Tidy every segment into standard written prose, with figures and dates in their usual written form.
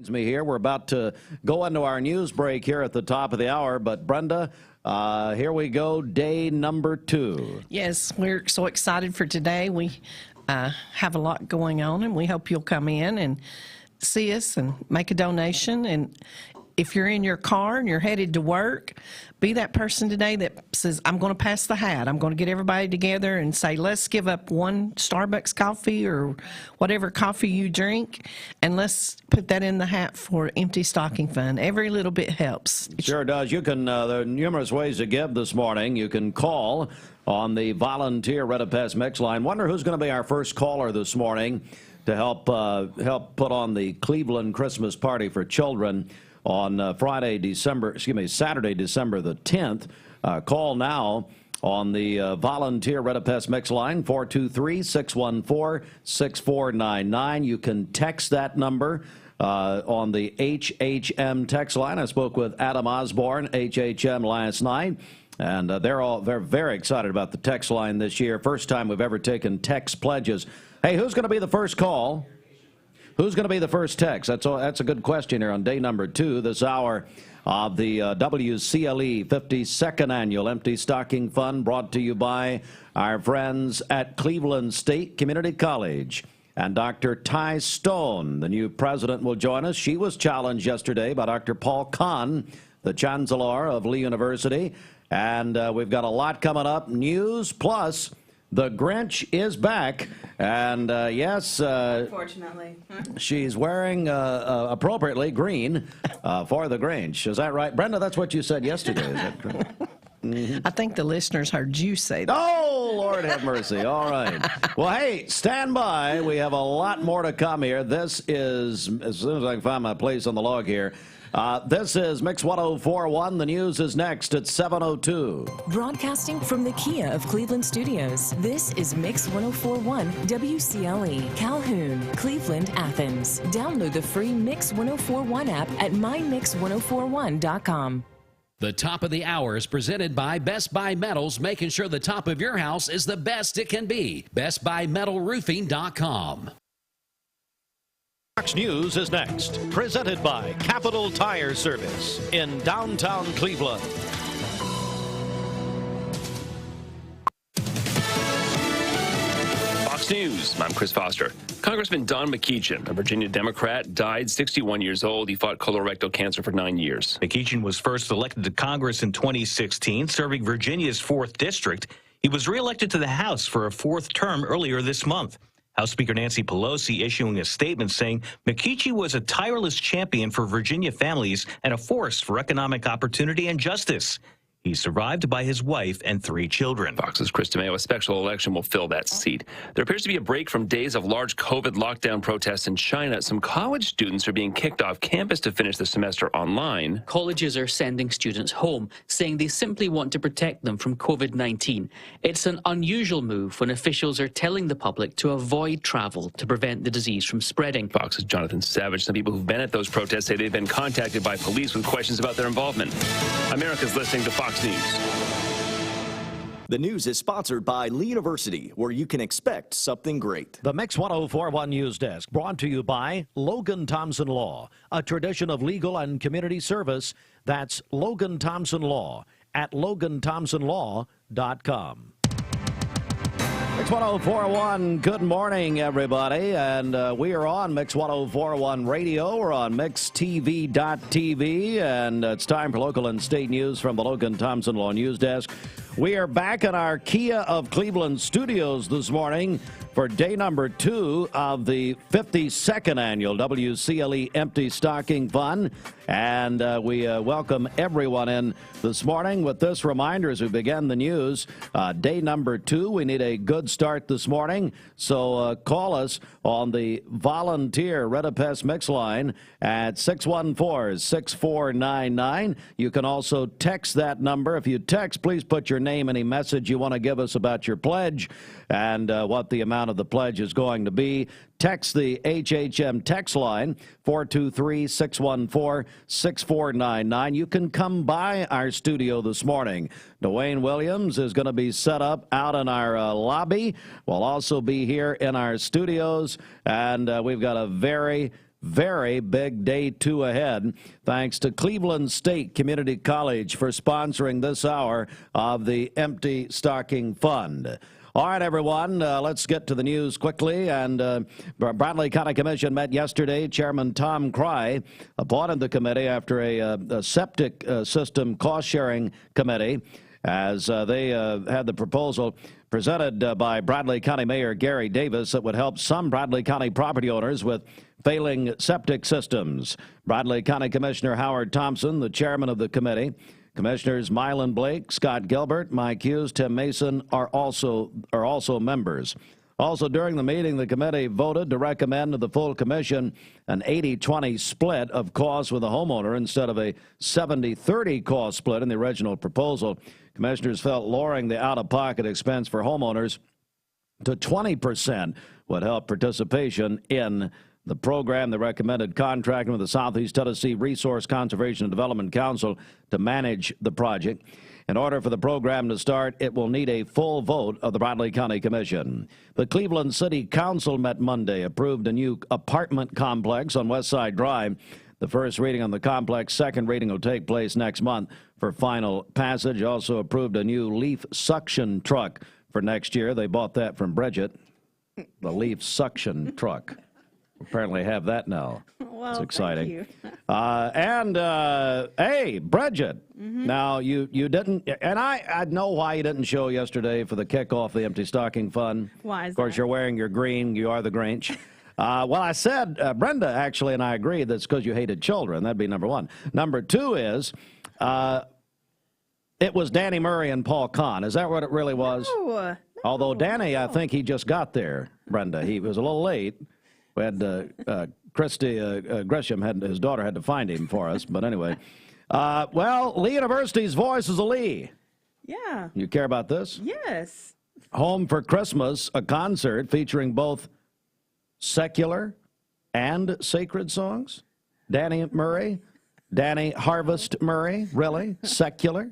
Leads me here. We're about to go into our news break here at the top of the hour, but Brenda, here we go, day number 2. Yes, we're so excited for today. We have a lot going on, and we hope you'll come in and see us and make a donation. And if you're in your car and you're headed to work, be that person today that says, I'm going to pass the hat. I'm going to get everybody together and say, let's give up one Starbucks coffee or whatever coffee you drink, and let's put that in the hat for Empty Stocking Fund. Every little bit helps. Sure does. You can, there are numerous ways to give this morning. You can call on the volunteer Red of Pest mix line. Wonder who's going to be our first caller this morning to help put on the Cleveland Christmas party for children on Saturday, December the 10th. Call now on the volunteer Red of Pest mix line, 423-614-6499. You can text that number on the HHM text line. I spoke with Adam Osborne, HHM, last night, and they're very excited about the text line this year. First time we've ever taken text pledges. Hey, who's going to be the first call? Who's going to be the first text? That's a good question here on day number 2 this hour of the WCLE 52nd Annual Empty Stocking Fund, brought to you by our friends at Cleveland State Community College. And Dr. Ty Stone, the new president, will join us. She was challenged yesterday by Dr. Paul Kahn, the chancellor of Lee University. And we've got a lot coming up, news, plus the Grinch is back, and yes, unfortunately, she's wearing appropriately green for the Grinch. Is that right, Brenda? That's what you said yesterday. Is that correct? Mm-hmm. I think the listeners heard you say that. Oh, Lord have mercy. All right. Well, hey, stand by. We have a lot more to come here. This is, as soon as I can find my place on the log here, this is Mix 104.1. The news is next at 7:02. Broadcasting from the Kia of Cleveland Studios, this is Mix 104.1 WCLE, Calhoun, Cleveland, Athens. Download the free Mix 104.1 app at mymix1041.com. The top of the hour is presented by Best Buy Metals, making sure the top of your house is the best it can be. BestBuyMetalRoofing.com. Fox News is next, presented by Capital Tire Service in downtown Cleveland. Fox News, I'm Chris Foster. Congressman Don McEachin, a Virginia Democrat, died 61 years old. He fought colorectal cancer for 9 years. McEachin was first elected to Congress in 2016, serving Virginia's 4th District. He was reelected to the House for a 4th term earlier this month. House Speaker Nancy Pelosi issuing a statement saying McEachin was a tireless champion for Virginia families and a force for economic opportunity and justice. He's survived by his wife and 3 children. Fox's Chris DeMeo, a special election will fill that seat. There appears to be a break from days of large COVID lockdown protests in China. Some college students are being kicked off campus to finish the semester online. Colleges are sending students home, saying they simply want to protect them from COVID-19. It's an unusual move when officials are telling the public to avoid travel to prevent the disease from spreading. Fox's Jonathan Savage. Some people who've been at those protests say they've been contacted by police with questions about their involvement. America's listening to Fox News. The news is sponsored by Lee University, where you can expect something great. The Mix 104.1 News Desk, brought to you by Logan Thompson Law, a tradition of legal and community service. That's Logan Thompson Law at LoganThompsonLaw.com. Mix 104.1, good morning, everybody, and we are on Mix 104.1 Radio. We're on MixTV.tv, and it's time for local and state news from the Logan Thompson Law News Desk. We are back in our Kia of Cleveland studios this morning for day number 2 of the 52nd Annual WCLE Empty Stocking Fund, and we welcome everyone in this morning with this reminder as we begin the news. Day number 2, we need a good start this morning, so call us on the volunteer Red of Pest mix line at 614-6499. You can also text that number. If you text, please put your name, any message you want to give us about your pledge, and what the amount of the pledge is going to be. Text the HHM text line, 423-614-6499. You can come by our studio this morning. Dwayne Williams is going to be set up out in our lobby. We'll also be here in our studios, and we've got a very very big day 2 ahead. Thanks to Cleveland State Community College for sponsoring this hour of the Empty Stocking Fund. All right, everyone, let's get to the news quickly. And Bradley County Commission met yesterday. Chairman Tom Cry appointed the committee after a septic system cost-sharing committee as they had the proposal presented by Bradley County Mayor Gary Davis that would help some Bradley County property owners with failing septic systems. Bradley County Commissioner Howard Thompson, the chairman of the committee, Commissioners Mylan Blake, Scott Gilbert, Mike Hughes, Tim Mason are also members. Also, during the meeting, the committee voted to recommend to the full commission an 80-20 split of costs with the homeowner instead of a 70-30 cost split in the original proposal. Commissioners felt lowering the out-of-pocket expense for homeowners to 20% would help participation in the program. They recommended contracting with the Southeast Tennessee Resource Conservation and Development Council to manage the project. In order for the program to start, it will need a full vote of the Bradley County Commission. The Cleveland City Council met Monday, approved a new apartment complex on West Side Drive. The first reading on the complex, second reading will take place next month for final passage. Also approved a new leaf suction truck for next year. They bought that from Bridget, the leaf suction truck. Apparently have that now. Well, it's exciting. Thank you. Hey, Bridget. Now you didn't, and I know why you didn't show yesterday for the kickoff of the Empty Stocking Fund. Why is Of course, that? you're wearing your green. You are the Grinch. Well, I said, Brenda actually and I agreed that's because you hated children. That'd be number one. Number two is, it was Danny Murray and Paul Kahn. Is that what it really was? No, Although Danny, I think he just got there, Brenda. He was a little late. We had Christy Gresham, his daughter had to find him for us. But anyway, well, Lee University's Voice is a Lee. Yeah. You care about this? Yes. Home for Christmas, a concert featuring both secular and sacred songs. Danny Murray, Danny Harvest Murray, really? Secular?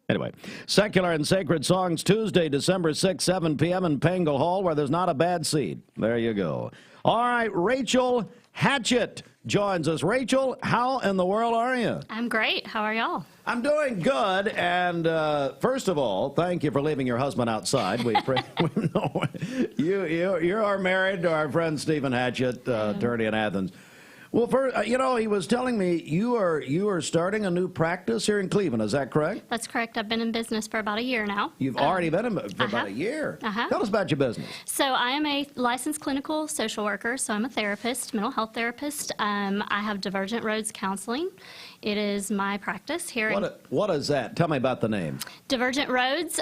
Anyway, secular and sacred songs Tuesday, December 6, 7 p.m. in Pangle Hall, where there's not a bad seat. There you go. All right, Rachel Hatchett joins us. Rachel, how in the world are you? I'm great. How are y'all? I'm doing good. And first of all, thank you for leaving your husband outside. We know you are married to our friend Stephen Hatchett, attorney in Athens. Well, first, he was telling me you are starting a new practice here in Cleveland. Is that correct? That's correct. I've been in business for about a year now. You've already been in for about a year. Tell us about your business. So I am a licensed clinical social worker. So I'm a therapist, mental health therapist. I have Divergent Roads Counseling. It is my practice here. What is that? Tell me about the name. Divergent Roads,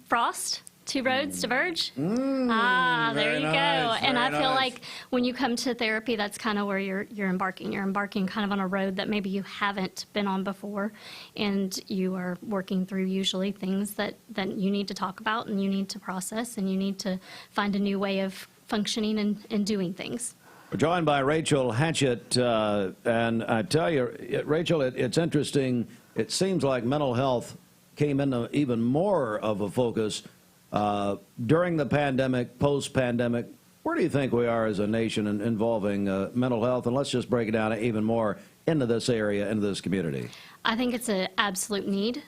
Frost. Two roads diverge. There you go. And I feel like when you come to therapy, that's kind of where you're embarking. You're embarking kind of on a road that maybe you haven't been on before, and you are working through usually things that you need to talk about and you need to process and you need to find a new way of functioning and doing things. We're joined by Rachel Hatchett, and I tell you, Rachel, it's interesting. It seems like mental health came into even more of a focus during the pandemic, post-pandemic. Where do you think we are as a nation involving mental health? And let's just break it down even more into this area, into this community. I think it's an absolute need.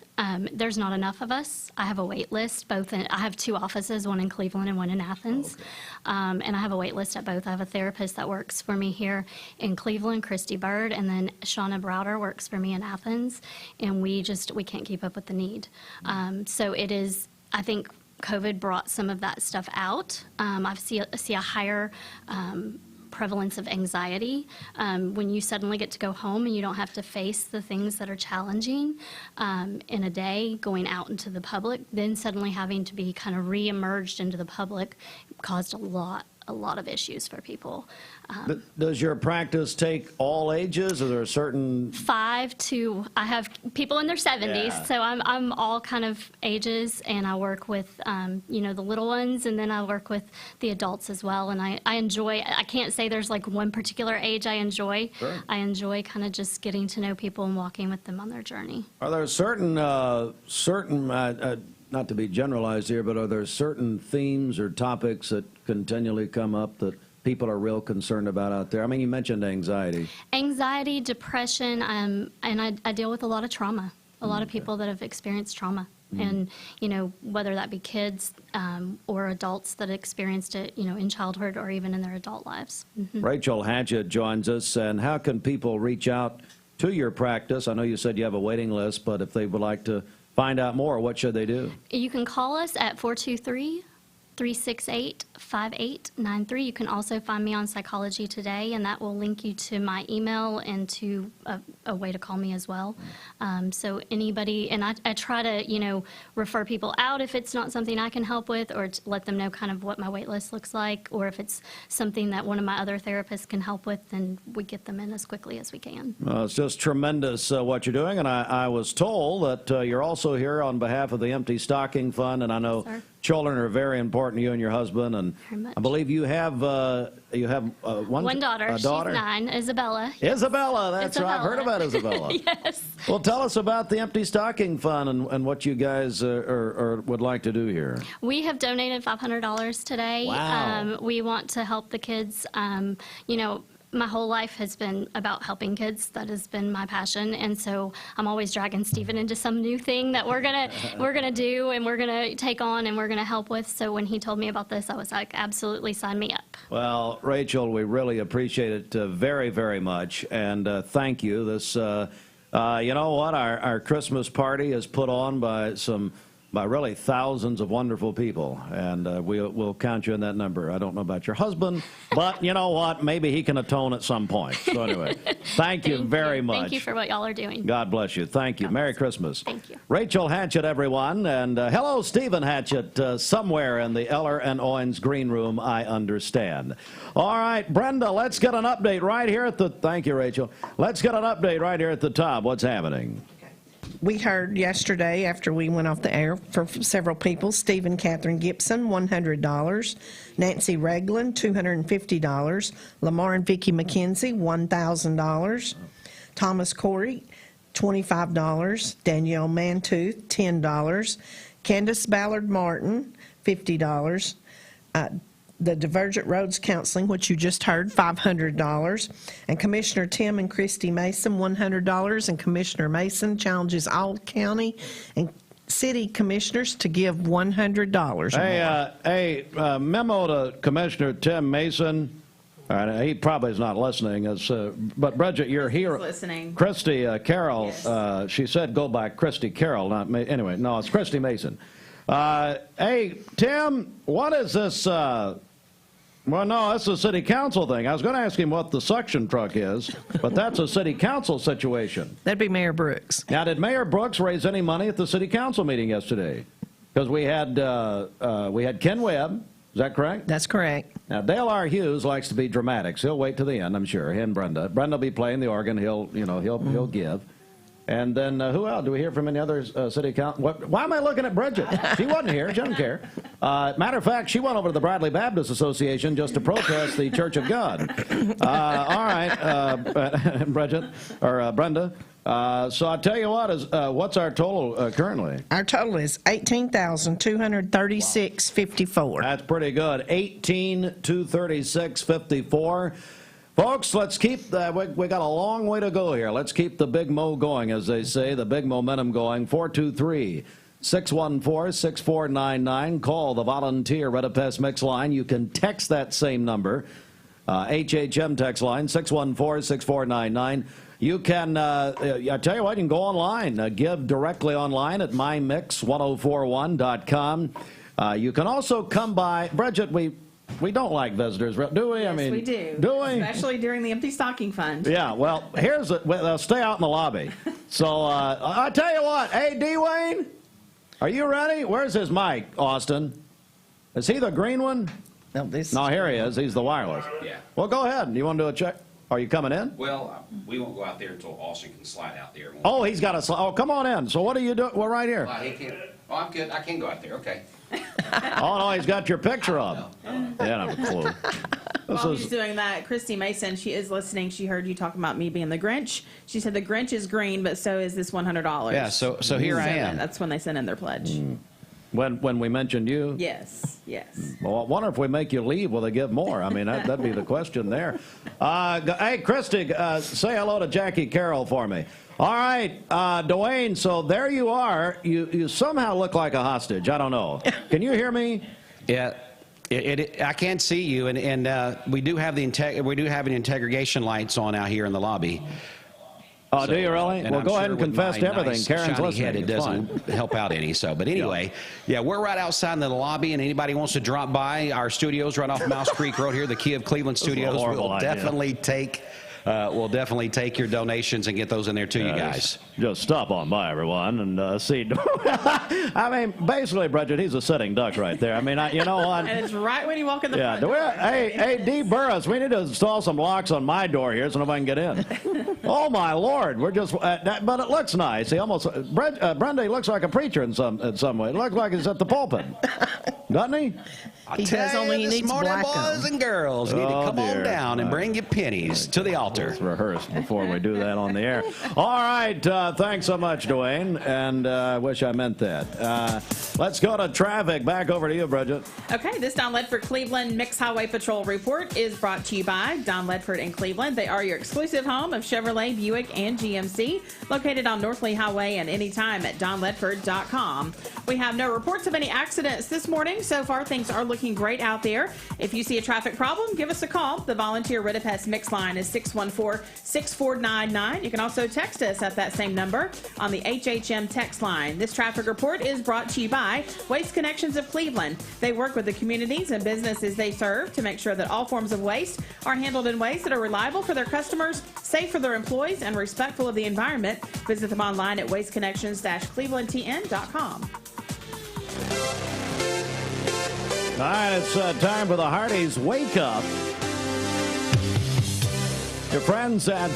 There's not enough of us. I have a wait list. I have two offices, one in Cleveland and one in Athens. And I have a wait list at both. I have a therapist that works for me here in Cleveland, Christy Bird, and then Shauna Browder works for me in Athens. And we can't keep up with the need. So it is, I think, COVID brought some of that stuff out. I see a higher prevalence of anxiety when you suddenly get to go home and you don't have to face the things that are challenging in a day, going out into the public, then suddenly having to be kind of re-emerged into the public caused a lot of issues for people. Does your practice take all ages? Is there a certain... I have people in their 70s, so I'm all kind of ages, and I work with, the little ones, and then I work with the adults as well, and I enjoy, I can't say there's like one particular age I enjoy. Sure. I enjoy kind of just getting to know people and walking with them on their journey. Are there certain, not to be generalized here, but are there certain themes or topics that continually come up that people are real concerned about out there? I mean, you mentioned anxiety. Anxiety, depression, and I deal with a lot of trauma. A lot of people that have experienced trauma. And, you know, whether that be kids or adults that experienced it, you know, in childhood or even in their adult lives. Rachel Hatchett joins us. And how can people reach out to your practice? I know you said you have a waiting list, but if they would like to find out more, what should they do? You can call us at 423-368-5893. You can also find me on Psychology Today, and that will link you to my email and to a way to call me as well. So anybody, and I try to, you know, refer people out if it's not something I can help with, or to let them know kind of what my wait list looks like, or if it's something that one of my other therapists can help with, then we get them in as quickly as we can. Well, it's just tremendous what you're doing, and I was told that you're also here on behalf of the Empty Stocking Fund, and I know children are very important to you and your husband, and I believe you have one daughter. A daughter. She's 9, Isabella. Isabella, that's right. I've heard about Isabella. Yes. Well, tell us about the Empty Stocking Fund and what you guys would like to do here. We have donated $500 today. Wow. We want to help the kids. You know, my whole life has been about helping kids. That has been my passion, and so I'm always dragging Stephen into some new thing that we're gonna do and we're gonna take on and we're gonna help with. So when he told me about this, I was like, absolutely, sign me up. Well, Rachel, we really appreciate it very, very much, and thank you. This, you know what, our Christmas party is put on by really thousands of wonderful people, and we'll count you in that number. I don't know about your husband, but you know what? Maybe he can atone at some point. So anyway, thank you very much. Thank you for what y'all are doing. God bless you. Thank you. Merry Christmas. Thank you. Rachel Hatchett, everyone, and hello, Stephen Hatchett, somewhere in the Eller and Owens green room, I understand. All right, Brenda, let's get an update right here at the. Thank you, Rachel. Let's get an update right here at the top. What's happening? We heard yesterday after we went off the air for several people, Stephen Catherine Gibson, $100, Nancy Regland, $250, Lamar and Vicki McKenzie, $1,000, Thomas Corey, $25, Danielle Mantooth, $10, Candace Ballard Martin, $50, the Divergent Roads Counseling, which you just heard, $500. And Commissioner Tim and Christy Mason, $100. And Commissioner Mason challenges all county and city commissioners to give $100 or more. Memo to Commissioner Tim Mason. He probably is not listening, but Bridget, you're here. Listening. Christy Carroll, Yes. she said go by Christy Carroll, not me. Anyway, no, it's Christy Mason. Hey, Tim, what is this? Well, no, that's a city council thing. I was going to ask him what the suction truck is, but that's a city council situation. That'd be Mayor Brooks. Now, did Mayor Brooks raise any money at the city council meeting yesterday? Because we had Ken Webb. Is that correct? That's correct. Now, Dale R. Hughes likes to be dramatic, so he'll wait to the end, I'm sure. He and Brenda. Brenda will be playing the organ. He'll give. And then who else? Do we hear from any other city council? Why am I looking at Bridget? She wasn't here. She doesn't care. Matter of fact, she went over to the Bradley Baptist Association just to protest the Church of God. All right, Bridget, or Brenda. So I'll tell you what, what's our total currently? Our total is $18,236.54. That's pretty good. $18,236.54. Folks, let's keep we got a long way to go here. Let's keep the big mo going, as they say, the big momentum going. 423-614-6499. Call the volunteer Redapest Mix line. You can text that same number, HHM text line, 614-6499. You can, I tell you what, you can go online, give directly online at mymix1041.com. You can also come by, Bridget, we don't like visitors, do we? Yes, I mean, we do. Do we? Especially during the Empty Stocking Fund. Yeah, well, they'll stay out in the lobby. So I tell you what, hey, D-Wayne, are you ready? Where's his mic, Austin? Is he the green one? No, here he is. He's the wireless. Yeah. Well, go ahead. You want to do a check? Are you coming in? Well, we won't go out there until Austin can slide out there. Oh, he's got a Oh, come on in. So what are you doing? Well, right here. He can't. Oh, I'm good. I can go out there. Okay. Oh, no, he's got your picture up. Yeah, I don't have a clue. While he's doing that, Christy Mason, she is listening. She heard you talking about me being the Grinch. She said the Grinch is green, but so is this $100. Yeah, so here I am. That's when they sent in their pledge. When we mentioned you? Yes. Well, I wonder if we make you leave, will they give more? I mean, that'd be the question there. Hey, Christy, say hello to Jackie Carroll for me. All right, Dwayne, so there you are. You somehow look like a hostage. I don't know. Can you hear me? Yeah. I can't see you, and we do have the integration lights on out here in the lobby. Oh, do you really? Well, I'm go ahead and with confess my to everything. nice, Karen's shiny listening. head, it It's doesn't fine. help out any. So, but anyway, yeah, we're right outside in the lobby, and anybody wants to drop by our studios right off Mouse Creek Road here, the Key of Cleveland Studios. We'll definitely take your donations and get those in there to you guys. Just stop on by, everyone, and see. I mean, basically, Bridget, he's a sitting duck right there. I mean, you know what? And it's right when you walk in the front door. Hey, D. Burris, we need to install some locks on my door here so nobody can get in. Oh, my Lord. We're just, but it looks nice. He almost, Brenda, he looks like a preacher in some way. It looks like he's at the pulpit. Doesn't he? He does, only he needs black boys and girls need to come on down and bring your pennies to the altar. Let's rehearse before we do that on the air. All right, thanks so much, Dwayne, and I wish I meant that. Let's go to traffic. Back over to you, Bridget. Okay, this Don Ledford Cleveland Mixed Highway Patrol report is brought to you by Don Ledford in Cleveland. They are your exclusive home of Chevrolet, Buick, and GMC, located on North Lee Highway and anytime at donledford.com. We have no reports of any accidents this morning. So far, things are looking great out there. If you see a traffic problem, give us a call. The volunteer Ridipest Mix line is 614-6499. You can also text us at that same number on the HHM text line. This traffic report is brought to you by Waste Connections of Cleveland. They work with the communities and businesses they serve to make sure that all forms of waste are handled in ways that are reliable for their customers, safe for their employees, and respectful of the environment. Visit them online at wasteconnections-clevelandtn.com. All right, it's time for the Hardee's Wake Up. Your friends at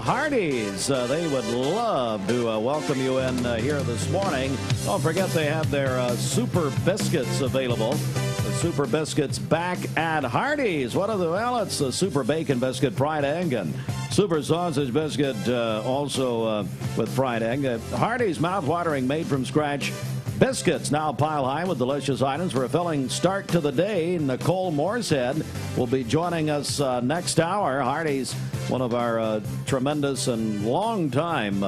Hardee's, they would love to welcome you in here this morning. Don't forget they have their Super Biscuits available. The Super Biscuits back at Hardee's. It's the Super Bacon Biscuit, fried egg, and Super Sausage Biscuit also with fried egg. Hardee's mouth-watering, made-from-scratch biscuits, now pile high with delicious items for a filling start to the day. Nicole Moorshead will be joining us next hour. Hardee's, one of our tremendous and long-time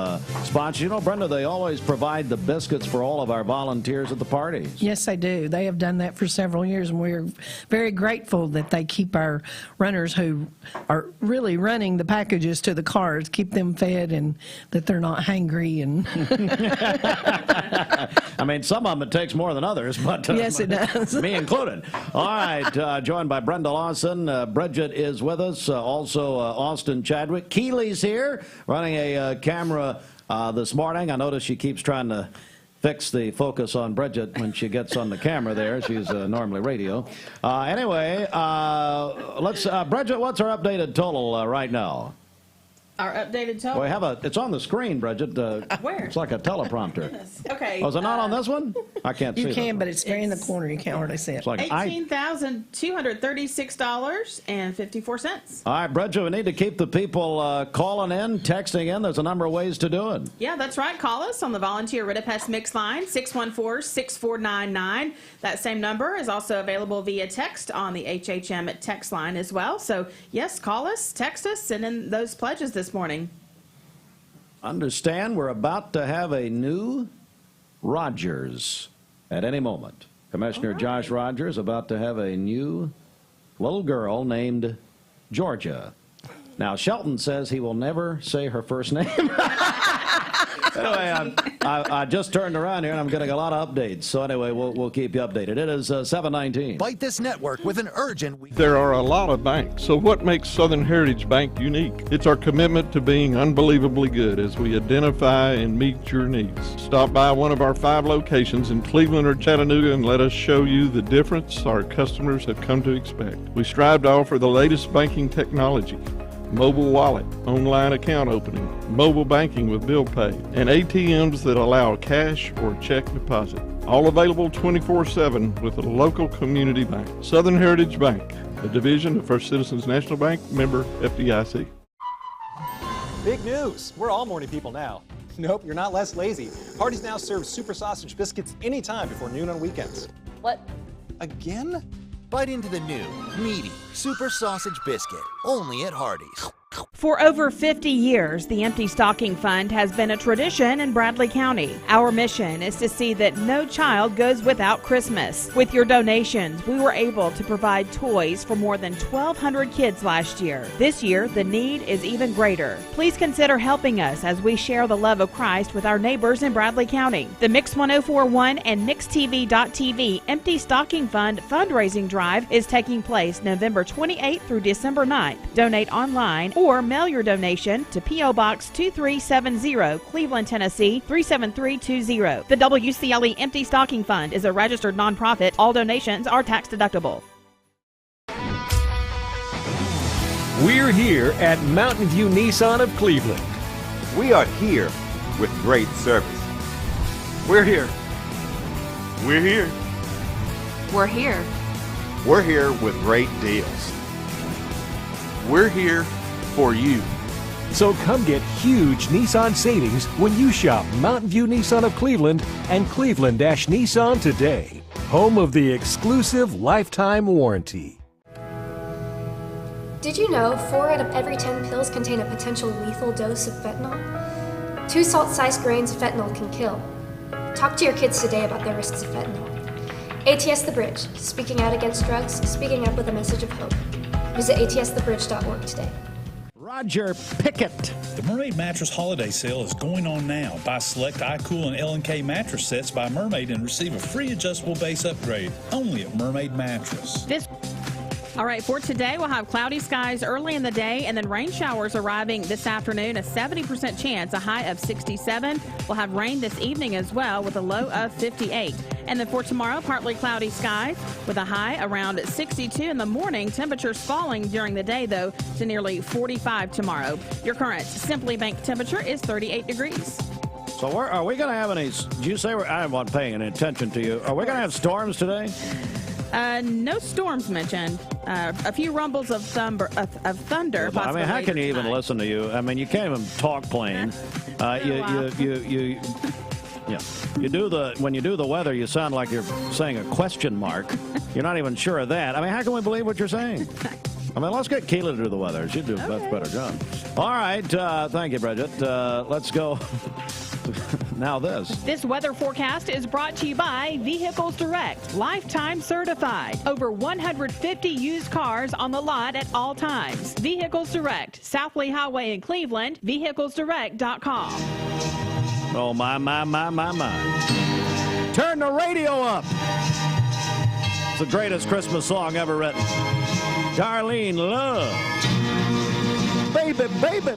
sponsors. You know, Brenda, they always provide the biscuits for all of our volunteers at the parties. Yes, they do. They have done that for several years, and we're very grateful that they keep our runners who are really running the packages to the cars, keep them fed, and that they're not hangry. And I mean, some of them it takes more than others, but yes, it does. Me included. All right, joined by Brenda Lawson. Bridget is with us. Also, Austin Chadwick. Keely's here, running a camera this morning. I notice she keeps trying to fix the focus on Bridget when she gets on the camera there. She's normally radio. Anyway, let's Bridget, what's our updated total right now? Our updated total. It's on the screen, Bridget. Where? It's like a teleprompter. Okay. Oh, is it not on this one? I can't see it. You can, but it's very in the corner. You can't hardly see it. It's like $18,236.54. All right, Bridget, we need to keep the people calling in, texting in. There's a number of ways to do it. Yeah, that's right. Call us on the volunteer Ridipest Mix line, 614-6499. That same number is also available via text on the HHM text line as well. So, yes, call us, text us, send in those pledges this morning. Understand we're about to have a new Rogers at any moment. Commissioner Josh Rogers about to have a new little girl named Georgia. Now, Shelton says he will never say her first name. Anyway, I just turned around here and I'm getting a lot of updates. So anyway, we'll keep you updated. It is 7:19. Fight this network with an urgent week. There are a lot of banks, so what makes Southern Heritage Bank unique? It's our commitment to being unbelievably good as we identify and meet your needs. Stop by one of our 5 locations in Cleveland or Chattanooga and let us show you the difference our customers have come to expect. We strive to offer the latest banking technology: mobile wallet, online account opening, mobile banking with bill pay, and ATMs that allow cash or check deposit. All available 24/7 with a local community bank. Southern Heritage Bank, a division of First Citizens National Bank, member FDIC. Big news. We're all morning people now. Nope, you're not less lazy. Hardee's now serves super sausage biscuits anytime before noon on weekends. What? Again? Bite into the new, meaty Super Sausage Biscuit, only at Hardee's. For over 50 years, the Empty Stocking Fund has been a tradition in Bradley County. Our mission is to see that no child goes without Christmas. With your donations, we were able to provide toys for more than 1,200 kids last year. This year, the need is even greater. Please consider helping us as we share the love of Christ with our neighbors in Bradley County. The Mix 1041 and MixTV.tv Empty Stocking Fund fundraising drive is taking place November 28th through December 9th. Donate online or mail your donation to P.O. Box 2370, Cleveland, Tennessee 37320. The WCLE Empty Stocking Fund is a registered nonprofit. All donations are tax deductible. We're here at Mountain View Nissan of Cleveland. We are here with great service. We're here. We're here. We're here. We're here with great deals. We're here for you. So come get huge Nissan savings when you shop Mountain View Nissan of Cleveland and Cleveland-Nissan today. Home of the exclusive lifetime warranty. Did you know 4 out of every 10 pills contain a potential lethal dose of fentanyl? 2 salt-sized grains of fentanyl can kill. Talk to your kids today about the risks of fentanyl. ATS The Bridge, speaking out against drugs, speaking up with a message of hope. Visit atsthebridge.org today. Roger Pickett. The Mermaid Mattress Holiday Sale is going on now. Buy select iCool and L&K mattress sets by Mermaid and receive a free adjustable base upgrade. Only at Mermaid Mattress. All right, for today, we'll have cloudy skies early in the day and then rain showers arriving this afternoon, a 70% chance, a high of 67. We'll have rain this evening as well with a low of 58. And then for tomorrow, partly cloudy skies with a high around 62 in the morning. Temperatures falling during the day, though, to nearly 45 tomorrow. Your current Simply Bank temperature is 38 degrees. So are we going to have any, did you say, I wasn't paying any attention to you, are we going to have storms today? No storms mentioned. A few rumbles of thunder. I mean, how can you even listen to you? I mean, you can't even talk plain. You do when you do the weather, you sound like you're saying a question mark. You're not even sure of that. I mean, how can we believe what you're saying? I mean, let's get Keela to do the weather. She'd do a much better job. All right. Thank you, Bridget. Let's go. Now this weather forecast is brought to you by Vehicles Direct, lifetime certified. Over 150 used cars on the lot at all times. Vehicles Direct, South Lee Highway in Cleveland, vehiclesdirect.com. Oh, my. Turn the radio up. It's the greatest Christmas song ever written. Darlene Love. Baby.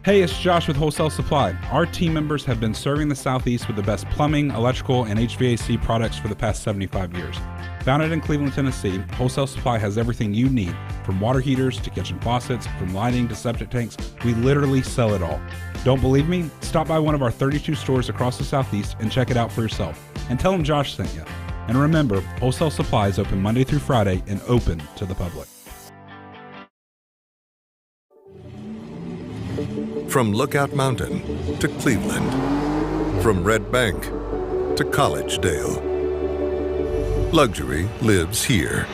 Hey, it's Josh with Wholesale Supply. Our team members have been serving the Southeast with the best plumbing, electrical, and HVAC products for the past 75 years. Founded in Cleveland, Tennessee, Wholesale Supply has everything you need, from water heaters to kitchen faucets, from lighting to septic tanks. We literally sell it all. Don't believe me? Stop by one of our 32 stores across the Southeast and check it out for yourself. And tell them Josh sent you. And remember, Wholesale Supply is open Monday through Friday and open to the public. From Lookout Mountain to Cleveland, from Red Bank to Collegedale, luxury lives here.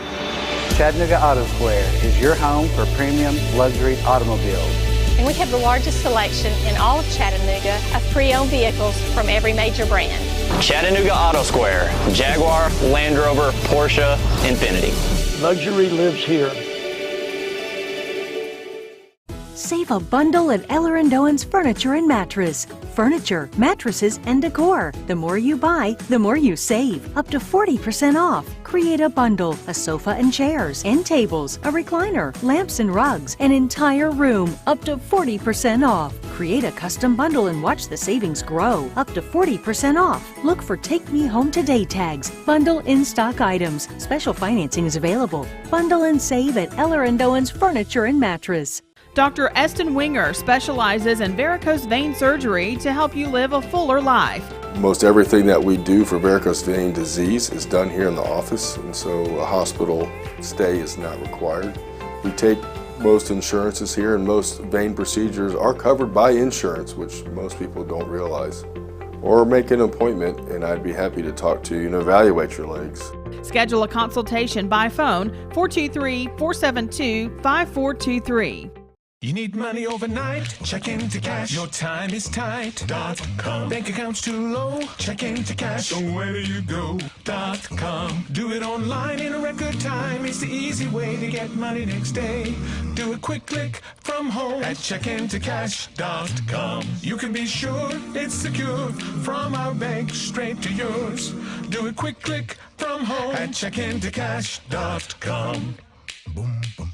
Chattanooga Auto Square is your home for premium luxury automobiles. And we have the largest selection in all of Chattanooga of pre-owned vehicles from every major brand. Chattanooga Auto Square, Jaguar, Land Rover, Porsche, Infiniti. Luxury lives here. Save a bundle at Eller & Owen's Furniture and Mattress. Furniture, mattresses, and decor. The more you buy, the more you save. Up to 40% off. Create a bundle, a sofa and chairs, end tables, a recliner, lamps and rugs, an entire room. Up to 40% off. Create a custom bundle and watch the savings grow. Up to 40% off. Look for Take Me Home Today tags. Bundle in-stock items. Special financing is available. Bundle and save at Eller & Owen's Furniture and Mattress. Dr. Eston Winger specializes in varicose vein surgery to help you live a fuller life. Most everything that we do for varicose vein disease is done here in the office, and so a hospital stay is not required. We take most insurances here, and most vein procedures are covered by insurance, which most people don't realize. Or make an appointment, and I'd be happy to talk to you and evaluate your legs. Schedule a consultation by phone 423-472-5423. You need money overnight? Check into cash. Your time is tight.com. Bank accounts too low? Check into cash. So where do you go.com. Do it online in a record time. It's the easy way to get money next day. Do a quick click from home at checkintocash.com. You can be sure it's secure from our bank straight to yours. Do a quick click from home at checkintocash.com. Boom, boom.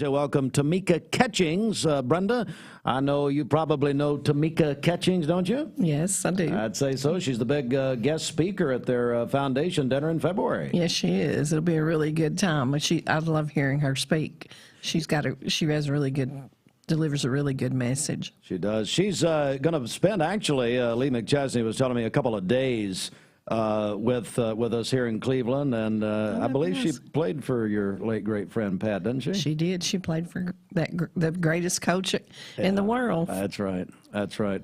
Welcome, Tamika Catchings. Brenda, I know you probably know Tamika Catchings, don't you? Yes, I do. I'd say so. She's the big guest speaker at their foundation dinner in February. Yes, she is. It'll be a really good time. I love hearing her speak. She has delivers a really good message. She does. She's going to spend, actually, Lee McChesney was telling me, a couple of days with us here in Cleveland, and I believe she played for your late great friend Pat, didn't she? She did. She played for the greatest coach in the world. That's right. That's right.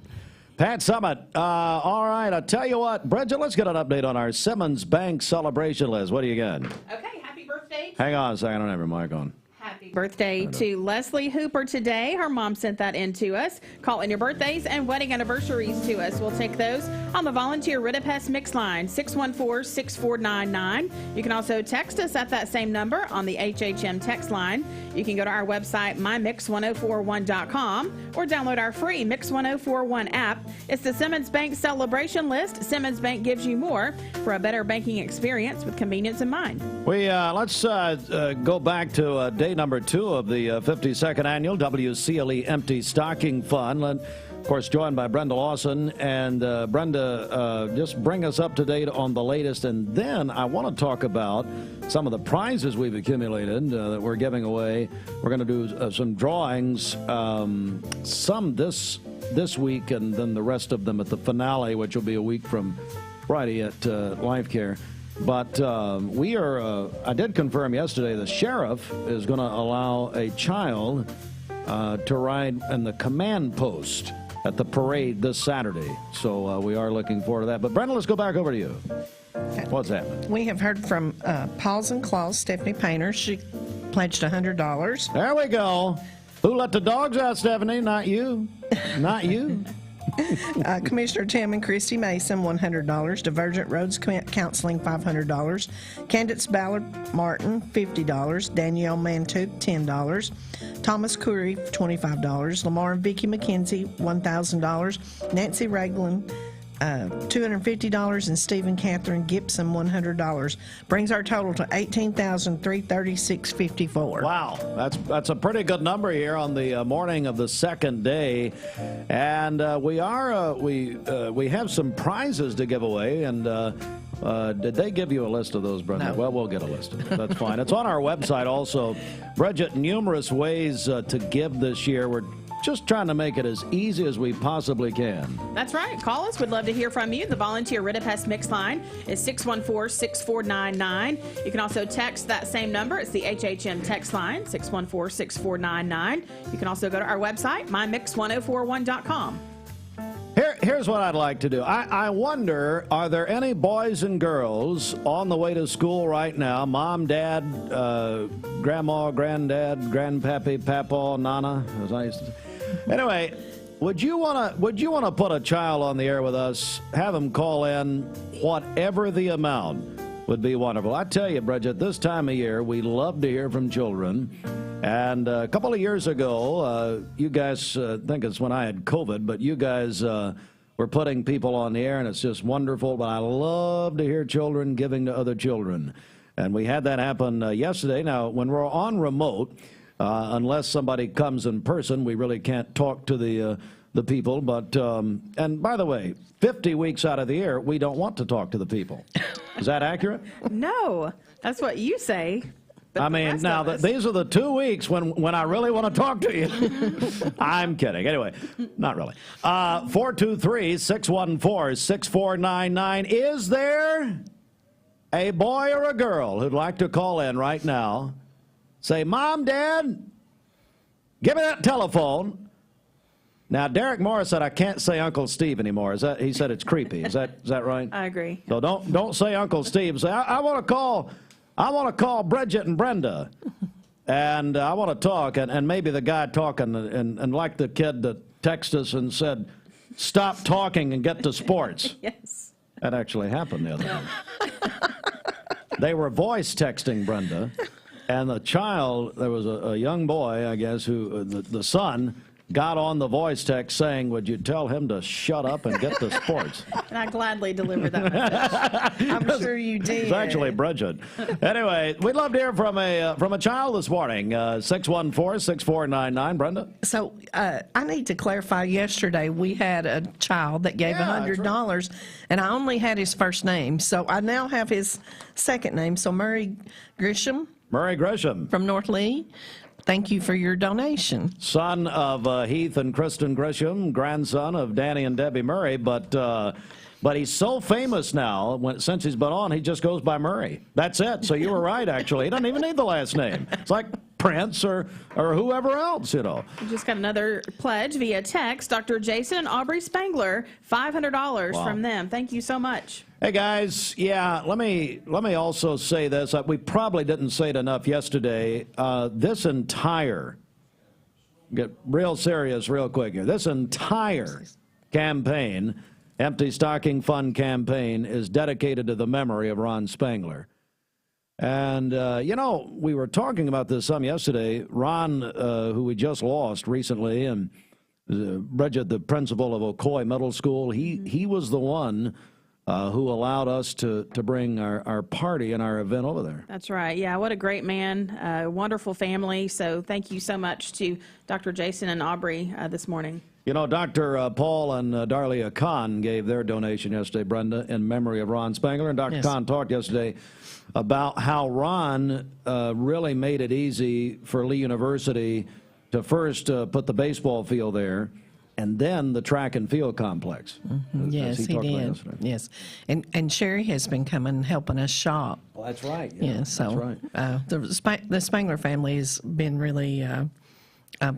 Pat Summit. All right. I'll tell you what, Bridget. Let's get an update on our Simmons Bank celebration list. What do you got? Okay. Happy birthday. Hang on a second. I don't have your mic on. Happy birthday to Leslie Hooper today. Her mom sent that in to us. Call in your birthdays and wedding anniversaries to us. We'll take those on the Volunteer Rid-A-Pest Mix line, 614-6499. You can also text us at that same number on the HHM text line. You can go to our website, mymix1041.com, or download our free Mix 1041 app. It's the Simmons Bank celebration list. Simmons Bank gives you more for a better banking experience with convenience in mind. Let's go back to day number 2 of the 52nd annual WCLE Empty Stocking Fund. Of course, joined by Brenda Lawson. And Brenda, just bring us up to date on the latest. And then I want to talk about some of the prizes we've accumulated that we're giving away. We're going to do some drawings, some this week, and then the rest of them at the finale, which will be a week from Friday at Life Care. But I did confirm yesterday the sheriff is going to allow a child to ride in the command post at the parade this Saturday. So we are looking forward to that. But Brenda, let's go back over to you. Okay. What's happening? We have heard from Paws and Claws, Stephanie Painter. She pledged $100. There we go. Who let the dogs out, Stephanie? Not you. Not you. Commissioner Tim and Christy Mason, $100. Divergent Roads Counseling, $500. Candace Ballard Martin, $50. Danielle Mantouk, $10. Thomas Curry, $25. Lamar and Vicky McKenzie, $1,000. Nancy Ragland, $250, and Stephen Catherine Gibson, $100. Brings our total to $18,336.54. Wow, that's a pretty good number here on the morning of the second day, and we have some prizes to give away. And did they give you a list of those, Brenda? No. Well, we'll get a list of them. That's fine. It's on our website also. Bridget, numerous ways to give this year. We're just trying to make it as easy as we possibly can. That's right. Call us. We'd love to hear from you. The Volunteer Rid-A-Pest Mix line is 614-6499. You can also text that same number. It's the HHM text line, 614-6499. You can also go to our website, mymix1041.com. Here's what I'd like to do. I wonder, are there any boys and girls on the way to school right now? Mom, Dad, Grandma, Granddad, Grandpappy, Papa, Nana, as I used to say. Anyway, would you want to put a child on the air with us? Have them call in, whatever the amount would be wonderful. I tell you, Bridget, this time of year we love to hear from children. And a couple of years ago, you guys, I think it's when I had COVID, but you guys were putting people on the air, and it's just wonderful. But I love to hear children giving to other children. And we had that happen yesterday. Now, when we're on remote, unless somebody comes in person, we really can't talk to the people. But and by the way, 50 weeks out of the year, we don't want to talk to the people. Is that accurate? No, that's what you say. I mean, now, these are the 2 weeks when I really want to talk to you. I'm kidding. Anyway, not really. 423-614-6499. Is there a boy or a girl who'd like to call in right now? say, Mom, Dad, give me that telephone. Now, Derek Morris said I can't say Uncle Steve anymore. He said it's creepy. Is that right? I agree. So don't say Uncle Steve. Say I want to call Bridget and Brenda, and I want to talk. And maybe the guy talking and like the kid that texted us and said, stop talking and get to sports. Yes. That actually happened the other day. They were voice texting Brenda, and the child, there was a young boy, I guess, who the son got on the voice text saying, would you tell him to shut up and get to sports? And I gladly delivered that message. I'm sure you did. It's actually Bridget. Anyway, we'd love to hear from a child this morning. 614-6499. Brenda? So I need to clarify, yesterday we had a child that gave $100, and I only had his first name. So I now have his second name. So Murray Grisham. Murray Grisham. From North Lee. Thank you for your donation. Son of Heath and Kristen Grisham, grandson of Danny and Debbie Murray, but he's so famous now, since he's been on, he just goes by Murray. That's it. So you were right, actually. He doesn't even need the last name. It's like Prince or whoever else, you know. We just got another pledge via text. Dr. Jason and Aubrey Spangler, $500 from them. Thank you so much. Hey guys, yeah, let me also say this. We probably didn't say it enough yesterday. This entire, get real serious real quick here, this entire campaign, Empty Stocking Fund campaign, is dedicated to the memory of Ron Spangler. And, you know, we were talking about this some yesterday. Ron, who we just lost recently, and Bridget, the principal of Ocoee Middle School, he was the one who allowed us to bring our party and our event over there. That's right. Yeah, what a great man, wonderful family. So thank you so much to Dr. Jason and Aubrey this morning. You know, Dr. Paul and Darlia Kahn gave their donation yesterday, Brenda, in memory of Ron Spangler. And Dr. Kahn talked yesterday about how Ron really made it easy for Lee University to first put the baseball field there, and then the track and field complex. Yes, he did. Yes, and Sherry has been coming and helping us shop. Well, that's right. Yeah, so that's right. The Spangler family has been really a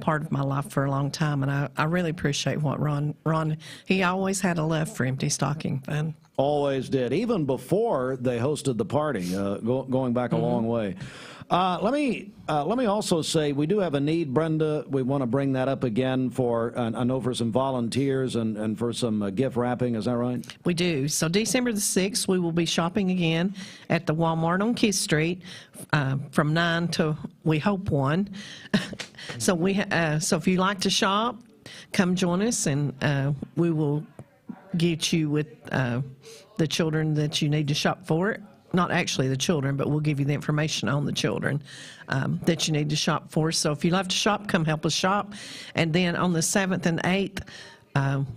part of my life for a long time, and I really appreciate what Ron. He always had a love for Empty Stocking Fund. Always did, even before they hosted the party, going back a long way. Let me also say we do have a need, Brenda. We want to bring that up again I know for some volunteers and for some gift wrapping. Is that right? We do. So December the 6th, we will be shopping again at the Walmart on Keith Street from 9 to, we hope, 1. So so if you like to shop, come join us, and we will get you with the children that you need to shop for. Not actually the children, but we'll give you the information on the children that you need to shop for. So if you love to shop, come help us shop. And then on the 7th and 8th,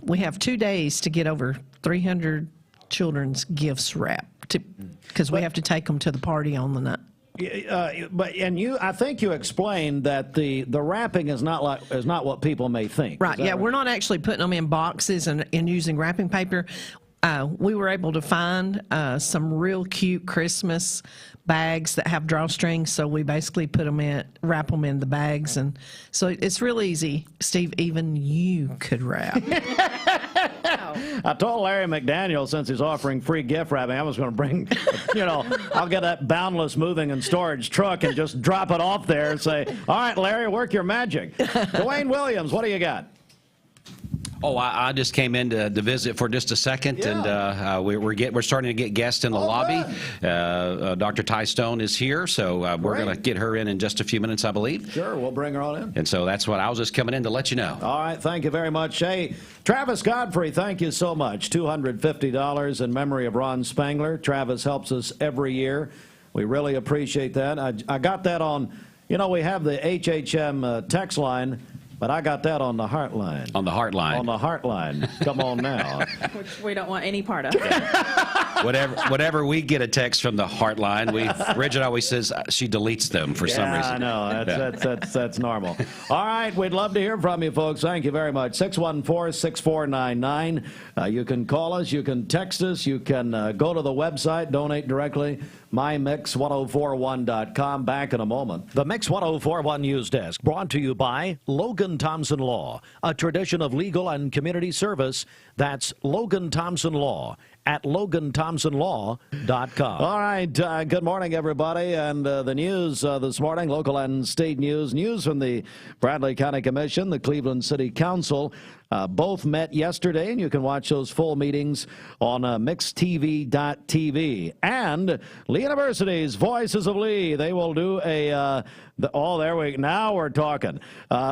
we have 2 days to get over 300 children's gifts wrapped, because we have to take them to the party on the night. I think you explained that the wrapping is not what people may think. Right. Yeah, we're not actually putting them in boxes and using wrapping paper. We were able to find some real cute Christmas bags that have drawstrings, so we basically wrap them in the bags, and so it's real easy. Steve, even you could wrap. I told Larry McDaniel, since he's offering free gift wrapping, I was going to bring, I'll get that Boundless moving and storage truck and just drop it off there and say, all right, Larry, work your magic. Dwayne Williams, what do you got? Oh, I just came in to visit for just a second, and we're starting to get guests in the lobby. Dr. Ty Stone is here, so we're going to get her in just a few minutes, I believe. Sure, we'll bring her on in. And so that's what I was just coming in to let you know. All right, thank you very much. Hey, Travis Godfrey, thank you so much. $250 in memory of Ron Spangler. Travis helps us every year. We really appreciate that. I got that on, we have the HHM text line, but I got that on the Heartline. On the Heartline. On the Heartline. Come on now. Which we don't want any part of. Whatever we get a text from the Heartline, Bridget always says she deletes them for some reason. I know. That's normal. All right. We'd love to hear from you, folks. Thank you very much. 614-6499. You can call us. You can text us. You can go to the website, donate directly. mymix1041.com. Back in a moment. The Mix 1041 News Desk brought to you by Logan Thompson Law, a tradition of legal and community service. That's Logan Thompson Law at LoganThompsonLaw.com. All right. Good morning, everybody. And the news this morning, local and state news. News from the Bradley County Commission, the Cleveland City Council. Both met yesterday, and you can watch those full meetings on mixtv.tv. And Lee University's Voices of Lee, they will do a, now we're talking.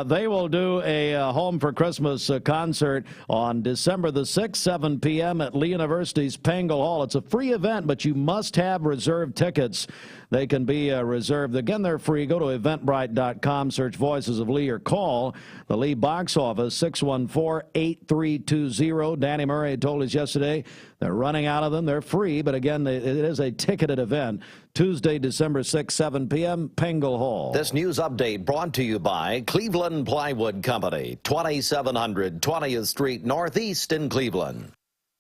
They will do a Home for Christmas concert on December the 6th, 7 p.m. at Lee University's Pangle Hall. It's a free event, but you must have reserved tickets. They can be reserved. Again, they're free. Go to eventbrite.com, search Voices of Lee, or call the Lee box office, 614-8320. Danny Murray told us yesterday they're running out of them. They're free, but again, it is a ticketed event. Tuesday, December 6, 7 p.m., Pangle Hall. This news update brought to you by Cleveland Plywood Company, 2700 20th Street Northeast in Cleveland.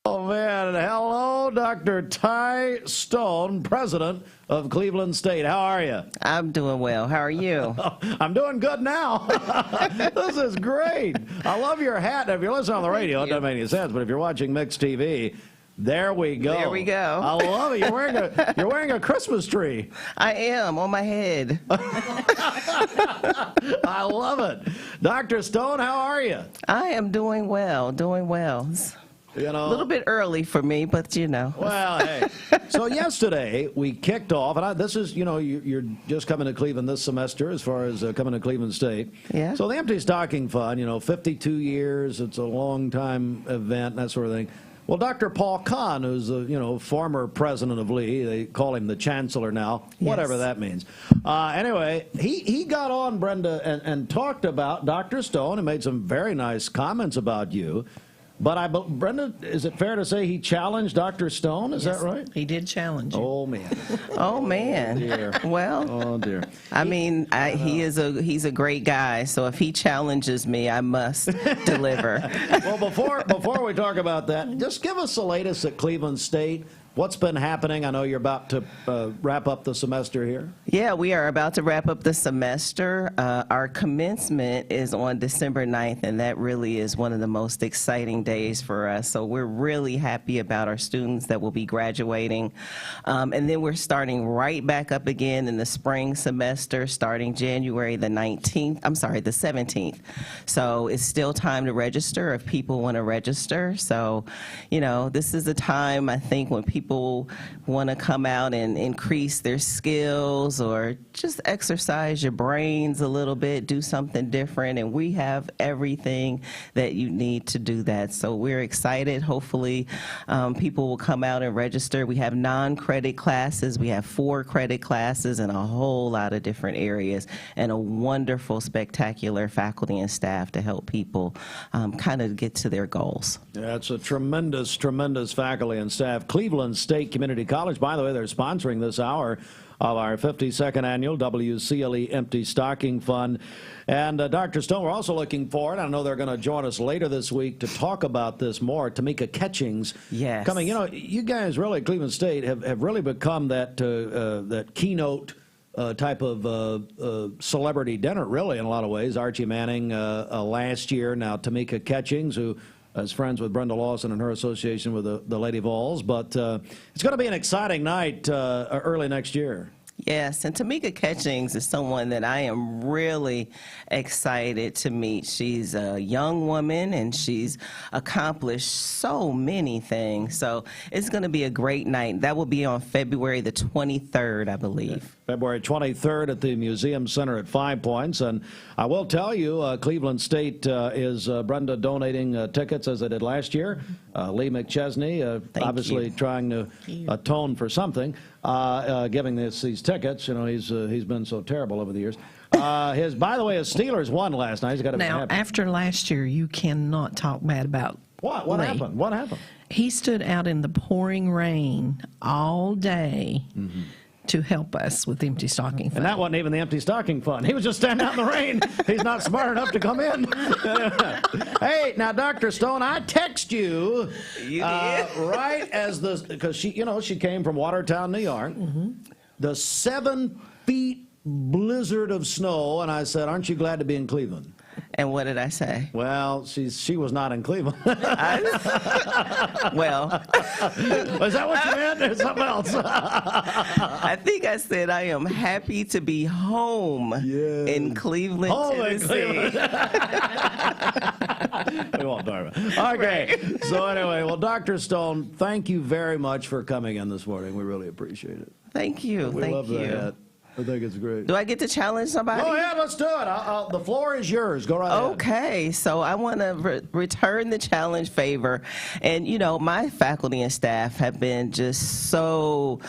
Oh, man. Hello, Dr. Ty Stone, president of Cleveland State. How are you? I'm doing well. How are you? I'm doing good now. This is great. I love your hat. If you're listening on the radio, it doesn't make any sense, but if you're watching Mix TV, there we go. There we go. I love it. You're wearing a Christmas tree. I am, on my head. I love it. Dr. Stone, how are you? I am doing well, You know, a little bit early for me, but you know. Well, hey. So yesterday we kicked off, and this is, you're just coming to Cleveland this semester as far as coming to Cleveland State. Yeah. So the Empty Stocking Fund, 52 years, it's a long time event, and that sort of thing. Well, Dr. Paul Kahn, who's the former president of Lee, they call him the chancellor now, whatever that means. Anyway, he got on, Brenda, and talked about Dr. Stone and made some very nice comments about you. But Brenda, is it fair to say he challenged Dr. Stone? Is that right? He did challenge him. Oh, man. Oh, man. Oh, dear. Well, oh, dear. I mean, he's a great guy, so if he challenges me, I must deliver. Well, before we talk about that, just give us the latest at Cleveland State. What's been happening? I know you're about to wrap up the semester here. Yeah, we are about to wrap up the semester. Our commencement is on December 9th, and that really is one of the most exciting days for us. So we're really happy about our students that will be graduating. And then we're starting right back up again in the spring semester, starting January the 17th. So it's still time to register if people want to register. So, this is a time, I think, when people want to come out and increase their skills or just exercise your brains a little bit, do something different, and we have everything that you need to do that. So we're excited. Hopefully people will come out and register. We have non-credit classes. We have 4 credit classes in a whole lot of different areas, and a wonderful, spectacular faculty and staff to help people kind of get to their goals. Yeah, it's a tremendous, tremendous faculty and staff. Cleveland State Community College, by the way, they're sponsoring this hour of our 52nd annual WCLE Empty Stocking Fund. And Dr. Stone, we're also looking forward, I know they're going to join us later this week to talk about this more, Tamika Catchings. Yes. Coming, you guys really, Cleveland State, have really become that keynote type of celebrity dinner, really, in a lot of ways. Archie Manning last year, now Tamika Catchings, who is friends with Brenda Lawson and her association with the Lady Vols. But it's going to be an exciting night early next year. Yes, and Tamika Catchings is someone that I am really excited to meet. She's a young woman, and she's accomplished so many things. So it's going to be a great night. That will be on February the 23rd, I believe. February 23rd at the Museum Center at 5 Points. And I will tell you, Cleveland State is, Brenda, donating tickets as they did last year. Lee McChesney, obviously trying to atone for something, giving these tickets. He's been so terrible over the years. By the way, his Steelers won last night. He's got to be happy. After last year, you cannot talk bad about What Lee. happened? What happened? He stood out in the pouring rain all day to help us with Empty Stocking Fund. And that wasn't even the Empty Stocking Fund. He was just standing out in the rain. He's not smart enough to come in. Hey, now, Dr. Stone, I text you, right as because she came from Watertown, New York, the 7 feet blizzard of snow, and I said, aren't you glad to be in Cleveland? And what did I say? Well, she was not in Cleveland. Well. Was that what you meant or something else? I think I said I am happy to be home in Cleveland, Tennessee. We won't talk about it. Okay. So anyway, well, Dr. Stone, thank you very much for coming in this morning. We really appreciate it. Thank you. We love that. I think it's great. Do I get to challenge somebody? Oh, yeah, let's do it. The floor is yours. Go right ahead. Okay, so I want to return the challenge favor. And, my faculty and staff have been just so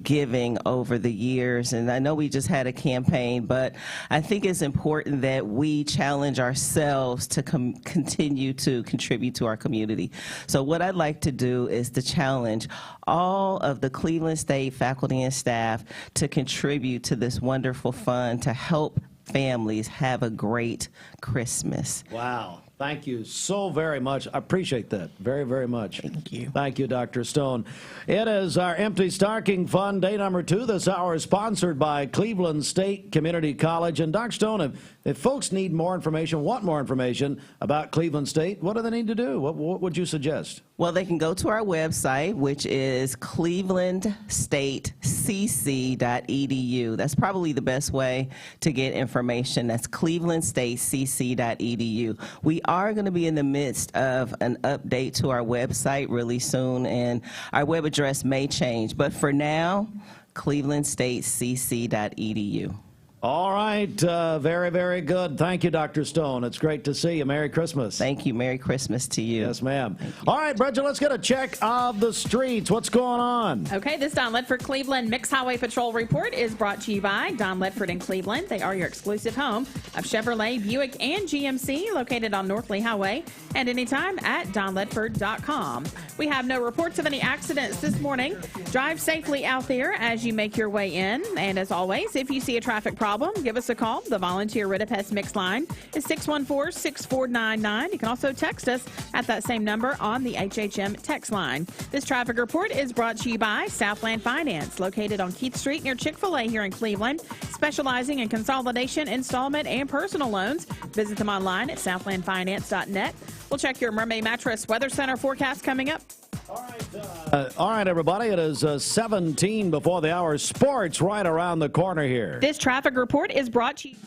giving over the years. And I know we just had a campaign, but I think it's important that we challenge ourselves to continue to contribute to our community. So what I'd like to do is to challenge all of the Cleveland State faculty and staff to contribute to this wonderful fund to help families have a great Christmas. Wow. Thank you so very much. I appreciate that very, very much. Thank you. Thank you, Dr. Stone. It is our Empty Stocking Fund, day number 2. This hour is sponsored by Cleveland State Community College. And Dr. Stone, if folks need more information, want more information about Cleveland State, what do they need to do? What would you suggest? Well, they can go to our website, which is clevelandstatecc.edu. That's probably the best way to get information. That's clevelandstatecc.edu. We are going to be in the midst of an update to our website really soon, and our web address may change. But for now, clevelandstatecc.edu. All right. Very, very good. Thank you, Dr. Stone. It's great to see you. Merry Christmas. Thank you. Merry Christmas to you. Yes, ma'am. All right, Bridget, let's get a check of the streets. What's going on? Okay, this Don Ledford Cleveland Mixed Highway Patrol report is brought to you by Don Ledford in Cleveland. They are your exclusive home of Chevrolet, Buick, and GMC, located on North Lee Highway, and anytime at donledford.com. We have no reports of any accidents this morning. Drive safely out there as you make your way in. And as always, if you see a traffic problem, give us a call. The volunteer Ridipest Mix line is 614-6499. You can also text us at that same number on the HHM text line. This traffic report is brought to you by Southland Finance, located on Keith Street near Chick-fil-A here in Cleveland, specializing in consolidation, installment, and personal loans. Visit them online at southlandfinance.net. We'll check your Mermaid Mattress Weather Center forecast coming up. All right, everybody. It is 17 before the hour. Sports right around the corner here. This traffic report is brought to you.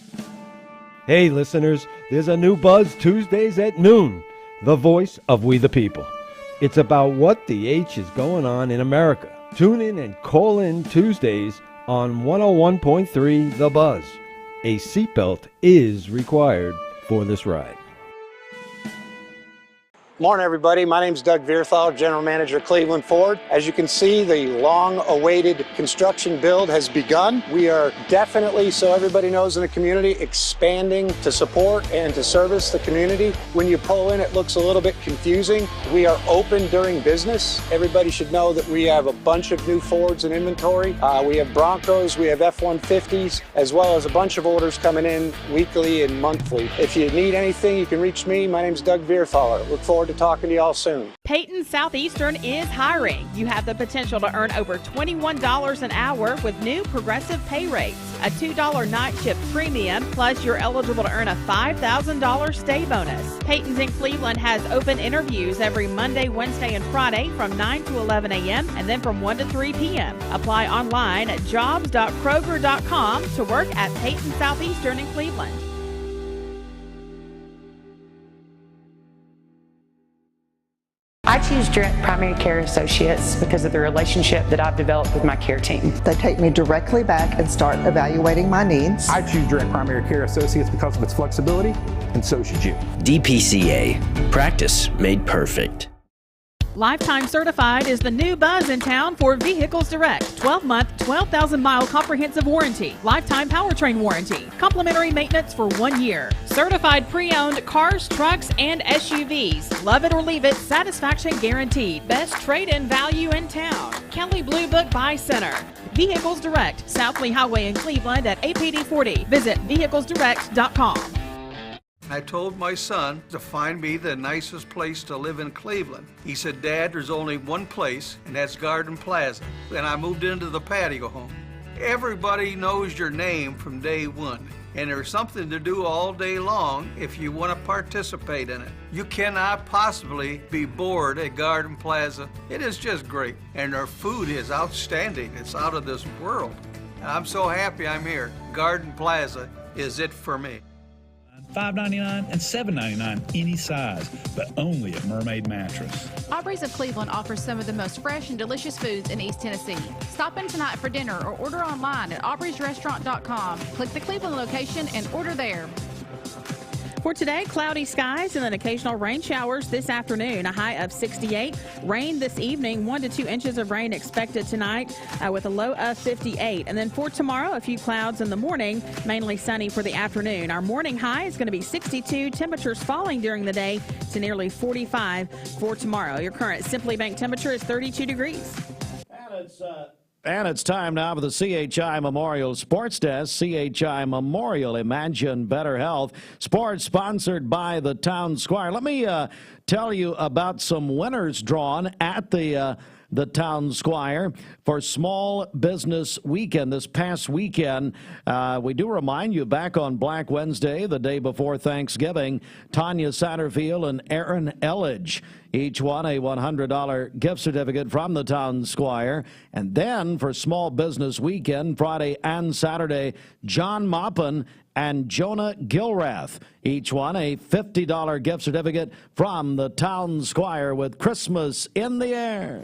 Hey, listeners, there's a new Buzz Tuesdays at noon, the voice of We the People. It's about what the H is going on in America. Tune in and call in Tuesdays on 101.3 The Buzz. A seatbelt is required for this ride. Morning, everybody. My name is Doug Vierthal, General Manager of Cleveland Ford. As you can see, the long-awaited construction build has begun. We are definitely, so everybody knows in the community, expanding to support and to service the community. When you pull in, it looks a little bit confusing. We are open during business. Everybody should know that we have a bunch of new Fords in inventory. We have Broncos, we have F-150s, as well as a bunch of orders coming in weekly and monthly. If you need anything, you can reach me. My name is Doug Vierthal. Look forward to talking to y'all soon. Peyton Southeastern is hiring. You have the potential to earn over $21 an hour with new progressive pay rates. A $2 night shift premium, plus you're eligible to earn a $5,000 stay bonus. Peyton's in Cleveland has open interviews every Monday, Wednesday, and Friday from 9 to 11 a.m. and then from 1 to 3 p.m. Apply online at jobs.kroger.com to work at Peyton Southeastern in Cleveland. I choose Direct Primary Care Associates because of the relationship that I've developed with my care team. They take me directly back and start evaluating my needs. I choose Direct Primary Care Associates because of its flexibility, and so should you. DPCA. Practice made perfect. Lifetime Certified is the new buzz in town for Vehicles Direct. 12-month, 12,000-mile comprehensive warranty. Lifetime powertrain warranty. Complimentary maintenance for 1 year. Certified pre-owned cars, trucks, and SUVs. Love it or leave it, satisfaction guaranteed. Best trade-in value in town. Kelly Blue Book Buy Center. Vehicles Direct, South Lee Highway in Cleveland at APD 40. Visit vehiclesdirect.com. I told my son to find me the nicest place to live in Cleveland. He said, Dad, there's only one place, and that's Garden Plaza. And I moved into the patio home. Everybody knows your name from day one, and there's something to do all day long if you want to participate in it. You cannot possibly be bored at Garden Plaza. It is just great, and their food is outstanding. It's out of this world. I'm so happy I'm here. Garden Plaza is it for me. $5.99 and $7.99 any size, but only at Mermaid Mattress. Aubrey's of Cleveland offers some of the most fresh and delicious foods in East Tennessee. Stop in tonight for dinner or order online at aubreysrestaurant.com. Click the Cleveland location and order there. For today, cloudy skies and then occasional rain showers this afternoon, a high of 68. Rain this evening, 1 to 2 inches of rain expected tonight with a low of 58. And then for tomorrow, a few clouds in the morning, mainly sunny for the afternoon. Our morning high is going to be 62. Temperatures falling during the day to nearly 45 for tomorrow. Your current Simply Bank temperature is 32 degrees. And it's time now for the CHI Memorial Sports Desk. CHI Memorial, Imagine Better Health. Sports sponsored by the Town Squire. Let me tell you about some winners drawn at the Town Squire for Small Business Weekend. This past weekend, we do remind you, back on Black Wednesday, the day before Thanksgiving, Tanya Satterfield and Aaron Elledge each won a $100 gift certificate from the Town Squire. And then for Small Business Weekend, Friday and Saturday, John Maupin and Jonah Gilrath each won a $50 gift certificate from the Town Squire with Christmas in the air.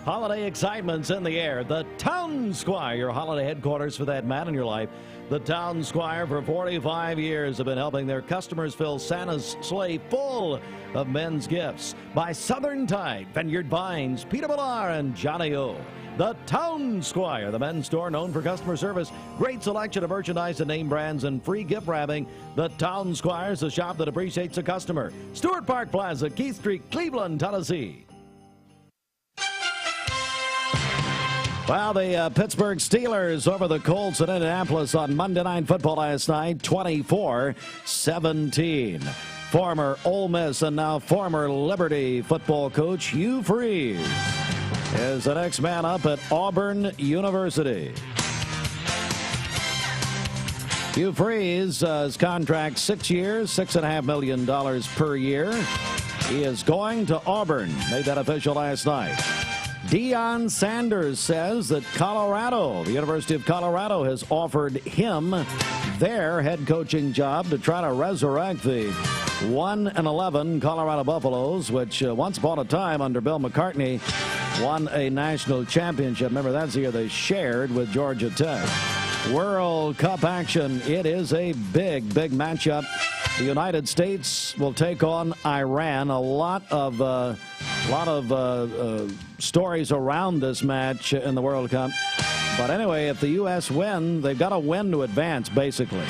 Holiday excitement's in the air. The Town Squire, your holiday headquarters for that man in your life. The Town Squire for 45 years have been helping their customers fill Santa's sleigh full of men's gifts. By Southern Tide, Vineyard Vines, Peter Millar, and Johnny O. The Town Squire, the men's store known for customer service, great selection of merchandise and name brands, and free gift wrapping. The Town Squire is a shop that appreciates the customer. Stewart Park Plaza, Keith Street, Cleveland, Tennessee. Well, the Pittsburgh Steelers over the Colts in Indianapolis on Monday Night Football last night, 24-17. Former Ole Miss and now former Liberty football coach Hugh Freeze is the next man up at Auburn University. Hugh Freeze, his contract 6 years, $6.5 million per year. He is going to Auburn. Made that official last night. Deion Sanders says that the University of Colorado, has offered him their head coaching job to try to resurrect the 1-11 Colorado Buffaloes, which once upon a time under Bill McCartney won a national championship. Remember, that's the year they shared with Georgia Tech. World Cup action. It is a big matchup. The United States will take on Iran. A lot of stories around this match in the World Cup. But anyway, if the U.S. win, they've got to win to advance, basically.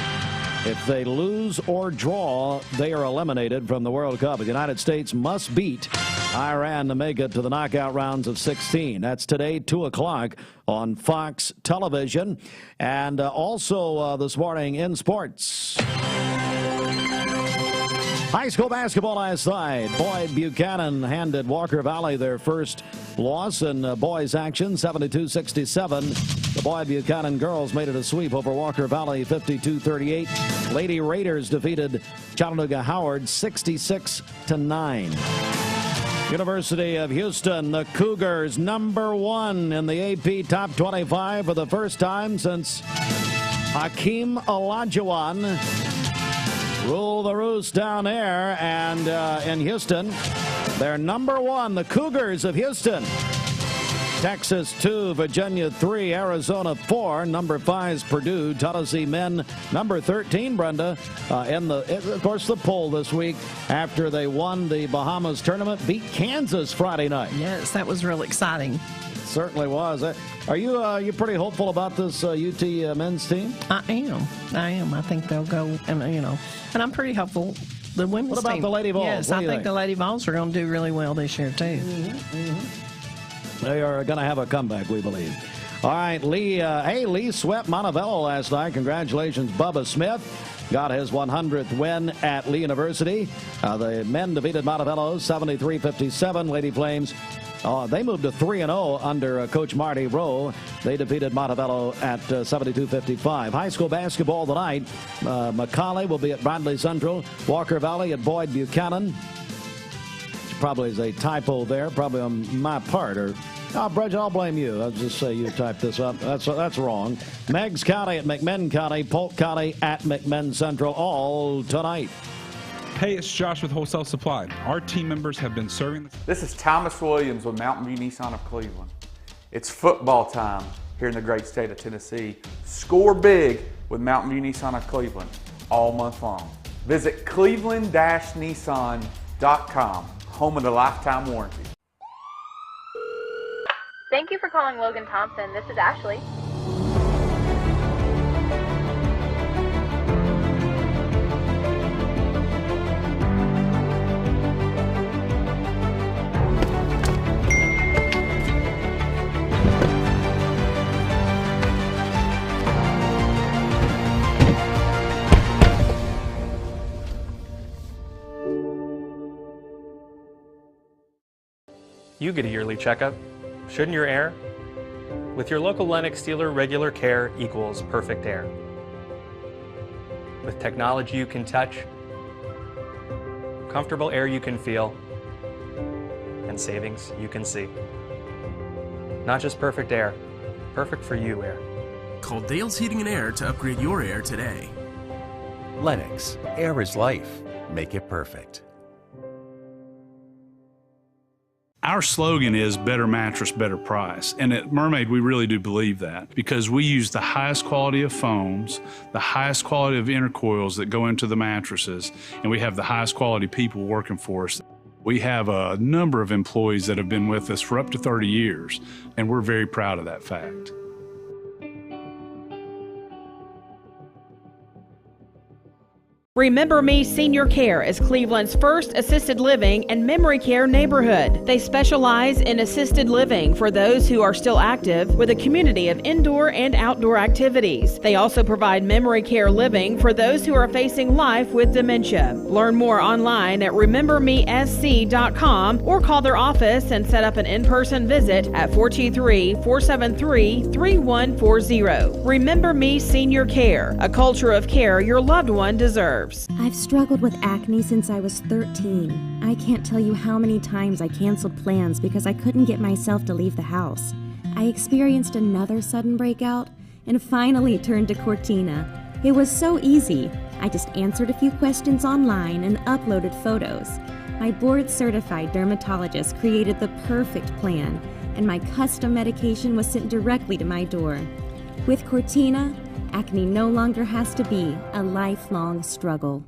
If they lose or draw, they are eliminated from the World Cup. The United States must beat Iran to make it to the knockout rounds of 16. That's today, 2 o'clock on Fox Television. And also this morning in sports. High school basketball last night. Boyd Buchanan handed Walker Valley their first loss in boys action, 72-67. The Boyd Buchanan girls made it a sweep over Walker Valley, 52-38. Lady Raiders defeated Chattanooga Howard, 66-9. University of Houston, the Cougars, #1 in the AP Top 25 for the first time since Hakeem Olajuwon rule the roost down there. And in Houston, they're #1, the Cougars of Houston. Texas 2, Virginia 3, Arizona 4. #5 is Purdue. Tennessee men #13, Brenda, of course, the poll this week after they won the Bahamas tournament, beat Kansas Friday night. Yes, that was real exciting. Certainly was. Are you pretty hopeful about this UT men's team? I am. I think they'll go, and I'm pretty hopeful. The women's What about team, the Lady Vols? Yes, What I do you think the Lady Vols are going to do really well this year too. They are going to have a comeback, we believe. All right, Lee. Lee swept Montevallo last night. Congratulations, Bubba Smith. Got his 100th win at Lee University. The men defeated Montevallo 73-57. Lady Flames, they moved to 3-0 under Coach Marty Rowe. They defeated Montevallo at 72-55. High school basketball tonight. McCallie will be at Bradley Central. Walker Valley at Boyd Buchanan. Which probably is a typo there, probably on my part. Bridget, I'll blame you. I'll just say you typed this up. That's wrong. Meigs County at McMinn County. Polk County at McMinn Central. All tonight. Hey, it's Josh with Wholesale Supply. Our team members have been serving. This is Thomas Williams with Mountain View Nissan of Cleveland. It's football time here in the great state of Tennessee. Score big with Mountain View Nissan of Cleveland all month long. Visit cleveland-nissan.com, home of the lifetime warranty. Thank you for calling Logan Thompson. This is Ashley. You get a yearly checkup. Shouldn't your air? With your local Lennox dealer, regular care equals perfect air. With technology you can touch, comfortable air you can feel, and savings you can see. Not just perfect air, perfect for you air. Call Dale's Heating and Air to upgrade your air today. Lennox, air is life. Make it perfect. Our slogan is better mattress, better price. And at Mermaid, we really do believe that because we use the highest quality of foams, the highest quality of intercoils that go into the mattresses, and we have the highest quality people working for us. We have a number of employees that have been with us for up to 30 years, and we're very proud of that fact. Remember Me Senior Care is Cleveland's first assisted living and memory care neighborhood. They specialize in assisted living for those who are still active with a community of indoor and outdoor activities. They also provide memory care living for those who are facing life with dementia. Learn more online at remembermesc.com or call their office and set up an in-person visit at 423-473-3140. Remember Me Senior Care, a culture of care your loved one deserves. I've struggled with acne since I was 13. I can't tell you how many times I canceled plans because I couldn't get myself to leave the house. I experienced another sudden breakout and finally turned to Cortina. It was so easy. I just answered a few questions online and uploaded photos. My board-certified dermatologist created the perfect plan, and my custom medication was sent directly to my door. With Cortina, acne no longer has to be a lifelong struggle.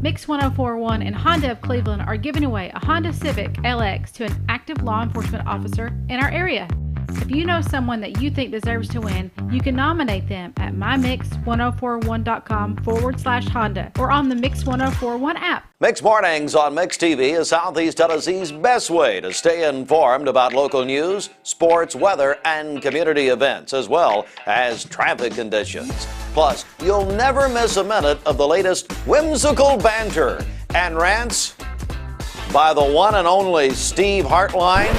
Mix 1041 and Honda of Cleveland are giving away a Honda Civic LX to an active law enforcement officer in our area. If you know someone that you think deserves to win, you can nominate them at mymix1041.com/Honda or on the Mix 1041 app. Mix Mornings on Mix TV is Southeast Tennessee's best way to stay informed about local news, sports, weather, and community events, as well as traffic conditions. Plus, you'll never miss a minute of the latest whimsical banter and rants by the one and only Steve Hartline.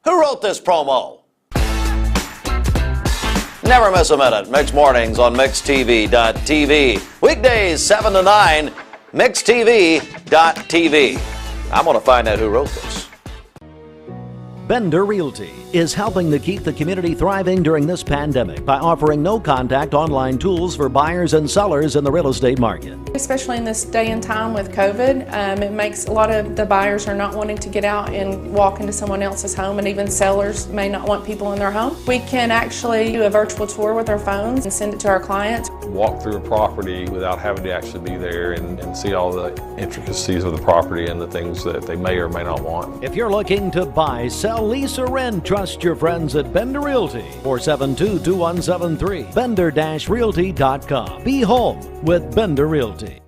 Who wrote this promo? Never miss a minute. Mix Mornings on MixTV.tv. Weekdays 7 to 9, MixTV.tv. I'm going to find out who wrote this. Bender Realty is helping to keep the community thriving during this pandemic by offering no-contact online tools for buyers and sellers in the real estate market. Especially in this day and time with COVID, it makes a lot of the buyers are not wanting to get out and walk into someone else's home, and even sellers may not want people in their home. We can actually do a virtual tour with our phones and send it to our clients. Walk through a property without having to actually be there and see all the intricacies of the property and the things that they may or may not want. If you're looking to buy, sell, lease, or rent, trust your friends at Bender Realty. 472-2173. Bender-Realty.com. Be home with Bender Realty.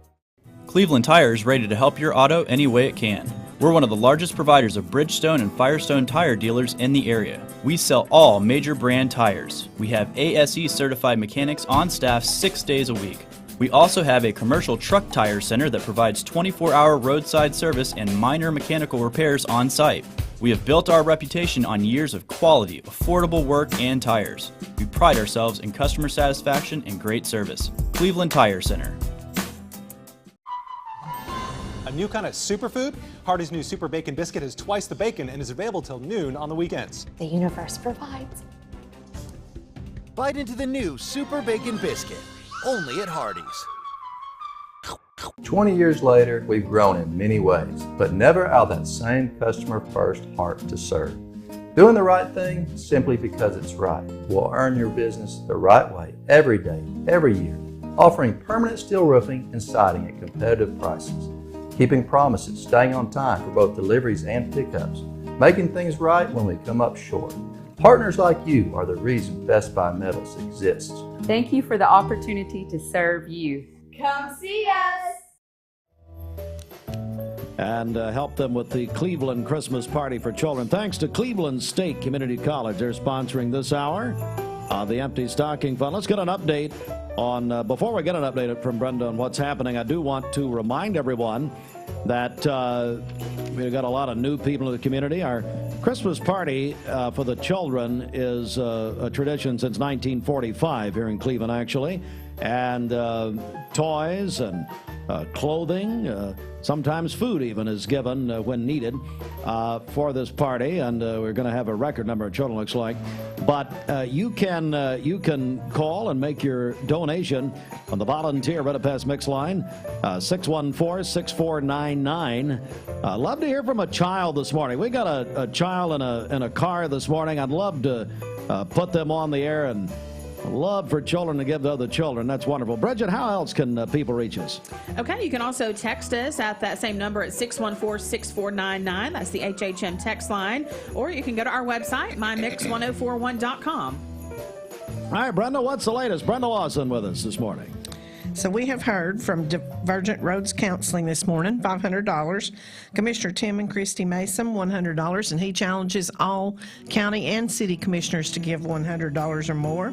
Cleveland Tire is ready to help your auto any way it can. We're one of the largest providers of Bridgestone and Firestone tire dealers in the area. We sell all major brand tires. We have ASE certified mechanics on staff 6 days a week. We also have a commercial truck tire center that provides 24-hour roadside service and minor mechanical repairs on site. We have built our reputation on years of quality, affordable work and tires. We pride ourselves in customer satisfaction and great service. Cleveland Tire Center. A new kind of superfood? Hardee's new Super Bacon Biscuit has twice the bacon and is available till noon on the weekends. The universe provides. Bite into the new Super Bacon Biscuit, only at Hardee's. 20 years later, we've grown in many ways, but never out of that same customer-first heart to serve. Doing the right thing simply because it's right will earn your business the right way every day, every year, offering permanent steel roofing and siding at competitive prices, keeping promises, staying on time for both deliveries and pickups, making things right when we come up short. Partners like you are the reason Best Buy Metals exists. Thank you for the opportunity to serve you. Come see us! And help them with the Cleveland Christmas Party for Children. Thanks to Cleveland State Community College. They're sponsoring this hour of the Empty Stocking Fund. Let's get an update on, before we get an update from Brenda on what's happening, I do want to remind everyone that we've got a lot of new people in the community. Our Christmas party for the children is a tradition since 1945 here in Cleveland, actually. And toys and clothing, sometimes food even is given when needed for this party, and we're going to have a record number of children, looks like. But you can call and make your donation on the volunteer Red Pass Mix line, 614-6499. Love to hear from a child this morning. We got a child in a car this morning. I'd love to put them on the air and love for children to give to other children. That's wonderful. Bridget, how else can people reach us? Okay, you can also text us at that same number at 614-6499. That's the HHM text line. Or you can go to our website, mymix1041.com. All right, Brenda, what's the latest? Brenda Lawson with us this morning. So we have heard from Divergent Roads Counseling this morning, $500. Commissioner Tim and Christy Mason, $100, and he challenges all county and city commissioners to give $100 or more.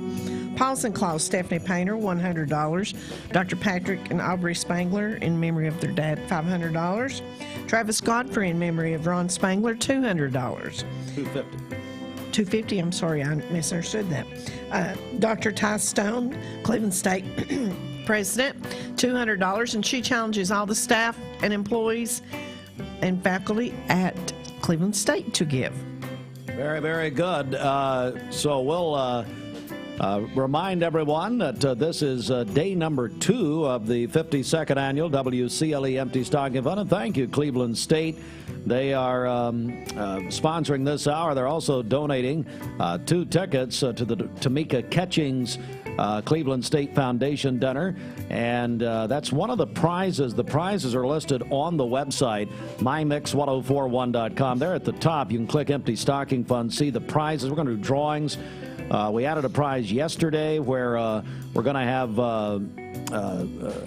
Paul's and Claus Stephanie Painter, $100. Dr. Patrick and Aubrey Spangler, in memory of their dad, $500. Travis Godfrey, in memory of Ron Spangler, $200. $250, I'm sorry, I misunderstood that. Dr. Ty Stone, Cleveland State President, $200, and she challenges all the staff and employees and faculty at Cleveland State to give. Very, very good. So we'll remind everyone that this is day number 2 of the 52nd annual WCLE Empty Stocking Fund. And thank you, Cleveland State. They are sponsoring this hour. They're also donating 2 tickets to the Tamika Catchings Cleveland State Foundation dinner, and that's one of the prizes. The prizes are listed on the website, mymix1041.com. There at the top, you can click Empty Stocking Fund, see the prizes. We're going to do drawings. We added a prize yesterday where we're going to have, I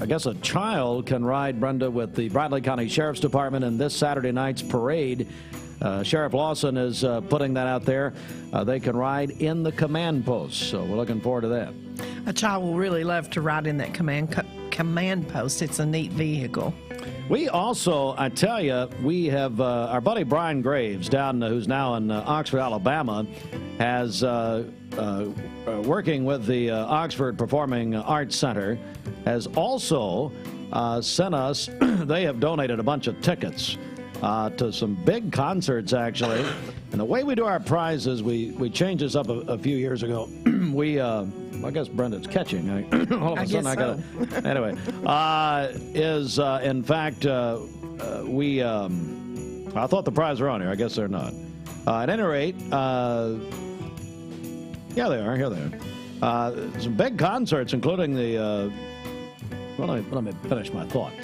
guess, a child can ride, Brenda, with the Bradley County Sheriff's Department in this Saturday night's parade. Sheriff Lawson is putting that out there. They can ride in the command post, so we're looking forward to that. A child will really love to ride in that command post. It's a neat vehicle. We also, I tell you, we have our buddy Brian Graves down, who's now in Oxford, Alabama, has working with the Oxford Performing Arts Center, has also sent us, they have donated a bunch of tickets to some big concerts, actually. And the way we do our prizes, we changed this up a few years ago. I guess Brenda's catching. All of a sudden, I got to. Anyway, in fact, I thought the prizes were on here. I guess they're not. At any rate, yeah, they are. Here they are. Some big concerts, including the. Let me finish my thought.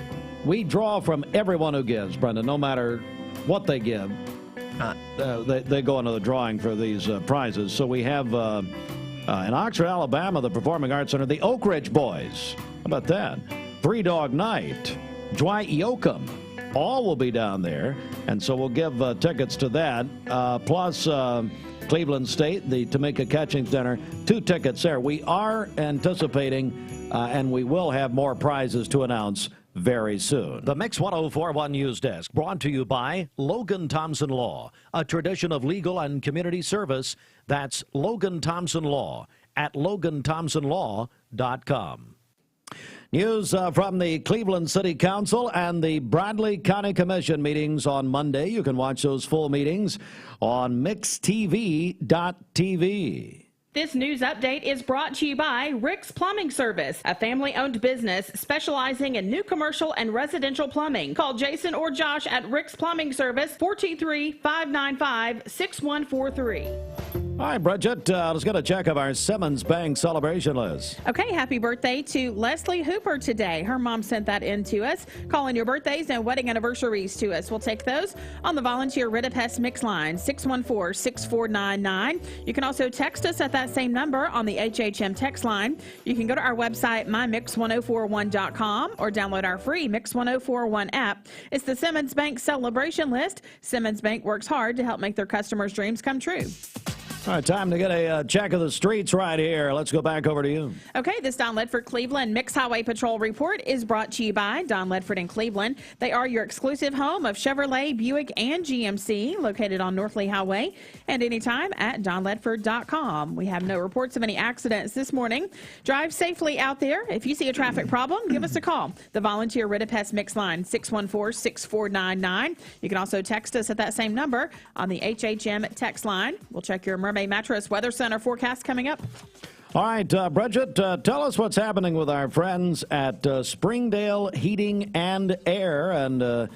We draw from everyone who gives, Brenda, no matter what they give. They go into the drawing for these prizes. So we have in Oxford, Alabama, the Performing Arts Center, the Oak Ridge Boys. How about that? Three Dog Night, Dwight Yoakam. All will be down there. And so we'll give tickets to that. Plus Cleveland State, the Tamika Catching Center, 2 tickets there. We are anticipating, and we will have more prizes to announce very soon. The Mix 1041 News Desk brought to you by Logan Thompson Law, a tradition of legal and community service. That's Logan Thompson Law at LoganThompsonLaw.com. News from the Cleveland City Council and the Bradley County Commission meetings on Monday. You can watch those full meetings on mixtv.tv. This news update is brought to you by Rick's Plumbing Service, a family-owned business specializing in new commercial and residential plumbing. Call Jason or Josh at Rick's Plumbing Service, 423-595-6143. All right, Bridget, let's get a check of our Simmons Bank celebration list. Okay, happy birthday to Leslie Hooper today. Her mom sent that in to us. Call in your birthdays and wedding anniversaries to us. We'll take those on the volunteer Ridipest Mix line, 614-6499. You can also text us at that same number on the HHM text line. You can go to our website, mymix1041.com, or download our free Mix 1041 app. It's the Simmons Bank celebration list. Simmons Bank works hard to help make their customers' dreams come true. All right, time to get a check of the streets right here. Let's go back over to you. Okay, this Don Ledford Cleveland Mix Highway Patrol report is brought to you by Don Ledford in Cleveland. They are your exclusive home of Chevrolet, Buick, and GMC, located on North Lee Highway, and anytime at donledford.com. We have no reports of any accidents this morning. Drive safely out there. If you see a traffic problem, give us a call. The volunteer Ridipest Mix line, 614-6499. You can also text us at that same number on the HHM text line. We'll check your Mermaid Mattress Weather Center forecast coming up. All right, Bridget, tell us what's happening with our friends at Springdale Heating and Air. And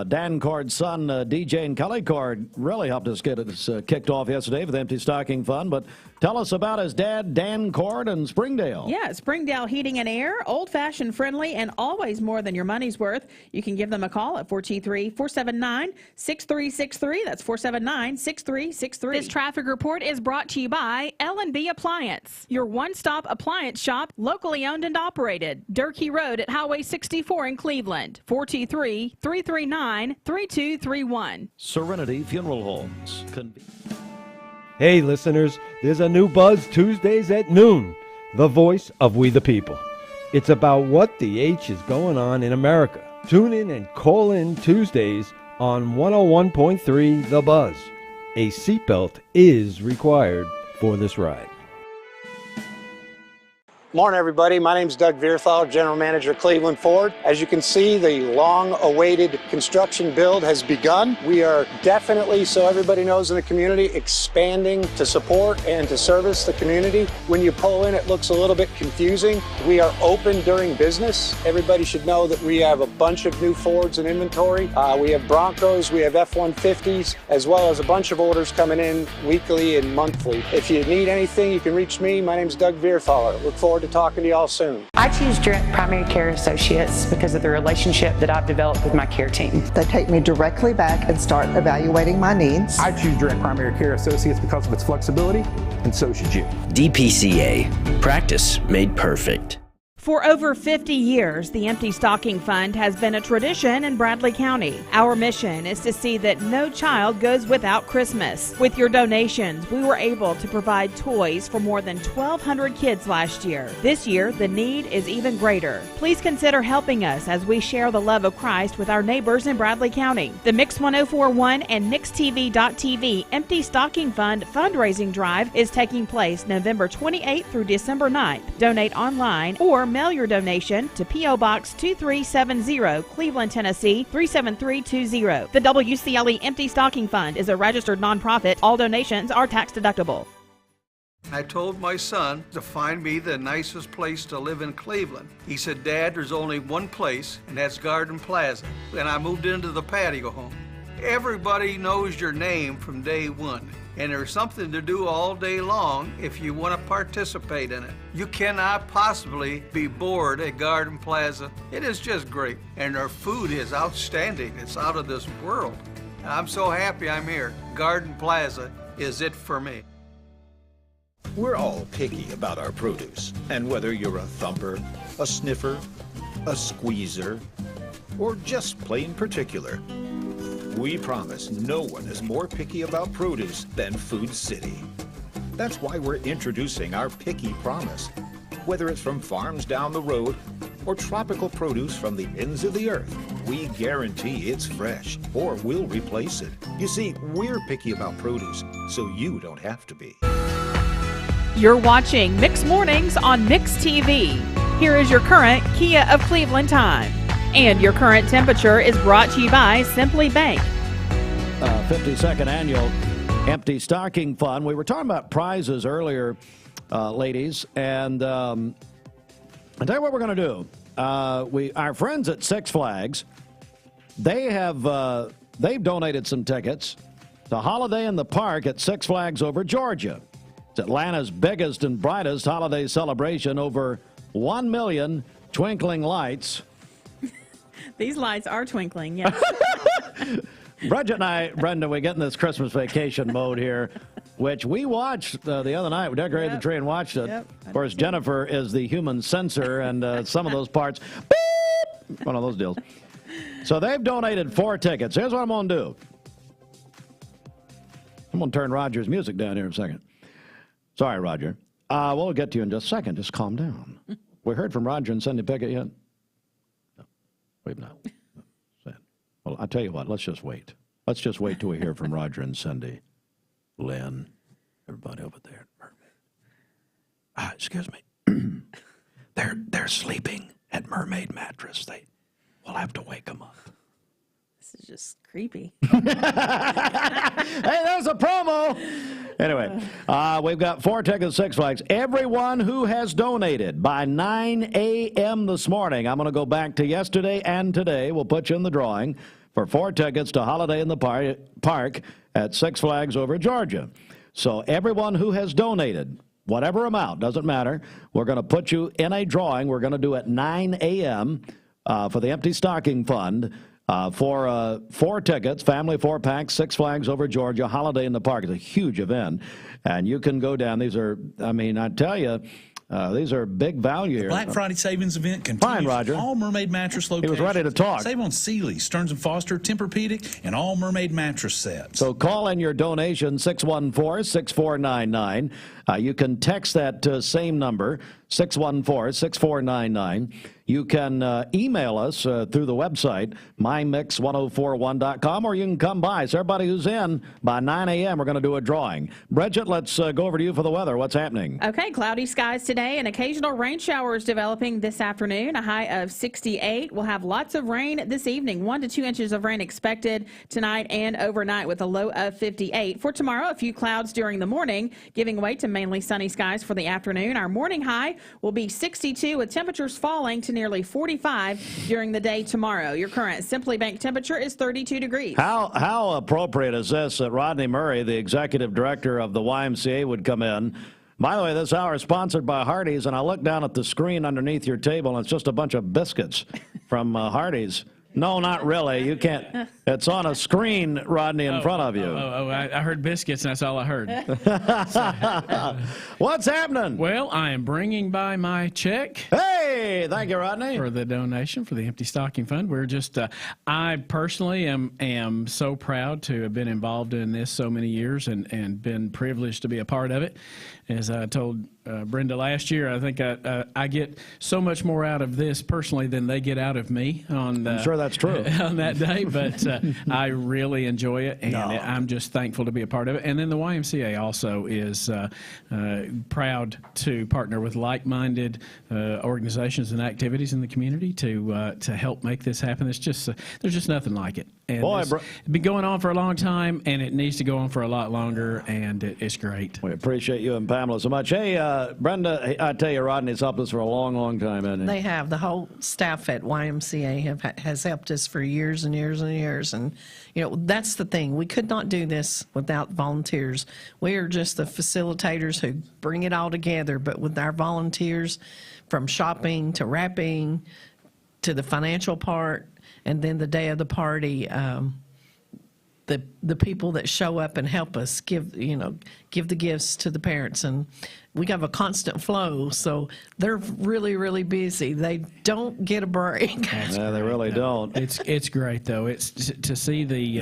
Dan Cord's son, DJ and Kelly Cord, really helped us get it kicked off yesterday for the Empty Stocking Fund. But tell us about his dad, Dan Cord, and Springdale. Yeah, Springdale Heating and Air, old-fashioned, friendly, and always more than your money's worth. You can give them a call at 423-479-6363. That's 479-6363. This traffic report is brought to you by L&B Appliance, your one-stop appliance shop, locally owned and operated. Durkee Road at Highway 64 in Cleveland, 423-339-3231. Serenity Funeral Homes. Hey listeners, there's a new Buzz Tuesdays at noon, the voice of we the people. It's about what the H is going on in America. Tune in and call in Tuesdays on 101.3 The Buzz. A seatbelt is required for this ride. Morning, everybody. My name is Doug Vierthal, General Manager of Cleveland Ford. As you can see, the long-awaited construction build has begun. We are definitely, so everybody knows in the community, expanding to support and to service the community. When you pull in, it looks a little bit confusing. We are open during business. Everybody should know that we have a bunch of new Fords in inventory. We have Broncos, we have F-150s, as well as a bunch of orders coming in weekly and monthly. If you need anything, you can reach me. My name is Doug Vierthal. Look forward to talking to y'all soon. I choose Direct Primary Care Associates because of the relationship that I've developed with my care team. They take me directly back and start evaluating my needs. I choose Direct Primary Care Associates because of its flexibility, and so should you. DPCA. Practice made perfect. For over 50 years, the Empty Stocking Fund has been a tradition in Bradley County. Our mission is to see that no child goes without Christmas. With your donations, we were able to provide toys for more than 1,200 kids last year. This year, the need is even greater. Please consider helping us as we share the love of Christ with our neighbors in Bradley County. The Mix 1041 and MixTV.tv Empty Stocking Fund fundraising drive is taking place November 28th through December 9th. Donate online or mail your donation to P.O. Box 2370, Cleveland, Tennessee 37320. The WCLE Empty Stocking Fund is a registered nonprofit. All donations are tax deductible. I told my son to find me the nicest place to live in Cleveland. He said, Dad, there's only one place, and that's Garden Plaza. And I moved into the patio home. Everybody knows your name from day one, and there's something to do all day long if you want to participate in it. You cannot possibly be bored at Garden Plaza. It is just great, and their food is outstanding. It's out of this world. I'm so happy I'm here. Garden Plaza is it for me. We're all picky about our produce, and whether you're a thumper, a sniffer, a squeezer, or just plain particular, we promise no one is more picky about produce than Food City. That's why we're introducing our Picky Promise. Whether it's from farms down the road or tropical produce from the ends of the earth, we guarantee it's fresh or we'll replace it. You see, we're picky about produce, so you don't have to be. You're watching Mix Mornings on Mix TV. Here is your current Kia of Cleveland time. And your current temperature is brought to you by Simply Bank. 52nd annual Empty Stocking Fund. We were talking about prizes earlier, ladies, and I'll tell you what we're going to do. Our friends at Six Flags, they've donated some tickets to Holiday in the Park at Six Flags over Georgia. It's Atlanta's biggest and brightest holiday celebration. Over 1 million twinkling lights. These lights are twinkling, yes. Bridget and I, Brenda, we get in this Christmas vacation mode here, which we watched the other night. We decorated the tree and watched it. Of course, Jennifer is the human censor, and some of those parts, beep, one of those deals. So they've donated 4 tickets. Here's what I'm going to do. I'm going to turn Roger's music down here in a second. Sorry, Roger. We'll get to you in just a second. Just calm down. We heard from Roger and Cindy Pickett yet? No, we've not. Well, I'll tell you what. Let's just wait. Let's just wait till we hear from Roger and Cindy. Lynn, everybody over there. Excuse me. They're sleeping at Mermaid Mattress. We'll have to wake them up. This is just creepy. Hey, there's a promo. Anyway, we've got 4 tickets, Six Flags. Everyone who has donated by 9 a.m. this morning, I'm going to go back to yesterday and today. We'll put you in the drawing for 4 tickets to Holiday in the Park at Six Flags over Georgia. So everyone who has donated, whatever amount, doesn't matter, we're going to put you in a drawing. We're going to do at 9 a.m. For the Empty Stocking Fund. For 4 tickets, family 4-pack, Six Flags over Georgia, Holiday in the Park. It's a huge event, and you can go down. These are, I mean, I tell you, these are big value here. Black Friday savings event continues. Fine, Roger. All Mermaid mattress locations. He was ready to talk. Save on Sealy, Stearns & Foster, Tempur-Pedic, and all Mermaid mattress sets. So call in your donation, 614-6499. You can text that same number, 614-6499. You can email us through the website, mymix1041.com, or you can come by. So everybody who's in, by 9 a.m., we're going to do a drawing. Bridget, let's go over to you for the weather. What's happening? Okay, cloudy skies today and occasional rain showers developing this afternoon, a high of 68. We'll have lots of rain this evening, 1 to 2 inches of rain expected tonight and overnight with a low of 58. For tomorrow, a few clouds during the morning, giving way to mainly sunny skies for the afternoon. Our morning high will be 62 with temperatures falling to nearly 45 during the day tomorrow. Your current Simply Bank temperature is 32 degrees. How appropriate is this that Rodney Murray, the executive director of the YMCA, would come in? By the way, this hour is sponsored by Hardee's, and I look down at the screen underneath your table, and it's just a bunch of biscuits from Hardee's. No, not really. You can't. It's on a screen, Rodney, in front of you. I heard biscuits, and that's all I heard. What's happening? Well, I am bringing by my check. Hey, thank you, Rodney. For the donation for the Empty Stocking Fund. We're just, I personally am so proud to have been involved in this so many years and been privileged to be a part of it. As I told Brenda, last year, I think I get so much more out of this personally than they get out of me on. I'm sure that's true. On that day, but I really enjoy it, and I'm just thankful to be a part of it. And then the YMCA also is proud to partner with like-minded organizations and activities in the community to help make this happen. It's just there's just nothing like it. And it's been going on for a long time, and it needs to go on for a lot longer, and it's great. We appreciate you and Pamela so much. Hey, Brenda, I tell you, Rodney's helped us for a long, long time, hasn't he? They have. The whole staff at YMCA has helped us for years and years and years. And, that's the thing. We could not do this without volunteers. We are just the facilitators who bring it all together. But with our volunteers, from shopping to wrapping to the financial part, and then the day of the party, the people that show up and help us give the gifts to the parents, and we have a constant flow, so they're really, really busy. They don't get a break. Yeah, they really don't. It's great though. It's to see the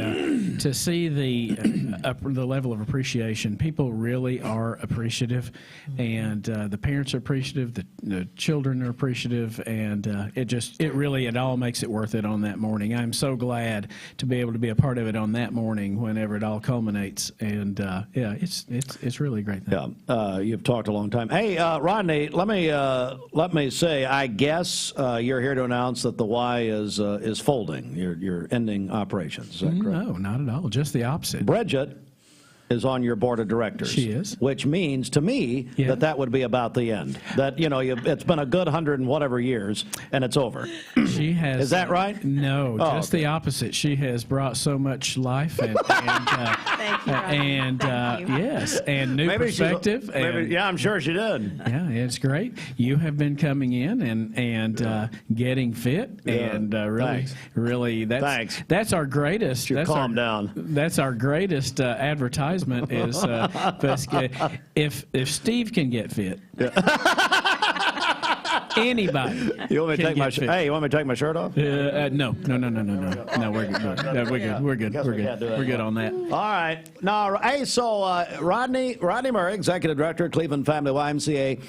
level of appreciation. People really are appreciative, and the parents are appreciative. The children are appreciative, and it all makes it worth it on that morning. I'm so glad to be able to be a part of it on that morning whenever it all culminates. And it's really a great thing. Yeah, you've talked a long time. Hey, Rodney, let me say, I guess you're here to announce that the Y is folding. You're ending operations. Is that correct? No, not at all. Just the opposite. Bridget is on your board of directors. She is. Which means to me that would be about the end. That, it's been a good 100 and whatever years, and it's over. She has. Is that right? No, just the opposite. She has brought so much life and yes, and new perspective. Yeah, I'm sure she did. Yeah, it's great. You have been coming in and getting fit, and really, that's our greatest. Calm down. That's our greatest advertisement. Is if Steve can get fit, anybody. You want me to take my Hey, you want me to take my shirt off? No, we're good. We're good on that. All right. No, hey, so Rodney Murray, Executive Director, Cleveland Family YMCA.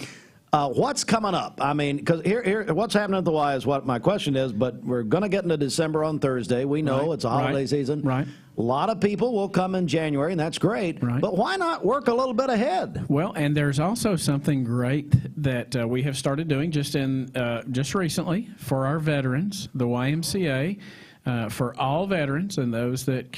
What's coming up? I mean, because here, what's happening at the Y is what my question is, but we're going to get into December on Thursday. We know it's a holiday season. Right. A lot of people will come in January, and that's great. Right. But why not work a little bit ahead? Well, and there's also something great that we have started doing just recently for our veterans, the YMCA. For all veterans and those that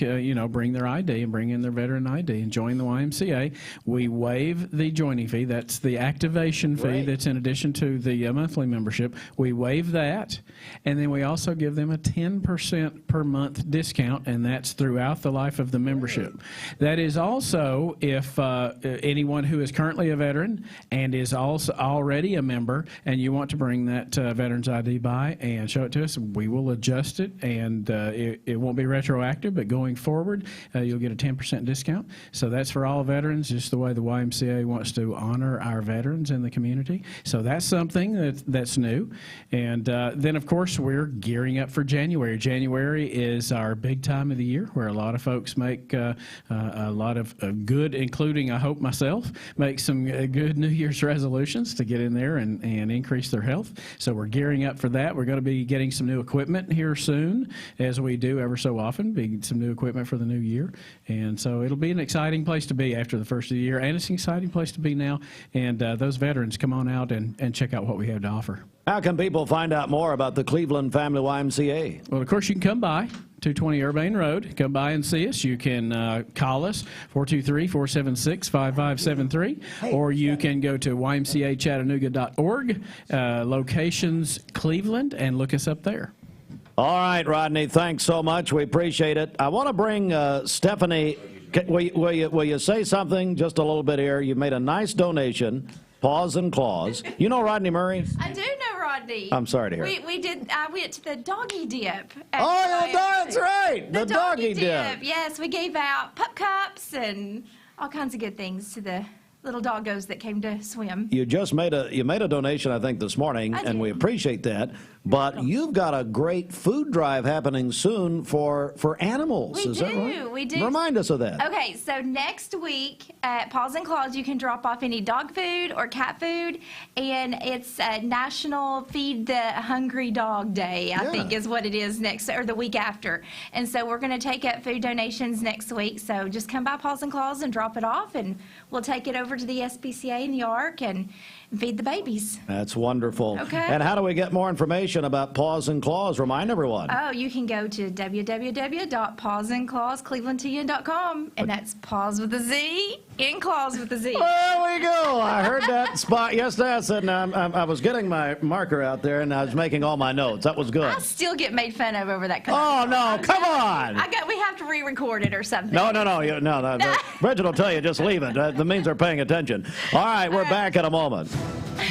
bring their ID and bring in their veteran ID and join the YMCA, we waive the joining fee. That's the activation fee that's in addition to the monthly membership. We waive that, and then we also give them a 10% per month discount, and that's throughout the life of the membership. That is also if anyone who is currently a veteran and is also already a member, and you want to bring that veteran's ID by and show it to us, we will adjust it, and it won't be retroactive, but going forward, you'll get a 10% discount. So that's for all veterans, just the way the YMCA wants to honor our veterans in the community. So that's something that's new. And then, of course, we're gearing up for January. January is our big time of the year where a lot of folks make a lot of good, including, I hope myself, make some good New Year's resolutions to get in there and increase their health. So we're gearing up for that. We're going to be getting some new equipment here soon, as we do ever so often, some new equipment for the new year. And so it'll be an exciting place to be after the first of the year, and it's an exciting place to be now. And those veterans, come on out and check out what we have to offer. How can people find out more about the Cleveland Family YMCA? Well, of course, you can come by 220 Urbane Road. Come by and see us. You can call us, 423-476-5573, or you can go to ymcachattanooga.org, locations Cleveland, and look us up there. All right, Rodney, thanks so much. We appreciate it. I want to bring Stephanie. Will you say something just a little bit here? You made a nice donation, Paws and Claws. You know Rodney Murray? I do know Rodney. I'm sorry to hear. We did. I went to the doggy dip. Oh, that's right. The doggy dip. Yes, we gave out pup cups and all kinds of good things to the little doggos that came to swim. You just made a donation, I think, this morning, and we appreciate that. but you've got a great food drive happening soon for animals. Is that right? We do. Remind us of that. Okay, so next week at Paws and Claws, you can drop off any dog food or cat food, and it's National Feed the Hungry Dog Day, I think is what it is next, or the week after. And so we're going to take up food donations next week, so just come by Paws and Claws and drop it off, and we'll take it over to the SPCA in the ARC and feed the babies. That's wonderful. Okay. And how do we get more information about Paws and Claws? Remind everyone. Oh, you can go to www.pawsandclawsclevelandtn.com, and that's paws with a Z and claws with a Z. There we go. I heard that spot yesterday. I said, I was getting my marker out there, and I was making all my notes. That was good. I still get made fun of over that. Oh, no, come on. We have to re-record it or something. No. Bridget will tell you, just leave it. That means they're paying attention. All right, we're back in a moment.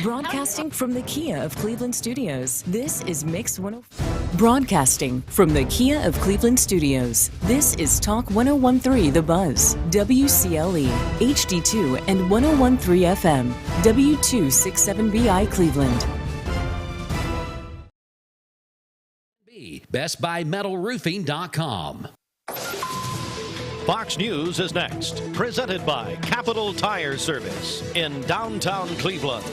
Broadcasting from the Kia of Cleveland Studios, this is Mix 104. Broadcasting from the Kia of Cleveland Studios, this is Talk 1013 The Buzz, WCLE, HD2 and 1013 FM, W267BI Cleveland. BestBuyMetalRoofing.com. Fox News is next, presented by Capital Tire Service in downtown Cleveland.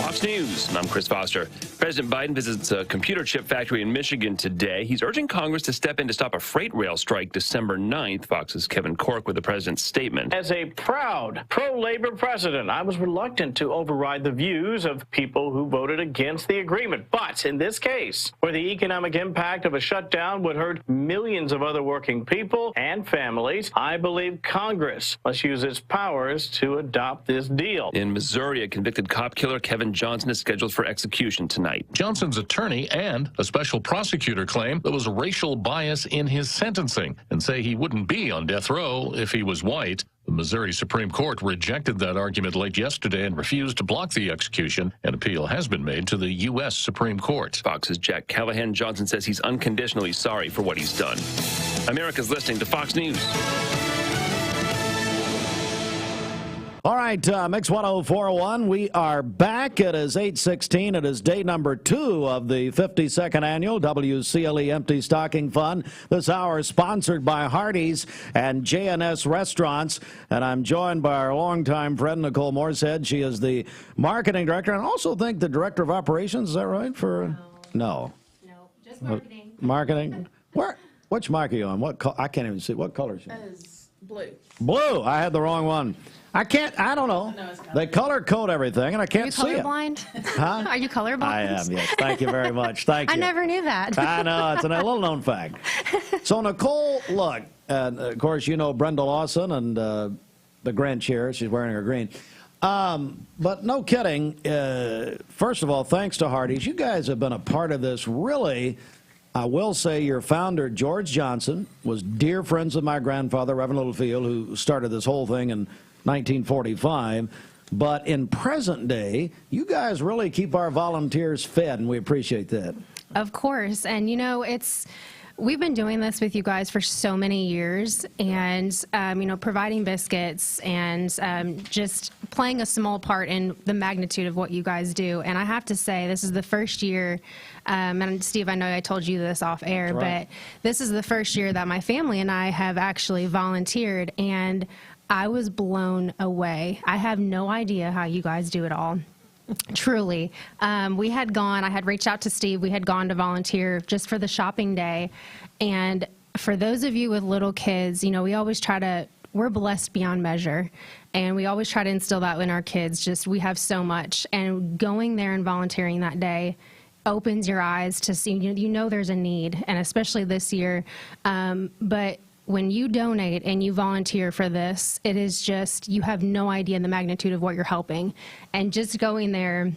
Fox News, I'm Chris Foster. President Biden visits a computer chip factory in Michigan today. He's urging Congress to step in to stop a freight rail strike December 9th. Fox's Kevin Cork with the president's statement. As a proud pro-labor president, I was reluctant to override the views of people who voted against the agreement. But in this case, where the economic impact of a shutdown would hurt millions of other working people and families, I believe Congress must use its powers to adopt this deal. In Missouri, a convicted cop killer, Kevin Johnson, is scheduled for execution tonight. Johnson's attorney and a special prosecutor claim there was racial bias in his sentencing and say he wouldn't be on death row if he was white. The Missouri Supreme Court rejected that argument late yesterday and refused to block the execution. An appeal has been made to the U.S. Supreme Court. Fox's Jack Callahan. Johnson says he's unconditionally sorry for what he's done. America's listening to Fox News. All right, Mix 104.1, we are back. It is 8:16. It is day number 2 of the 52nd annual WCLE Empty Stocking Fund. This hour is sponsored by Hardee's and J&S Restaurants. And I'm joined by our longtime friend, Nicole Morsehead. She is the marketing director and I also think the director of operations. Is that right? No, just marketing. Marketing? Which mark are you on? I can't even see. What color is she? Blue. Blue. I had the wrong one. I don't know. They color code everything, and I can't see it. Are you colorblind? Huh? Are you colorblind? I am, yes. Thank you very much. Thank you. I never knew that. I know. It's a little-known fact. So, Nicole, look, and of course, you know Brenda Lawson and the grand chair. She's wearing her green. But no kidding. First of all, thanks to Hardee's. You guys have been a part of this, really. I will say your founder, George Johnson, was dear friends with my grandfather, Reverend Littlefield, who started this whole thing in 1945. But in present day, you guys really keep our volunteers fed, and we appreciate that. Of course. And, you know, we've been doing this with you guys for so many years, and, you know, providing biscuits and just playing a small part in the magnitude of what you guys do. And I have to say, this is the first year, and Steve, I know I told you this off air, but this is the first year that my family and I have actually volunteered, and I was blown away. I have no idea how you guys do it all. Truly. I had reached out to Steve. We had gone to volunteer just for the shopping day. And for those of you with little kids, you know, we're blessed beyond measure. And we always try to instill that in our kids. We have so much. And going there and volunteering that day opens your eyes to see, you know there's a need, and especially this year. But when you donate and you volunteer for this, it is just, you have no idea the magnitude of what you're helping. And just going there,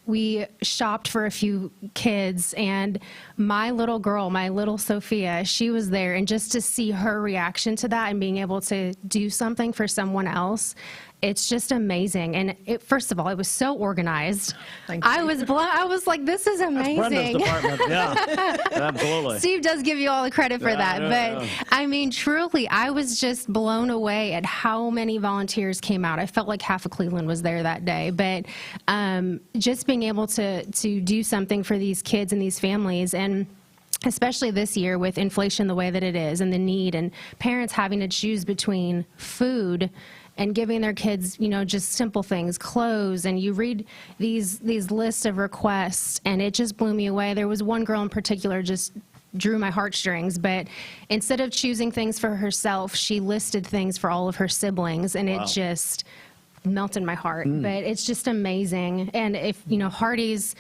we shopped for a few kids, and my little girl, my little Sophia, she was there, and just to see her reaction to that and being able to do something for someone else, it's just amazing. And first of all, it was so organized. I was like, this is amazing. That's Brenda's department. Yeah, absolutely. Steve does give you all the credit for that. But I mean, truly, I was just blown away at how many volunteers came out. I felt like half of Cleveland was there that day. But just being able to do something for these kids and these families, and especially this year with inflation the way that it is and the need, and parents having to choose between food and giving their kids, just simple things, clothes, and you read these lists of requests, and it just blew me away. There was one girl in particular just drew my heartstrings, but instead of choosing things for herself, she listed things for all of her siblings, and it just melted my heart. But it's just amazing. And if, Hardee's,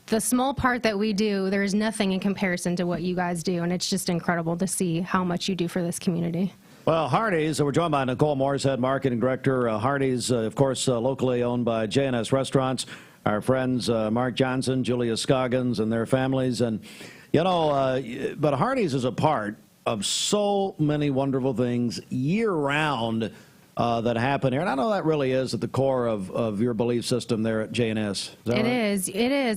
the small part that we do, there is nothing in comparison to what you guys do, and it's just incredible to see how much you do for this community. Well, Hardee's, we're joined by Nicole Morrishead, Marketing Director. Hardee's, of course, locally owned by J&S Restaurants. Our friends Mark Johnson, Julia Scoggins, and their families. And, but Hardee's is a part of so many wonderful things year-round that happen here. And I know that really is at the core of your belief system there at J&S. It is.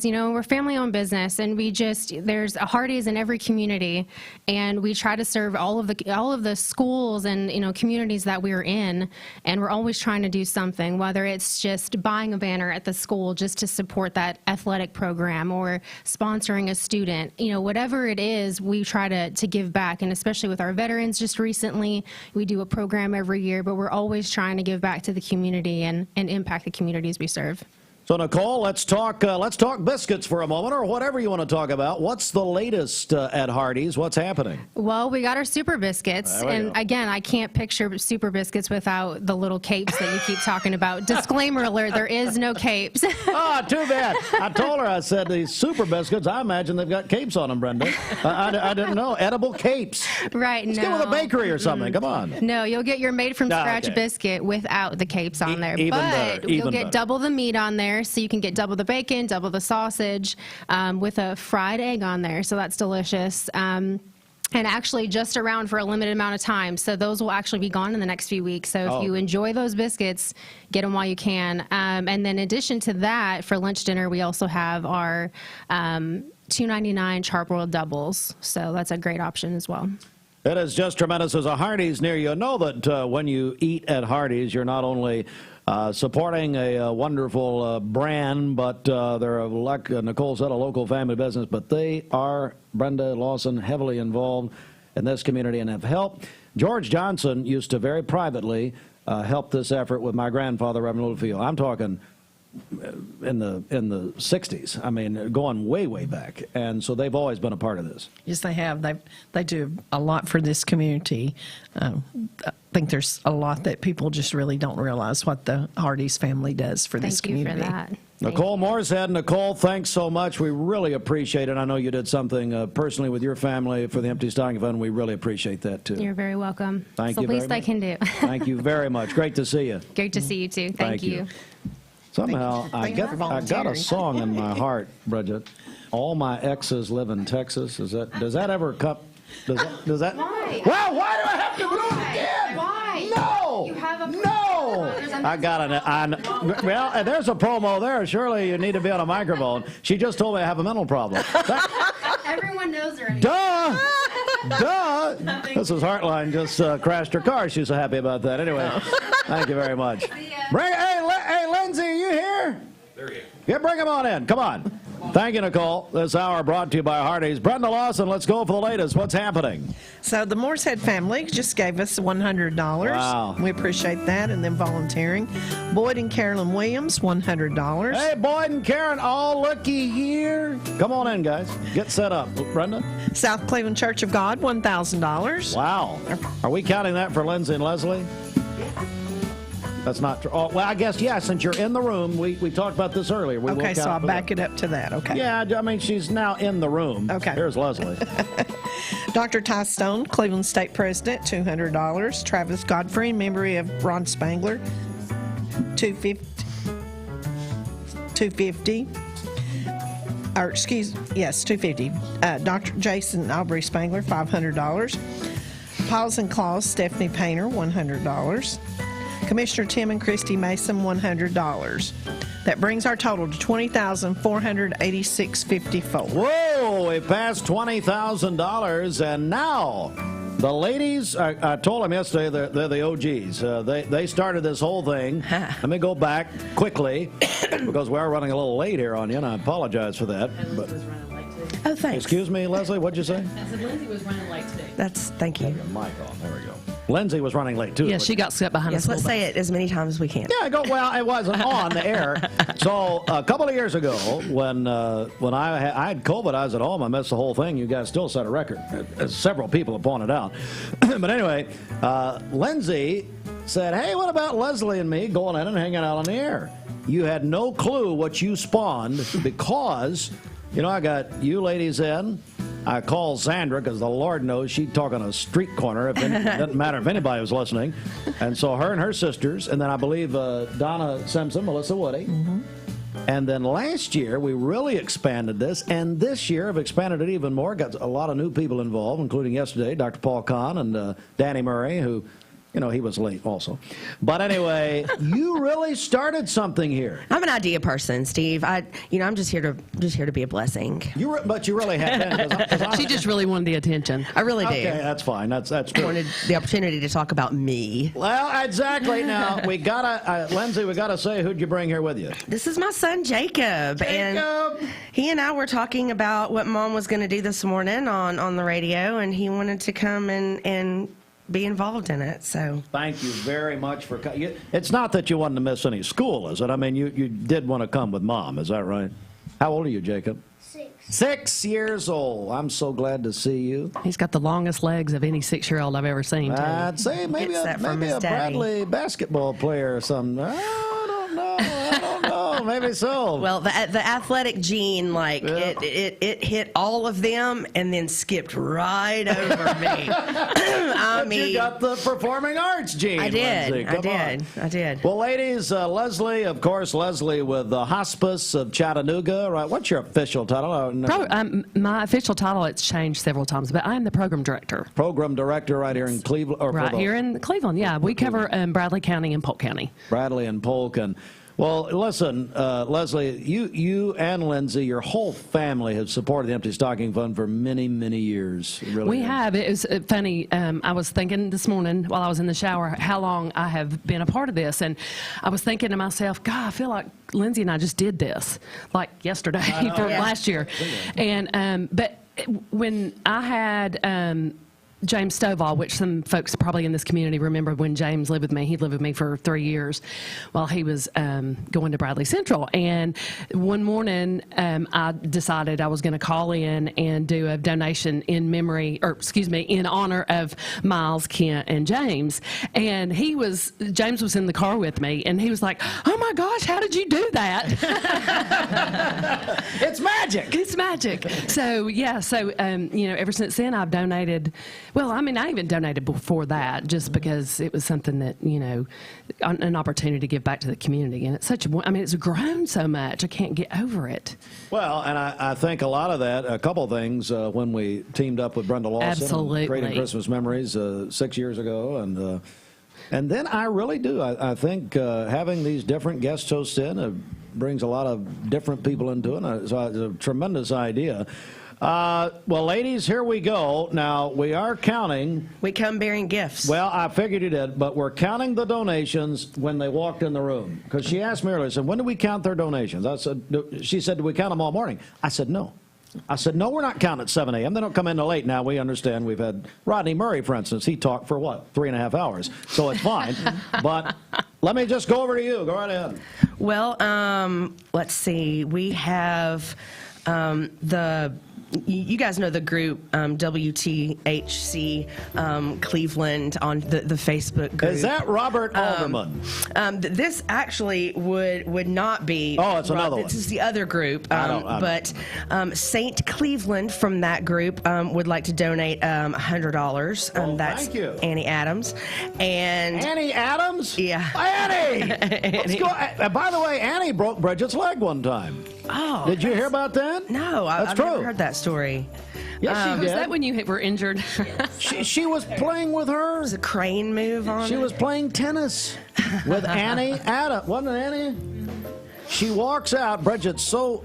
We're family-owned business, and there's a Hardee's in every community, and we try to serve all of the schools and communities that we're in, and we're always trying to do something, whether it's just buying a banner at the school just to support that athletic program or sponsoring a student. Whatever it is, we try to give back, and especially with our veterans just recently, we do a program every year, but we're always trying to give back to the community and impact the communities we serve. So, Nicole, let's talk biscuits for a moment, or whatever you want to talk about. What's the latest at Hardee's? What's happening? Well, we got our Super Biscuits, and again, I can't picture Super Biscuits without the little capes that you keep talking about. Disclaimer alert: there is no capes. Oh, too bad. I told her, I said these Super Biscuits, I imagine they've got capes on them, Brenda. I didn't know. Edible capes. Right. Let's go with a bakery or something. Come on. No, you'll get your made-from-scratch biscuit without the capes on there, but you'll get double the meat on there. So you can get double the bacon, double the sausage, with a fried egg on there. So that's delicious. And actually just around for a limited amount of time. So those will actually be gone in the next few weeks. So if you enjoy those biscuits, get them while you can. And then in addition to that, for lunch dinner, we also have our $2.99 charbroiled doubles. So that's a great option as well. It is just tremendous. There's a Hardee's near you. Know that when you eat at Hardee's, you're not only supporting a wonderful brand, but they're, like Nicole said, a local family business. But they are, Brenda Lawson, heavily involved in this community and have helped. George Johnson used to very privately help this effort with my grandfather, Reverend Littlefield. I'm talking in the 60s. I mean, going way, way back. And so they've always been a part of this. Yes, they have. They do a lot for this community. I think there's a lot that people just really don't realize what the Hardee's family does for this community. Thank you for that. Nicole Morrishead. Nicole, thanks so much. We really appreciate it. I know you did something personally with your family for the Empty Stocking Fund. We really appreciate that, too. You're very welcome. Thank you very much. It's the least I can do. Thank you very much. Great to see you. Great to see you, too. Thank you. Somehow, I got a song in my heart, Bridget. All my exes live in Texas. Does that ever come? Does that? Why? Well, why do I have to do it again? Why? No. You have a no. I got well, there's a promo there. Surely you need to be on a microphone. She just told me I have a mental problem. Everyone knows her. Duh. Duh. Mrs. Hartline just crashed her car. She's so happy about that. Anyway, thank you very much. Hey, Lindsey, are you here? There he is. Yeah, bring him on in. Come on. Thank you, Nicole. This hour brought to you by Hardee's. Brenda Lawson, let's go for the latest. What's happening? So the Morrishead family just gave us $100. Wow. We appreciate that, and them volunteering. Boyd and Carolyn Williams, $100. Hey, Boyd and Karen, all looky here. Come on in, guys. Get set up. Brenda? South Cleveland Church of God, $1,000. Wow. Are we counting that for Lindsey and Leslie? That's not true. Oh, well, I guess, yeah, since you're in the room, we talked about this earlier. Okay, so I'll back it up to that, okay. Yeah, I mean, she's now in the room. Okay. Here's Leslie. Dr. Ty Stone, Cleveland State President, $200. Travis Godfrey, memory of Ron Spangler, $250. $250. Dr. Jason Aubrey Spangler, $500. Paws and Claws, Stephanie Painter, $100. Commissioner Tim and Christy Mason, $100. That brings our total to $20,486.54. Whoa, we passed $20,000, and now the ladies, I told them yesterday they're the OGs. They started this whole thing. Let me go back quickly because we are running a little late here on you, and I apologize for that. But, oh, thanks. Excuse me, Leslie, what'd you say? I said Lindsey was running late too. Thank you. Take your mic off. There we go. Lindsey was running late too. Yeah, she got swept behind us. Let's say it as many times as we can. Yeah, well, it wasn't on the air. So a couple of years ago, when I had COVID, I was at home. I missed the whole thing. You guys still set a record, as several people have pointed out. But anyway, Lindsey said, "Hey, what about Leslie and me going in and hanging out on the air?" You had no clue what you spawned because, I got you ladies in. I called Sandra because the Lord knows she'd talk on a street corner. It doesn't matter if anybody was listening. And so her and her sisters, and then I believe Donna Simpson, Melissa Woody. Mm-hmm. And then last year, we really expanded this. And this year, I've expanded it even more. Got a lot of new people involved, including yesterday, Dr. Paul Kahn and Danny Murray, who... he was late also. But anyway, you really started something here. I'm an idea person, Steve. I'm just here to be a blessing. But you really have been. She just really wanted the attention. I really do. Okay, that's fine. That's true. I wanted the opportunity to talk about me. Well, exactly. Now, we gotta, Lindsey, we gotta say, who'd you bring here with you? This is my son, Jacob. And he and I were talking about what Mom was going to do this morning on the radio, and he wanted to come and be involved in it. So thank you very much for coming. It's not that you wanted to miss any school, is it? I mean, you did want to come with Mom, is that right? How old are you, Jacob? 6. 6 years old. I'm so glad to see you. He's got the longest legs of any 6-year-old I've ever seen. I'd say maybe a Bradley basketball player or something. I don't know. Maybe so. Well, the athletic gene, it hit all of them and then skipped right over me. You got the performing arts gene. I did. Lindsey. I did. Well, ladies, Leslie, of course, Leslie with the Hospice of Chattanooga. Right? What's your official title? My official title, it's changed several times, but I'm the program director. Program director right here in Cleveland. Right here in Cleveland, yeah. We cover Bradley County and Polk County. Bradley and Polk. Well, listen, Leslie, you and Lindsey, your whole family have supported the Empty Stocking Fund for many, many years. We have. It was funny. I was thinking this morning while I was in the shower how long I have been a part of this, and I was thinking to myself, God, I feel like Lindsey and I just did this, like yesterday for last year. And but when I had James Stovall, which some folks probably in this community remember when James lived with me. He lived with me for 3 years while he was going to Bradley Central. And one morning, I decided I was going to call in and do a donation in honor of Miles, Kent, and James. And James was in the car with me, and he was like, "Oh my gosh, how did you do that?" It's magic. It's magic. So yeah, ever since then I've donated. Well, I mean, I even donated before that just because it was something that, an opportunity to give back to the community. And it's it's grown so much. I can't get over it. Well, and I think a lot of that, a couple of things, when we teamed up with Brenda Lawson. Absolutely. And Creating Christmas Memories 6 years ago. And then I really do. I think having these different guest hosts in brings a lot of different people into it. So it's a tremendous idea. Well, ladies, here we go. Now, we are counting. We come bearing gifts. Well, I figured you did, but we're counting the donations when they walked in the room. Because she asked me earlier, said, when do we count their donations? She said, do we count them all morning? I said, no. No, we're not counting at 7 a.m. They don't come in till late. Now, we understand we've had Rodney Murray, for instance. He talked for, 3.5 hours? So it's fine. But let me just go over to you. Go right ahead. Well, let's see. We have you guys know the group WTHC Cleveland on the Facebook group. Is that Robert Alderman? This actually would not be. Oh, it's another one. This is the other group. But St. Cleveland from that group would like to donate $100. That's thank you. Annie Adams. And Annie Adams? Yeah. Annie! Let's go. By the way, Annie broke Bridget's leg one time. Oh. Did you hear about that? No, I've true. never heard that story. Yes, Was that when you were injured? she was playing with her. It was a crane move on She it. was playing tennis with Annie Adam. Wasn't it Annie? She walks out. Bridget's so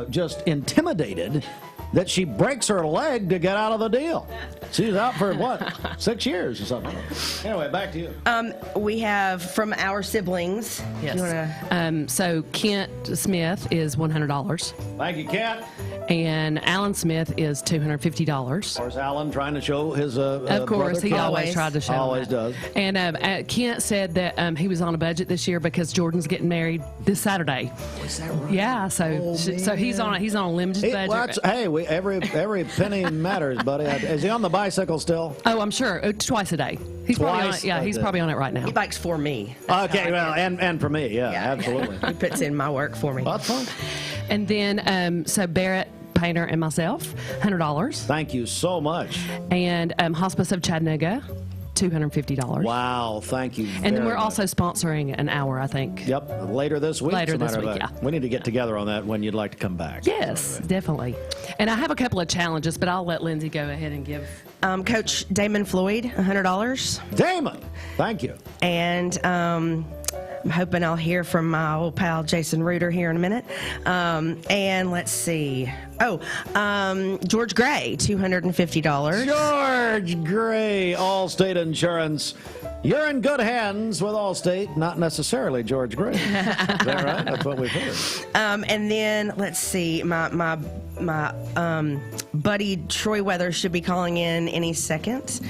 just intimidated that she breaks her leg to get out of the deal. She's out for, what, 6 years or something. Anyway, back to you. We have from our siblings. Yes. You wanna... So Kent Smith is $100. Thank you, Kent. And Alan Smith is $250. Of course, Alan trying to show his Of course, he always tried to show Always that. does. And Kent said that he was on a budget this year because Jordan's getting married this Saturday. Is that right? Yeah, so he's on a limited budget. Well, every penny matters, buddy. Is he on the bicycle still? Oh, I'm sure. Twice a day. He's probably on it. Yeah, he's probably on it right now. He bikes for me. Okay, well, and for me, yeah. Absolutely. He puts in my work for me. That's fun. And then, so Barrett Painter and myself, $100. Thank you so much. And Hospice of Chattanooga, $250. Wow, thank you. And then we're very also sponsoring an hour, I think. Yep, later this week. Later as a this matter of week, fact. yeah. We need to get together on that when you'd like to come back. Yes, definitely. And I have a couple of challenges, but I'll let Lindsay go ahead and give. Coach Damon Floyd, $100. Damon, thank you. And I'm hoping I'll hear from my old pal Jason Reuter here in a minute. And let's see. George Gray, $250. George Gray, Allstate Insurance. You're in good hands with Allstate, not necessarily George Gray. Is that right? That's what we've heard. And then let's see, my buddy Troy Weather should be calling in any second.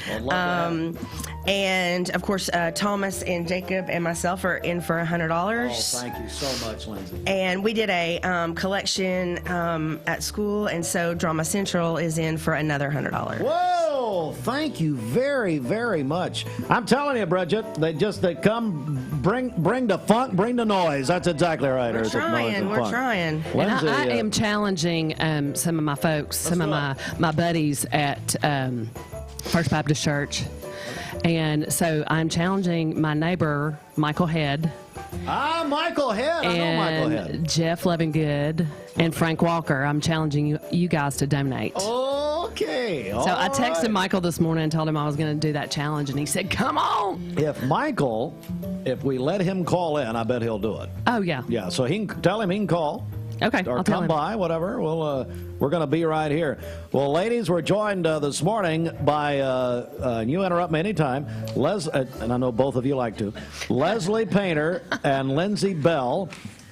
And of course, Thomas and Jacob and myself are in for $100. Oh, thank you so much, Lindsay. And we did a collection at school, and so Drama Central is in for another $100. Whoa! Thank you very, very much. I'm telling you, Bridget, they come, bring the funk, bring the noise. That's exactly right. We're trying. Lindsay, I am challenging some of my folks, some of my buddies at First Baptist Church. And so I'm challenging my neighbor, Michael Head. Michael Head. I know Michael Head. Jeff Levingood and Frank Walker. I'm challenging you guys to donate. Okay. So I texted Michael this morning and told him I was going to do that challenge, and he said, "Come on." If we let him call in, I bet he'll do it. Oh, yeah. Yeah, so he can tell him he can call. Okay, or I'll tell come him. by, whatever. We're going to be right here. Well, ladies, we're joined this morning by, you interrupt me anytime, and I know both of you like to, Leslie Painter and Lindsey Bell.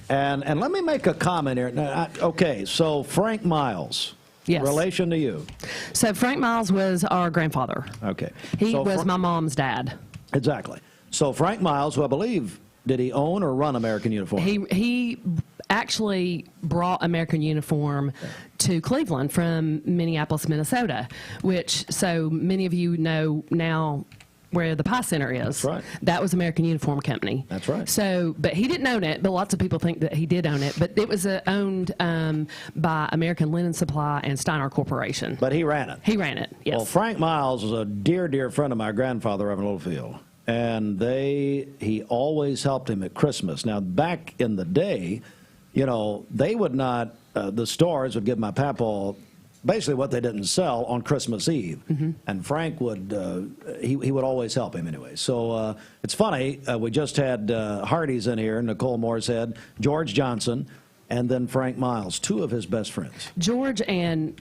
And let me make a comment here. Now, okay, so Frank Miles. Yes. Relation to you. So Frank Miles was our grandfather. Okay. He was my mom's dad. Exactly. So Frank Miles, who I believe, did he own or run American Uniform? He actually brought American Uniform to Cleveland from Minneapolis, Minnesota, which so many of you know now where the Pie Center is. That's right. That was American Uniform Company. That's right. So, but he didn't own it, but lots of people think that he did own it. But it was owned by American Linen Supply and Steiner Corporation. But he ran it. He ran it, yes. Well, Frank Miles was a dear, dear friend of my grandfather up in Littlefield. And he always helped him at Christmas. Now, back in the day, they would not, the stores would give my papa basically what they didn't sell on Christmas Eve. Mm-hmm. And Frank would, he would always help him anyway. So it's funny, we just had Hardee's in here, Nicole Moorehead, George Johnson, and then Frank Miles, two of his best friends. George and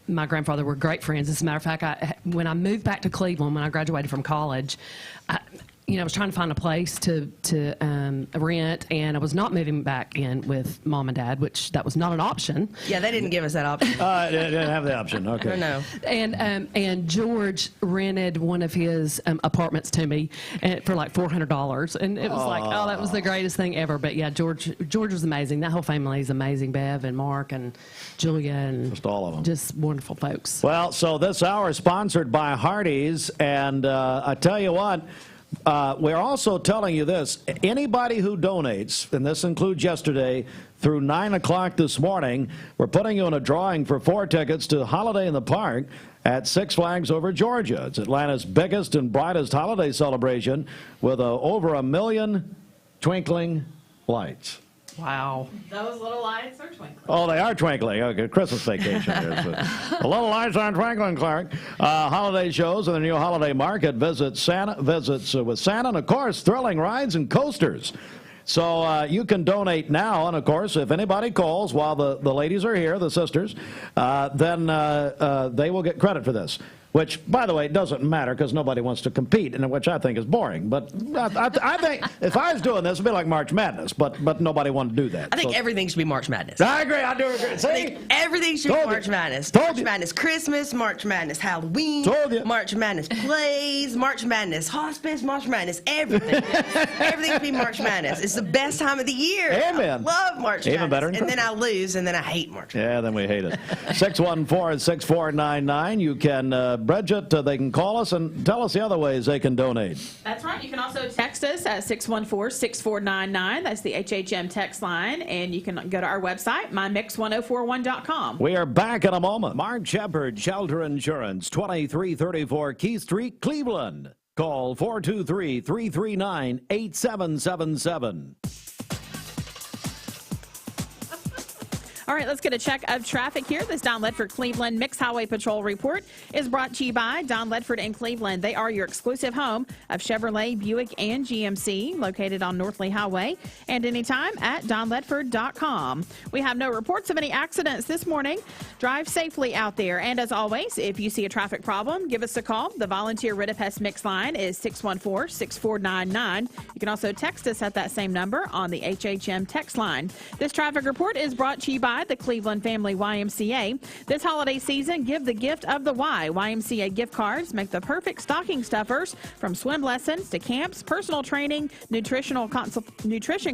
my grandfather were great friends. As a matter of fact, when I moved back to Cleveland, when I graduated from college, I was trying to find a place to rent, and I was not moving back in with Mom and Dad, which that was not an option. Yeah, they didn't give us that option. They didn't have the option. Okay. No. And George rented one of his apartments to me for like $400, and it was like, oh, that was the greatest thing ever. But yeah, George was amazing. That whole family is amazing. Bev and Mark and Julia and just all of them, just wonderful folks. Well, so this hour is sponsored by Hardee's, and I tell you what. We're also telling you this. Anybody who donates, and this includes yesterday, through 9 o'clock this morning, we're putting you in a drawing for 4 tickets to Holiday in the Park at Six Flags Over Georgia. It's Atlanta's biggest and brightest holiday celebration with over 1 million twinkling lights. Wow. Those little lights are twinkling. Oh, they are twinkling. Okay, Christmas vacation. The little lights aren't twinkling, Clark. Holiday shows and the new holiday market. Visits with Santa, and, of course, thrilling rides and coasters. So you can donate now, and, of course, if anybody calls while the ladies are here, the sisters, then they will get credit for this. Which, by the way, doesn't matter because nobody wants to compete, and which I think is boring. But I think if I was doing this, it'd be like March Madness, but nobody wanted to do that. I think everything should be March Madness. I agree. I do agree. See? I think everything should be March Madness. March Madness Christmas, March Madness Halloween, March Madness plays, March Madness hospice, March Madness everything. Everything should be March Madness. It's the best time of the year. Amen. I love March Even Madness. better than And then I lose, and then I hate March Madness. Yeah, then we hate it. 614-6499. You can, Bridget, they can call us and tell us the other ways they can donate. That's right. You can also text us at 614-6499. That's the HHM text line. And you can go to our website, mymix1041.com. We are back in a moment. Mark Shepard, Shelter Insurance, 2334 Keith Street, Cleveland. Call 423-339-8777. All right, let's get a check of traffic here. This Don Ledford Cleveland Mixed Highway Patrol report is brought to you by Don Ledford and Cleveland. They are your exclusive home of Chevrolet, Buick, and GMC, located on North Lee Highway, and anytime at donledford.com. We have no reports of any accidents this morning. Drive safely out there. And as always, if you see a traffic problem, give us a call. The volunteer Rid-a-Pest Mix line is 614-6499. You can also text us at that same number on the HHM text line. This traffic report is brought to you by the Cleveland Family YMCA. This holiday season, give the gift of the Y. YMCA gift cards make the perfect stocking stuffers, from swim lessons to camps, personal training, nutrition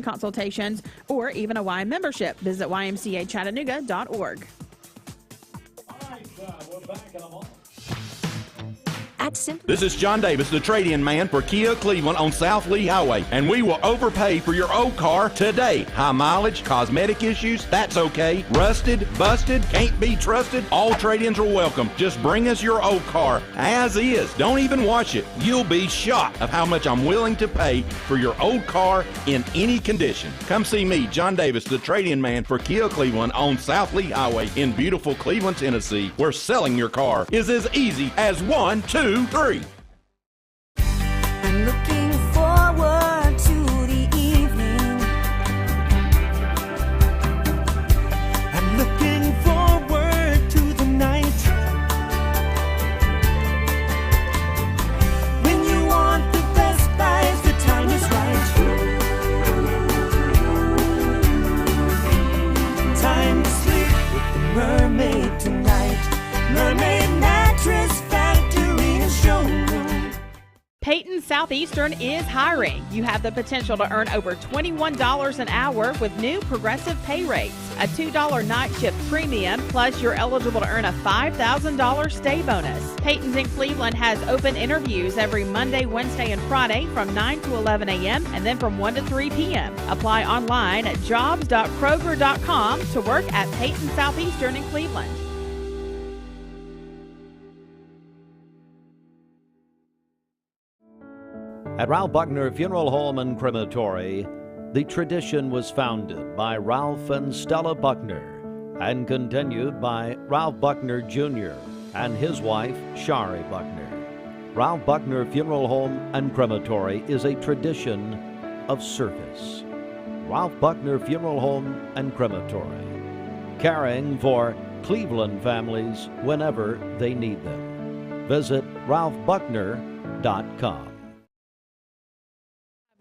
consultations, or even a Y membership. Visit ymcachattanooga.org. All right, we're back in a moment. This is John Davis, the trade-in man for Kia Cleveland on South Lee Highway, and we will overpay for your old car today. High mileage, cosmetic issues, that's okay. Rusted, busted, can't be trusted, all trade-ins are welcome. Just bring us your old car as is. Don't even wash it. You'll be shocked of how much I'm willing to pay for your old car in any condition. Come see me, John Davis, the trade-in man for Kia Cleveland on South Lee Highway in beautiful Cleveland, Tennessee, where selling your car is as easy as 1, 2, 3. I'm looking forward to the evening. I'm looking forward to the night. When you want the best buys, the time is right. Time to sleep with the mermaid tonight. Mermaid Mattress Factory and Showroom. Peyton Southeastern is hiring. You have the potential to earn over $21 an hour with new progressive pay rates. A $2 night shift premium, plus you're eligible to earn a $5,000 stay bonus. Peyton's in Cleveland has open interviews every Monday, Wednesday, and Friday from 9 to 11 a.m. and then from 1 to 3 p.m. Apply online at jobs.kroger.com to work at Peyton Southeastern in Cleveland. At Ralph Buckner Funeral Home and Crematory, the tradition was founded by Ralph and Stella Buckner and continued by Ralph Buckner Jr. and his wife, Shari Buckner. Ralph Buckner Funeral Home and Crematory is a tradition of service. Ralph Buckner Funeral Home and Crematory, caring for Cleveland families whenever they need them. Visit ralphbuckner.com.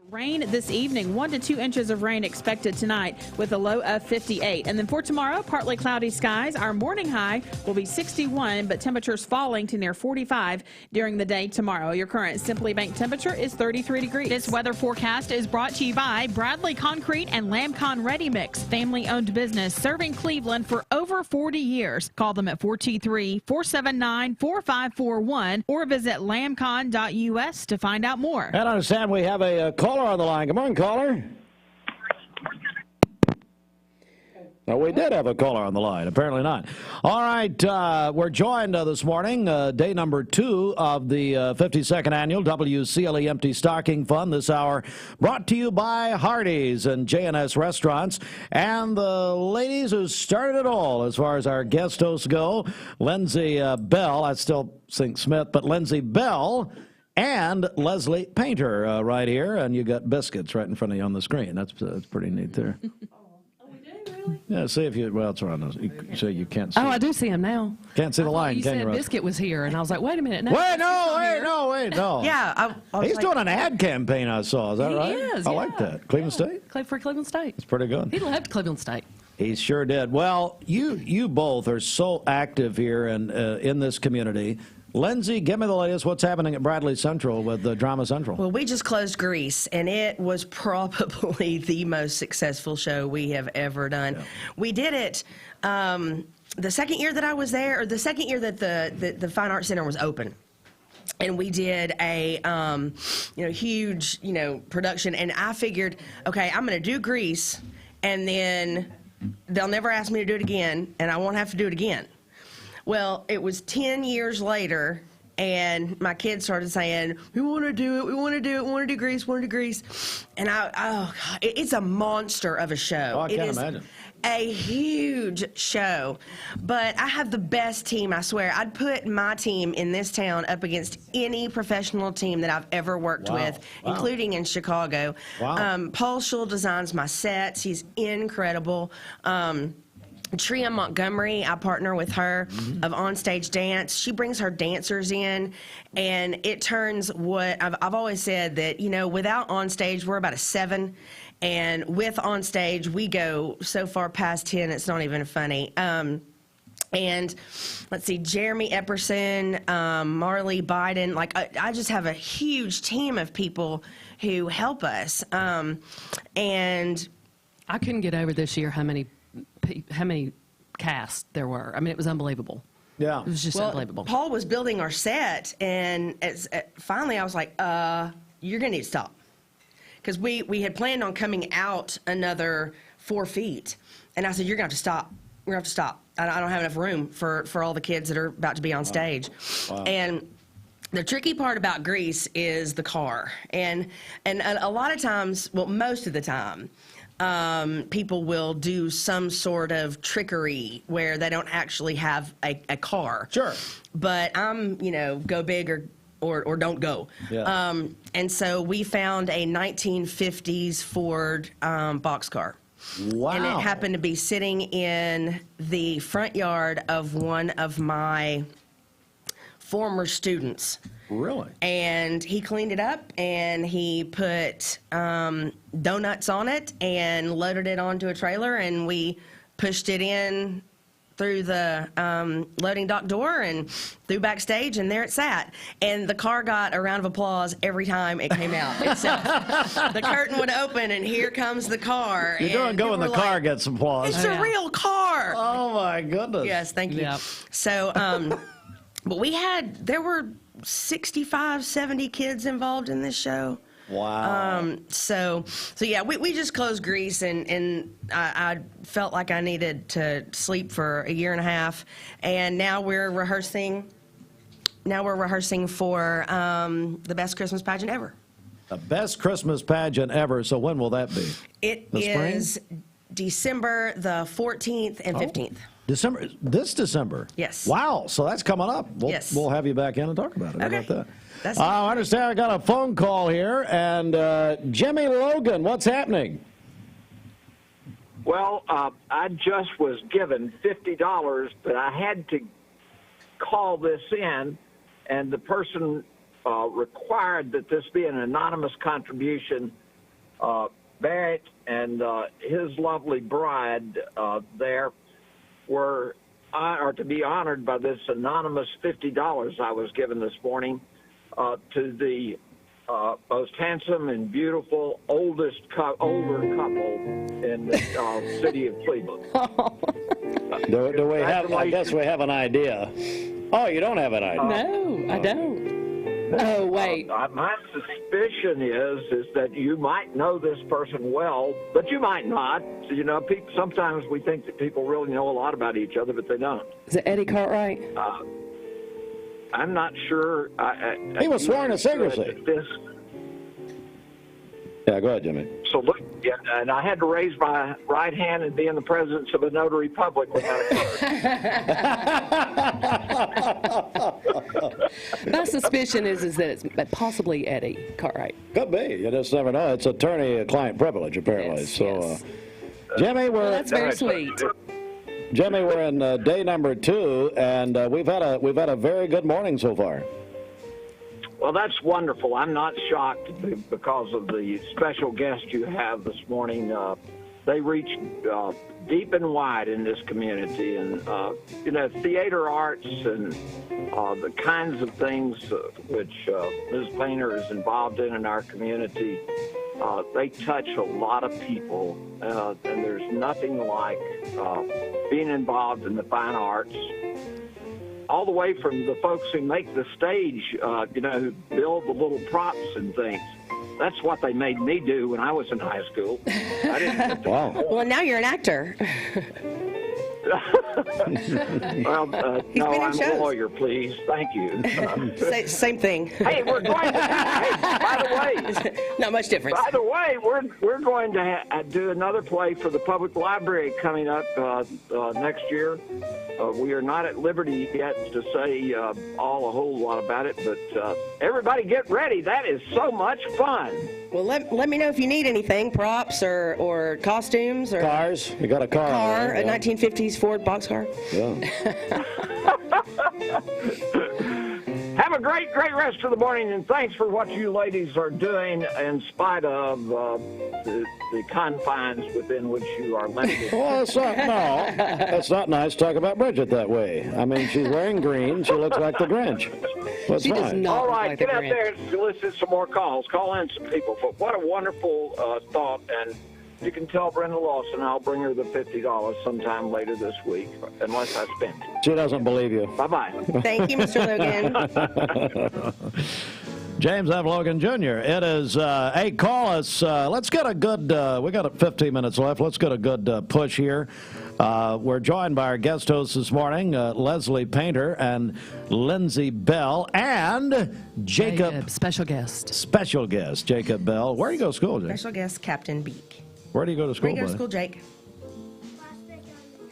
Rain this evening, 1 to 2 inches of rain expected tonight with a low of 58. And then for tomorrow, partly cloudy skies. Our morning high will be 61, but temperatures falling to near 45 during the day tomorrow. Your current Simply Bank temperature is 33 degrees. This weather forecast is brought to you by Bradley Concrete and Lamcon Ready Mix, family-owned business serving Cleveland for over 40 years. Call them at 423-479-4541 or visit lamcon.us to find out more. And I understand we have a caller on the line. Good morning, caller. No, we did have a caller on the line. Apparently not. All right, we're joined this morning, day number 2 of the 52nd annual WCLE Empty Stocking Fund. This hour brought to you by Hardee's and J&S Restaurants. And the ladies who started it all, as far as our guest hosts go, Lindsey Bell, I still think Smith, but Lindsey Bell and Leslie Painter right here. And you got biscuits right in front of you on the screen. That's pretty neat there. Yeah, see if you, well, it's around those. So you can't see. Oh, I do see him now. Can't see the line, you can said you? Biscuit was here, and I was like, wait a minute. No, Wait, no. Yeah. He's doing an ad campaign, I saw. Is that right? He is, I like that. Cleveland State? For Cleveland State. It's pretty good. He left Cleveland State. He sure did. Well, you both are so active here and in this community. Lindsey, give me the latest. What's happening at Bradley Central with Drama Central? Well, we just closed Grease, and it was probably the most successful show we have ever done. Yeah. We did it the second year that I was there, or the second year that the Fine Arts Center was open. And we did a huge production, and I figured, okay, I'm going to do Grease, and then they'll never ask me to do it again, and I won't have to do it again. Well, it was 10 years later, and my kids started saying, we want to do it, we want to do it, we want to do Grease, we want to do Grease. And it's a monster of a show. Oh, I can't imagine. A huge show. But I have the best team, I swear. I'd put my team in this town up against any professional team that I've ever worked with, including in Chicago. Wow. Paul Schull designs my sets. He's incredible. Tria Montgomery, I partner with her of Onstage Dance. She brings her dancers in, and it turns what I've always said that, without Onstage, we're about a 7, and with Onstage, we go so far past 10, it's not even funny. And let's see, Jeremy Epperson, Marley Biden, I just have a huge team of people who help us. And I couldn't get over this year how many casts there were. I mean, it was unbelievable. Yeah. It was just unbelievable. Paul was building our set, and finally I was like, you're going to need to stop. Because we had planned on coming out another 4 feet. And I said, you're going to have to stop. We're going to have to stop. I don't have enough room for all the kids that are about to be on stage. Wow. And the tricky part about Grease is the car. And a lot of times, well, most of the time, people will do some sort of trickery where they don't actually have a car. Sure. But I'm, go big or don't go. Yeah. And so we found a 1950s Ford boxcar. Wow. And it happened to be sitting in the front yard of one of my former students. Really? And he cleaned it up, and he put donuts on it and loaded it onto a trailer, and we pushed it in through the loading dock door and through backstage, and there it sat. And the car got a round of applause every time it came out. The curtain would open, and here comes the car. You're doing go in the car, get some applause. It's a real car. Oh, my goodness. Yes, thank you. Yep. So, but there were 65, 70 kids involved in this show. Wow. So yeah, we just closed Grease, and I felt like I needed to sleep for a year and a half, and now we're rehearsing. For the best Christmas pageant ever. The best Christmas pageant ever. So when will that be? It The spring? is December the 14th and 15th. This December? Yes. Wow. So that's coming up. Yes. We'll have you back in and talk about it. How Okay. about that? That's I understand I got a phone call here, and Jimmy Logan, what's happening? Well, I just was given $50, but I had to call this in, and the person required that this be an anonymous contribution. Barrett and his lovely bride there are to be honored by this anonymous $50 I was given this morning to the most handsome and beautiful older couple in the city of Cleveland. Do we have? I guess we have an idea. Oh, you don't have an idea? No, I don't. Oh, wait. My suspicion is that you might know this person well, but you might not. So, you know, sometimes we think that people really know a lot about each other, but they don't. Is it Eddie Cartwright? I'm not sure. He was sworn to secrecy. Yeah, go ahead, Jimmy. So look, yeah, and I had to raise my right hand and be in the presence of a notary public without a card. My suspicion is that it's possibly Eddie Cartwright. Could be. You just never know. It's attorney-client privilege, apparently. Yes. Jimmy, that's very sweet. Jimmy, we're in day number 2, and we've had a very good morning so far. Well, that's wonderful. I'm not shocked because of the special guest you have this morning. They reach deep and wide in this community, and you know, theater arts and the kinds of things which Ms. Painter is involved in our community. They touch a lot of people, and there's nothing like being involved in the fine arts. All the way from the folks who make the stage, you know, who build the little props and things. That's what they made me do when I was in high school. I didn't. Wow. Well, now you're an actor. Well, no, I'm a lawyer, please. Thank you. Same thing. Hey, we're going to. Hey, by the way, not much difference. By the way, we're going to do another play for the public library coming up next year. We are not at liberty yet to say a whole lot about it, but everybody get ready. That is so much fun. Well, let me know if you need anything, props or costumes or cars. You got a car? A 1950s Ford boxcar. Yeah. Have a great rest of the morning, and thanks for what you ladies are doing in spite of the confines within which you are limited. Well, that's not nice to talk about Bridget that way. I mean, she's wearing green. She looks like the Grinch. Well, she does not. All right, like get the out Grinch. there and solicit some more calls. Call in some people. But what a wonderful thought, and you can tell Brenda Lawson I'll bring her the $50 sometime later this week, unless I spend it. She doesn't believe you. Bye-bye. Thank you, Mr. Logan. James F. Logan Jr. It is, hey, call us. Let's get a good, we got 15 minutes left. Let's get a good push here. We're joined by our guest hosts this morning, Leslie Painter and Lindsey Bell, and Jacob. Special guest, Jacob Bell. Where do you go to school, Jake? Special guest, Captain Beak. Where do you go to school, Where do you go to buddy? school, Jake?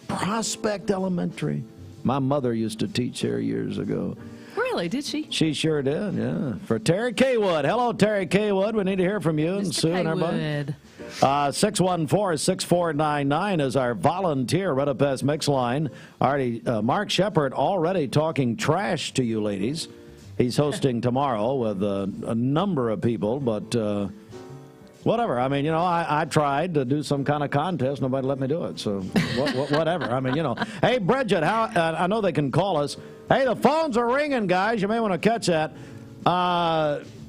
Prospect Elementary. My mother used to teach there years ago. Really? Did she? She sure did, yeah. For Terry Kaywood. Hello, Terry Kaywood. We need to hear from you and Mr. Sue and everybody. Kaywood. 614-6499 is our volunteer Red Up S mix line. Already, Mark Shepard already talking trash to you ladies. He's hosting tomorrow with a number of people, but whatever. I mean, you know, I tried to do some kind of contest. Nobody let me do it, so whatever. I mean, you know. Hey, Bridget, I know they can call us. Hey, the phones are ringing, guys. You may want to catch that.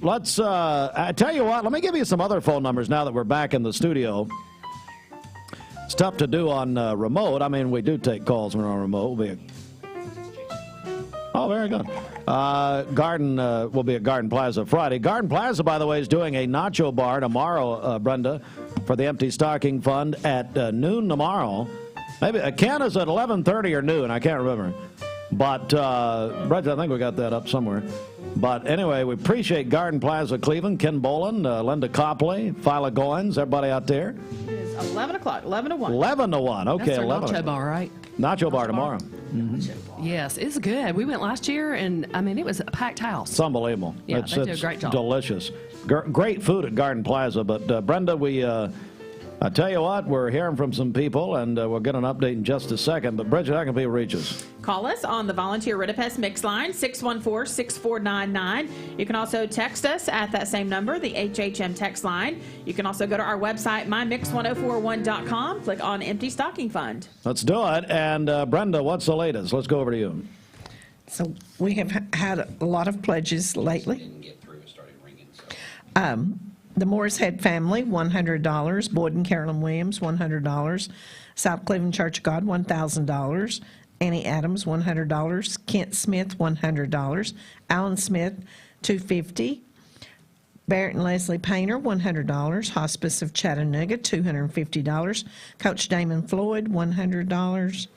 Let's, I tell you what, let me give you some other phone numbers now that we're back in the studio. It's tough to do on remote. I mean, we do take calls when we're on remote. Oh, very good. Garden will be at Garden Plaza Friday. Garden Plaza, by the way, is doing a nacho bar tomorrow, Brenda, for the Empty Stocking Fund at noon tomorrow. Maybe Ken is at 11:30 or noon. I can't remember. But, Bridget, I think we got that up somewhere. But anyway, we appreciate Garden Plaza Cleveland, Ken Boland, Linda Copley, Phyla Goins, everybody out there. It is 11 o'clock, 11 to 1. 11 to 1. Okay, That's our 11. nacho bar, right? Nacho bar tomorrow. Yes, it's good. We went last year, and I mean, it was a packed house. It's unbelievable. Yeah, it's, they do a great job. Delicious. Great food at Garden Plaza. But, Brenda, I tell you what, we're hearing from some people, and we'll get an update in just a second. But, Bridget, how can people reach us? Call us on the Volunteer Ridipest Mix line, 614-6499. You can also text us at that same number, the HHM text line. You can also go to our website, mymix1041.com, click on Empty Stocking Fund. Let's do it. And, Brenda, what's the latest? Let's go over to you. So we have had a lot of pledges lately. The Morris Head family, $100. Boyd and Carolyn Williams, $100. South Cleveland Church of God, $1,000. Annie Adams, $100. Kent Smith, $100. Alan Smith, $250. Barrett and Leslie Painter, $100. Hospice of Chattanooga, $250. Coach Damon Floyd, $100.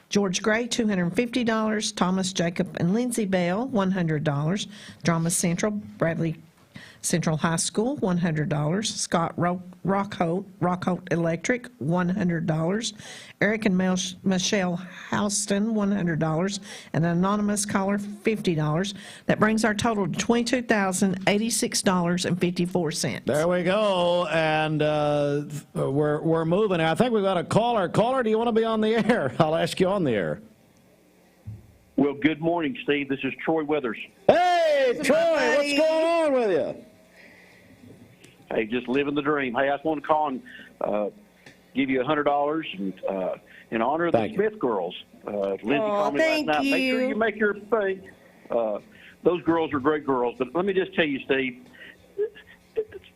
George Gray, $250. Thomas Jacob and Lindsey Bell, $100. Drama Central, Bradley Central High School, $100. Scott Rockholt Electric, $100. Eric and Michelle Houston, $100. And an anonymous caller, $50. That brings our total to $22,086.54. There we go, and we're moving. I think we've got a caller. Caller, do you want to be on the air? I'll ask you on the air. Well, good morning, Steve. This is Troy Weathers. Hey, Troy, what's going on with you? Hey, just living the dream. Hey, I just want to call and give you $100 and in honor of the Smith girls. Lindsey called me last night. Make sure you make your thing. Those girls are great girls. But let me just tell you, Steve,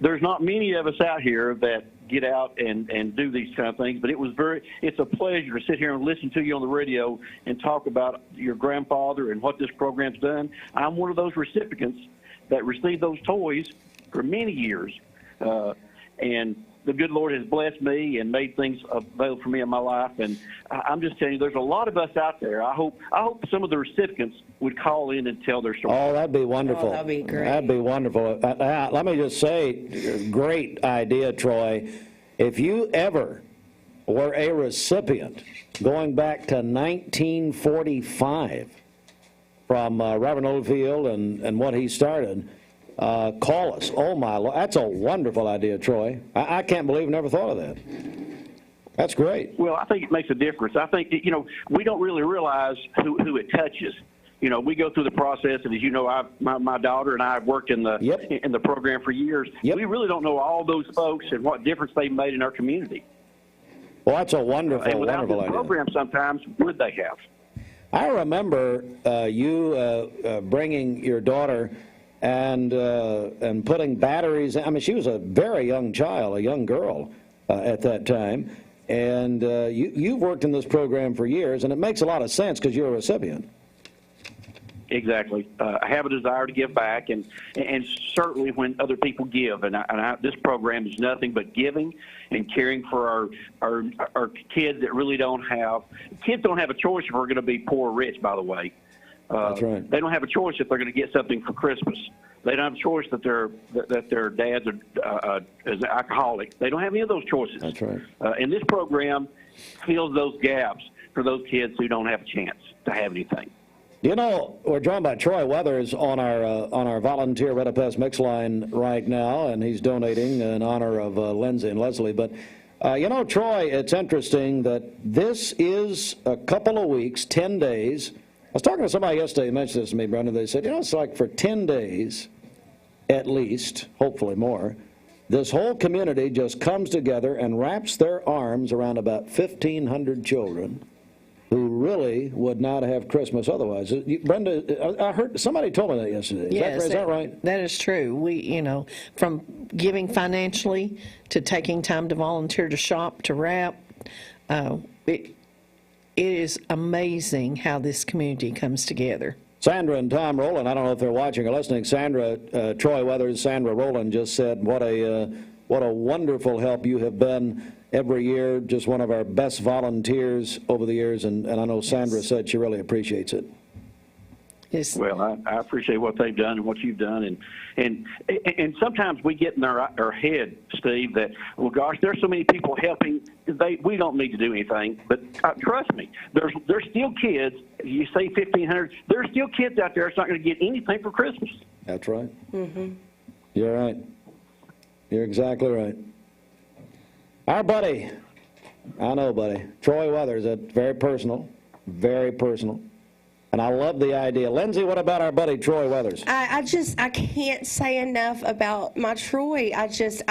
there's not many of us out here that get out and do these kind of things. But it's a pleasure to sit here and listen to you on the radio and talk about your grandfather and what this program's done. I'm one of those recipients that received those toys for many years. And the good Lord has blessed me and made things available for me in my life. And I'm just telling you, there's a lot of us out there. I hope some of the recipients would call in and tell their story. Oh, that'd be wonderful. Oh, that'd be great. That'd be wonderful. Let me just say, great idea, Troy. If you ever were a recipient going back to 1945 from Reverend Oldfield and what he started, call us. Oh, my Lord. That's a wonderful idea, Troy. I can't believe I never thought of that. That's great. Well, I think it makes a difference. I think, we don't really realize who it touches. We go through the process, and as you know, my daughter and I have worked in the program for years. Yep. We really don't know all those folks and what difference they've made in our community. Well, that's a wonderful, and without wonderful this idea. program, sometimes would they have? I remember you bringing your daughter and putting batteries. I mean, she was a very young child, a young girl at that time. And you've worked in this program for years, and it makes a lot of sense because you're a recipient. Exactly. I have a desire to give back, and certainly when other people give, this program is nothing but giving and caring for our kids that really don't have. Kids don't have a choice if we're going to be poor or rich, by the way. That's right. They don't have a choice if they're going to get something for Christmas. They don't have a choice that their dad's is an alcoholic. They don't have any of those choices. That's right. And this program fills those gaps for those kids who don't have a chance to have anything. We're joined by Troy Weathers on our volunteer Red Up Mix line right now, and he's donating in honor of Lindsey and Leslie. But, Troy, it's interesting that this is a couple of weeks, 10 days. I was talking to somebody yesterday who mentioned this to me, Brendan. They said, it's like for 10 days at least, hopefully more, this whole community just comes together and wraps their arms around about 1,500 children who really would not have Christmas otherwise. Brenda, I heard somebody told me that yesterday. Yes, is that right? That is true. We, from giving financially to taking time to volunteer to shop, to wrap, it is amazing how this community comes together. Sandra and Tom Rowland, I don't know if they're watching or listening. Sandra, Troy Weathers, Sandra Rowland just said, what a wonderful help you have been every year, just one of our best volunteers over the years, and I know Sandra said she really appreciates it. Yes. Well, I appreciate what they've done and what you've done, and sometimes we get in our head, Steve, that, well, gosh, there's so many people helping, we don't need to do anything. But trust me, there's still kids. You say 1,500. There's still kids out there that's not going to get anything for Christmas. That's right. Mm-hmm. You're right. You're exactly right. Our buddy, I know, buddy, Troy Weathers, that's very personal, and I love the idea. Lindsey, what about our buddy Troy Weathers? I can't say enough about my Troy. I just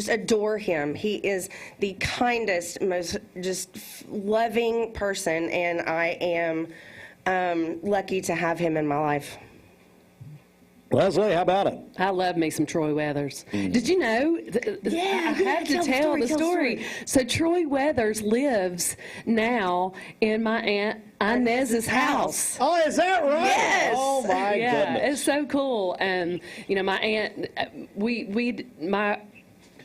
adore him. He is the kindest, most just loving person, and I am lucky to have him in my life. Leslie, how about it? I love me some Troy Weathers. Did you know? I have to tell the story. So Troy Weathers lives now in my Aunt Inez's house. Oh, is that right? Yes. Oh, my goodness. It's so cool. You know, my aunt, my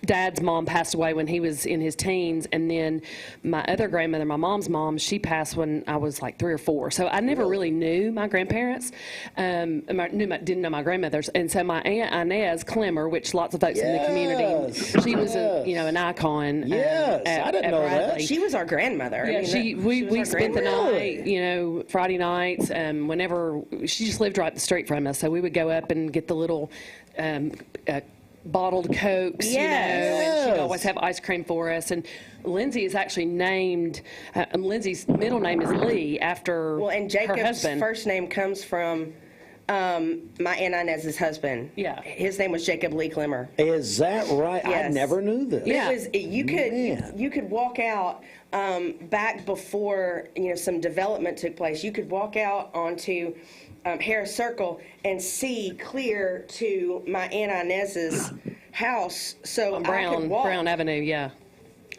dad's mom passed away when he was in his teens, and then my other grandmother, my mom's mom, she passed when I was like 3 or 4. So I never really knew my grandparents, didn't know my grandmothers, and so my Aunt Inez Clemmer, which lots of folks in the community, she was an icon. Yes, I didn't know that. She was our grandmother. Yeah, we spent the night, Friday nights, whenever she just lived right up the street from us, so we would go up and get the little bottled Cokes, and she'd always have ice cream for us. And Lindsey is actually named, Lindsey's middle name is Lee after and her Jacob's husband. first name comes from my Aunt Inez's husband. Yeah. His name was Jacob Lee Clemmer. Is that right? Yes. I never knew this. You could walk out back before some development took place. You could walk out onto Harris Circle and see clear to my Aunt Inez's house. So On Brown Avenue,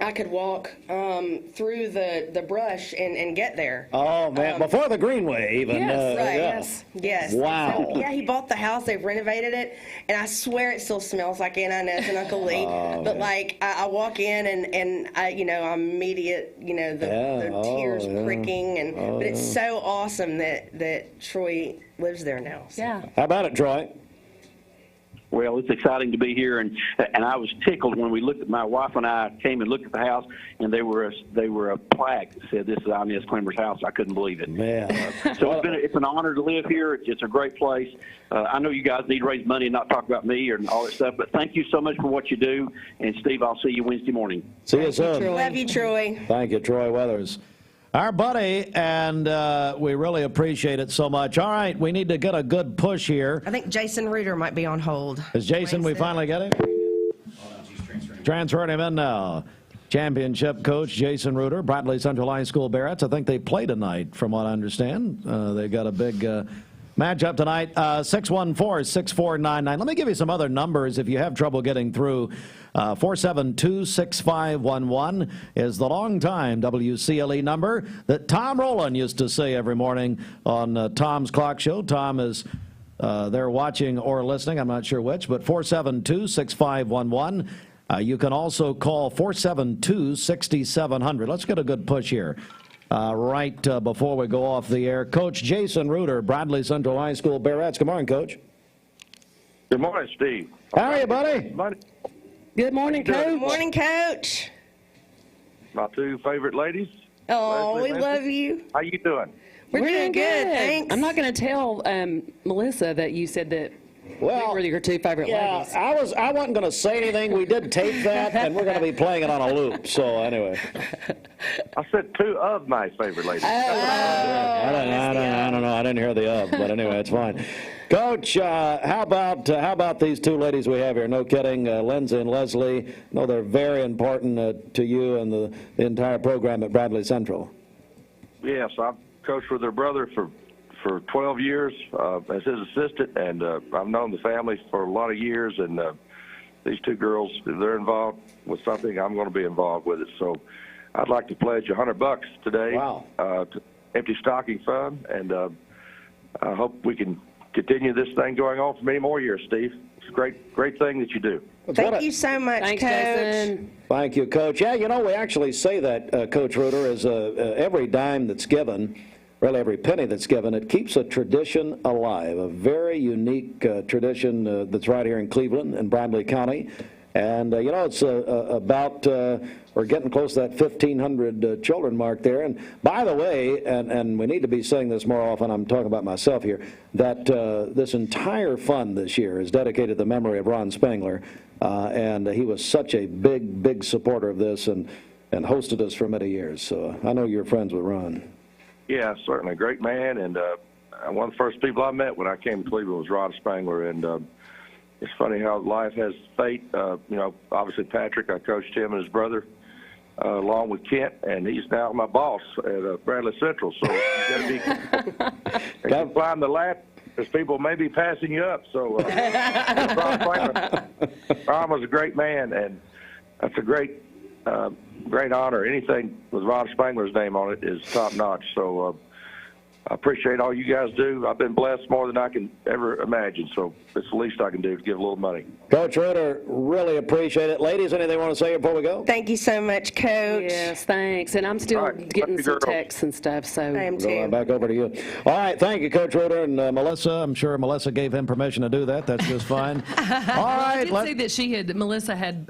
I could walk through the brush and get there. Oh, man, before the Greenway even. Yes. Wow. So, he bought the house. They've renovated it, and I swear it still smells like Aunt Inez and Uncle Lee. But I walk in and I'm immediate. The tears pricking, but it's so awesome that Troy lives there now. So. Yeah. How about it, Troy? Well, it's exciting to be here, and I was tickled when we looked at my wife and I came and looked at the house, and they were a plaque that said this is Inez Clemmer's house. I couldn't believe it. Man, so it's an honor to live here. It's a great place. I know you guys need to raise money and not talk about me and all that stuff, but thank you so much for what you do. And Steve, I'll see you Wednesday morning. See you soon. Love you, Troy. Thank you, Troy Weathers. Our buddy, and we really appreciate it so much. All right, we need to get a good push here. I think Jason Reuter might be on hold. Is Jason, we finally get him? Transferring him in now. Championship coach Jason Reuter, Bradley Central High School Barretts. I think they play tonight, from what I understand. They got a big matchup tonight. 614-6499. Let me give you some other numbers if you have trouble getting through. 472-6511 is the long-time WCLE number that Tom Rowland used to say every morning on Tom's Clock Show. Tom is there watching or listening, I'm not sure which, but 472-6511. You can also call 472-6700. Let's get a good push here. Right before we go off the air. Coach Jason Reuter, Bradley Central High School Barretts. Good morning, Coach. Good morning, Steve. How are you, buddy? Good morning, Coach. Good morning, Coach. My two favorite ladies. Oh, Leslie, we love you. How you doing? We're doing good, thanks. I'm not going to tell Melissa that you said that we were your two favorite ladies. I wasn't going to say anything. We did tape that, and we're going to be playing it on a loop. So anyway, I said two of my favorite ladies. I don't know. I didn't hear the of, but anyway, it's fine. Coach, how about these two ladies we have here? No kidding, Lindsey and Leslie. No, they're very important to you and the entire program at Bradley Central. Yes, I've coached with their brother for 12 years as his assistant, and I've known the family for a lot of years. And these two girls, if they're involved with something, I'm going to be involved with it. So I'd like to pledge $100 today to Empty Stocking Fund, and I hope we can continue this thing going on for many more years, Steve. It's a great thing that you do. Thank you so much, Thanks, Coach. Jason. Thank you, Coach. Yeah, we actually say that, Coach Reuter, is every dime that's given, really every penny that's given, it keeps a tradition alive, a very unique tradition that's right here in Cleveland and Bradley County. And, it's about, we're getting close to that 1,500 children mark there. And by the way, and we need to be saying this more often, I'm talking about myself here, that this entire fund this year is dedicated to the memory of Ron Spangler. And he was such a big supporter of this and hosted us for many years. So I know you're friends with Ron. Yeah, certainly. Great man. And one of the first people I met when I came to Cleveland was Ron Spangler. And it's funny how life has fate. Obviously Patrick, I coached him and his brother along with Kent, and he's now my boss at Bradley Central. So you got to climb the ladder. because people may be passing you up. So, Ron was a great man, and that's a great honor. Anything with Ron Spangler's name on it is top notch. So, I appreciate all you guys do. I've been blessed more than I can ever imagine, so it's the least I can do to give a little money. Coach Reuter, really appreciate it. Ladies, anything you want to say before we go? Thank you so much, Coach. Yes, thanks. And I'm still getting some texts and stuff, so. I am too. Back over to you. All right, thank you, Coach Reuter. And Melissa, I'm sure Melissa gave him permission to do that. That's just fine. All right. I did see that Melissa had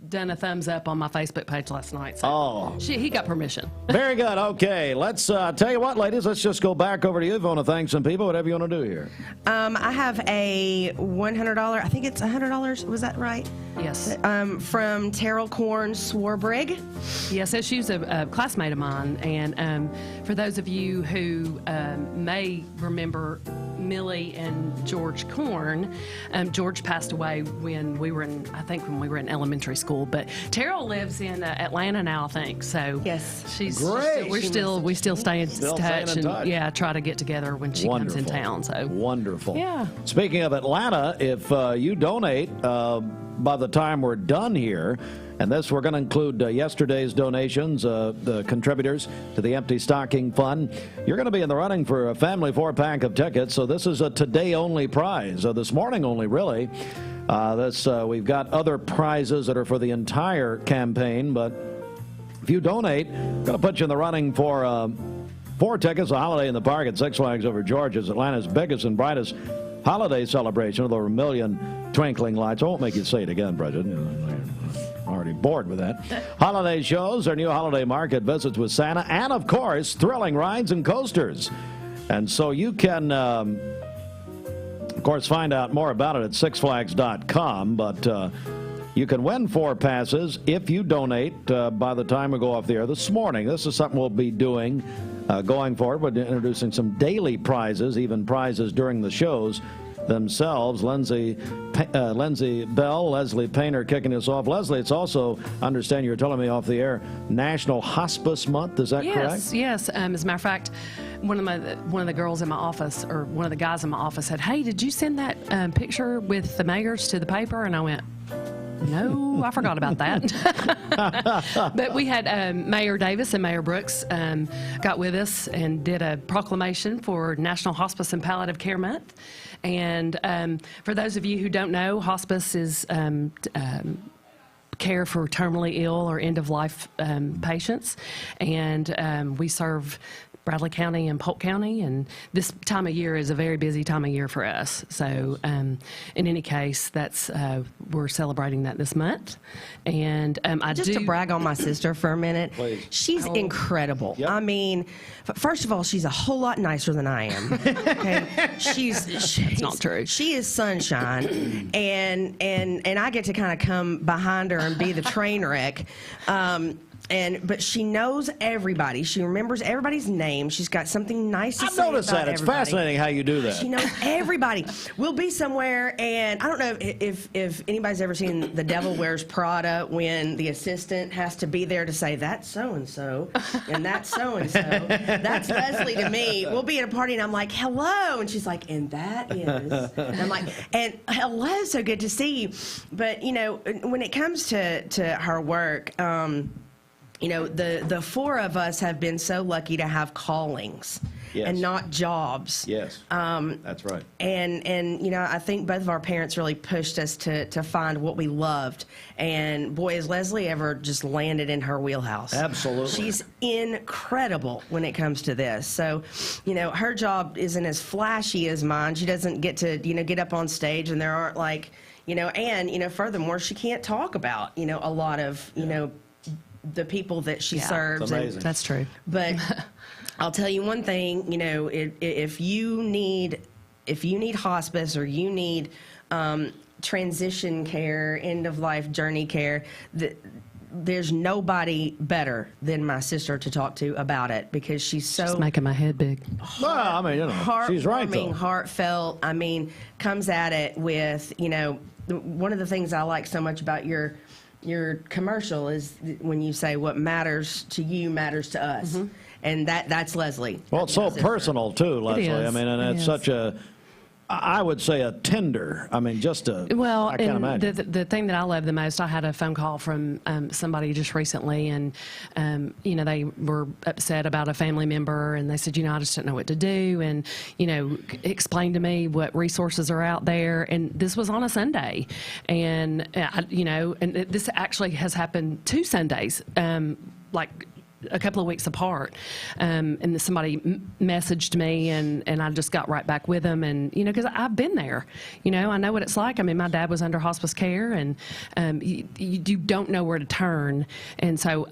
done a thumbs up on my Facebook page last night. So he got permission. Very good. Okay, let's tell you what, ladies. Let's just go back over to you if you want to thank some people. Whatever you want to do here. I have a $100. I think it's $100. Was that right? Yes. From Terrell Corn Swarbrigg. Yes, she was a classmate of mine, and for those of you who may remember Millie and George Corn, George passed away when we were in elementary school. But Terrell lives in Atlanta now, I think. So yes, she's great. We still stay in touch, and try to get together when she comes in town. So wonderful. Yeah. Speaking of Atlanta, if you donate by the time we're done here, and this we're going to include yesterday's donations, the contributors to the Empty Stocking Fund. You're going to be in the running for a family 4-pack of tickets. So this is a today-only prize, this morning only, really. We've got other prizes that are for the entire campaign, but if you donate, I'm going to put you in the running for 4 tickets, a holiday in the park at Six Flags Over Georgia, Atlanta's biggest and brightest holiday celebration with over 1 million twinkling lights. I won't make you say it again, Bridget. Already bored with that. Holiday shows, our new holiday market, visits with Santa, and of course, thrilling rides and coasters. And so you can, of course, find out more about it at sixflags.com, but you can win 4 passes if you donate by the time we go off the air this morning. This is something we'll be doing going forward. We're introducing some daily prizes, even prizes during the shows themselves. Lindsey Bell, Leslie Painter kicking us off. Leslie, it's also, I understand you were telling me off the air, National Hospice Month. Is that correct? Yes. As a matter of fact, one of the girls in my office, or one of the guys in my office, said, "Hey, did you send that picture with the mayors to the paper?" And I went, "No, I forgot about that." But we had Mayor Davis and Mayor Brooks got with us and did a proclamation for National Hospice and Palliative Care Month. And for those of you who don't know, hospice is care for terminally ill or end-of-life patients. And we serve Bradley County and Polk County, and this time of year is a very busy time of year for us. So in any case, that's we're celebrating that this month. And Just to brag on my sister for a minute, Please. She's incredible. Yep. I mean, first of all, she's a whole lot nicer than I am. Okay? She's not true. She is sunshine, and I get to kind of come behind her and be the train wreck. But she knows everybody. She remembers everybody's name. She's got something nice to say about noticed that. It's everybody. fascinating how you do that. She knows everybody. We'll be somewhere, and I don't know if anybody's ever seen The Devil Wears Prada, when the assistant has to be there to say, "That's so-and-so, and that's so-and-so. That's Leslie to me." We'll be at a party, and I'm like, "Hello," and she's like, "And that is." And I'm like, "And hello, so good to see you." But, when it comes to her work, the 4 of us have been so lucky to have callings. Yes. And not jobs. Yes, that's right. And I think both of our parents really pushed us to find what we loved. And boy, has Leslie ever just landed in her wheelhouse. Absolutely. She's incredible when it comes to this. So, her job isn't as flashy as mine. She doesn't get to, get up on stage, and there aren't and furthermore, she can't talk about, a lot of, the people that she serves. It's amazing. That's true. But I'll tell you one thing, if you need hospice, or you need transition care, end of life journey care, there's nobody better than my sister to talk to about it, because she's so She's making my head big. Well, she's right, though. Heartfelt. Comes at it with, one of the things I like so much about your commercial is when you say what matters to you matters to us. Mm-hmm. and that's Leslie. Well, it's so personal too, Leslie. I mean, and it's such a, I would say, a tender. I mean, just a. Well, I can't and imagine. the thing that I love the most, I had a phone call from somebody just recently, and you know, they were upset about a family member, and they said, you know, I just don't know what to do, and you know, explain to me what resources are out there. And this was on a Sunday, and you know, and this actually has happened 2 Sundays, like a couple of weeks apart, and then somebody messaged me, and I just got right back with them, and you know, because I've been there, you know, I know what it's like. I mean, my dad was under hospice care, and you don't know where to turn, and so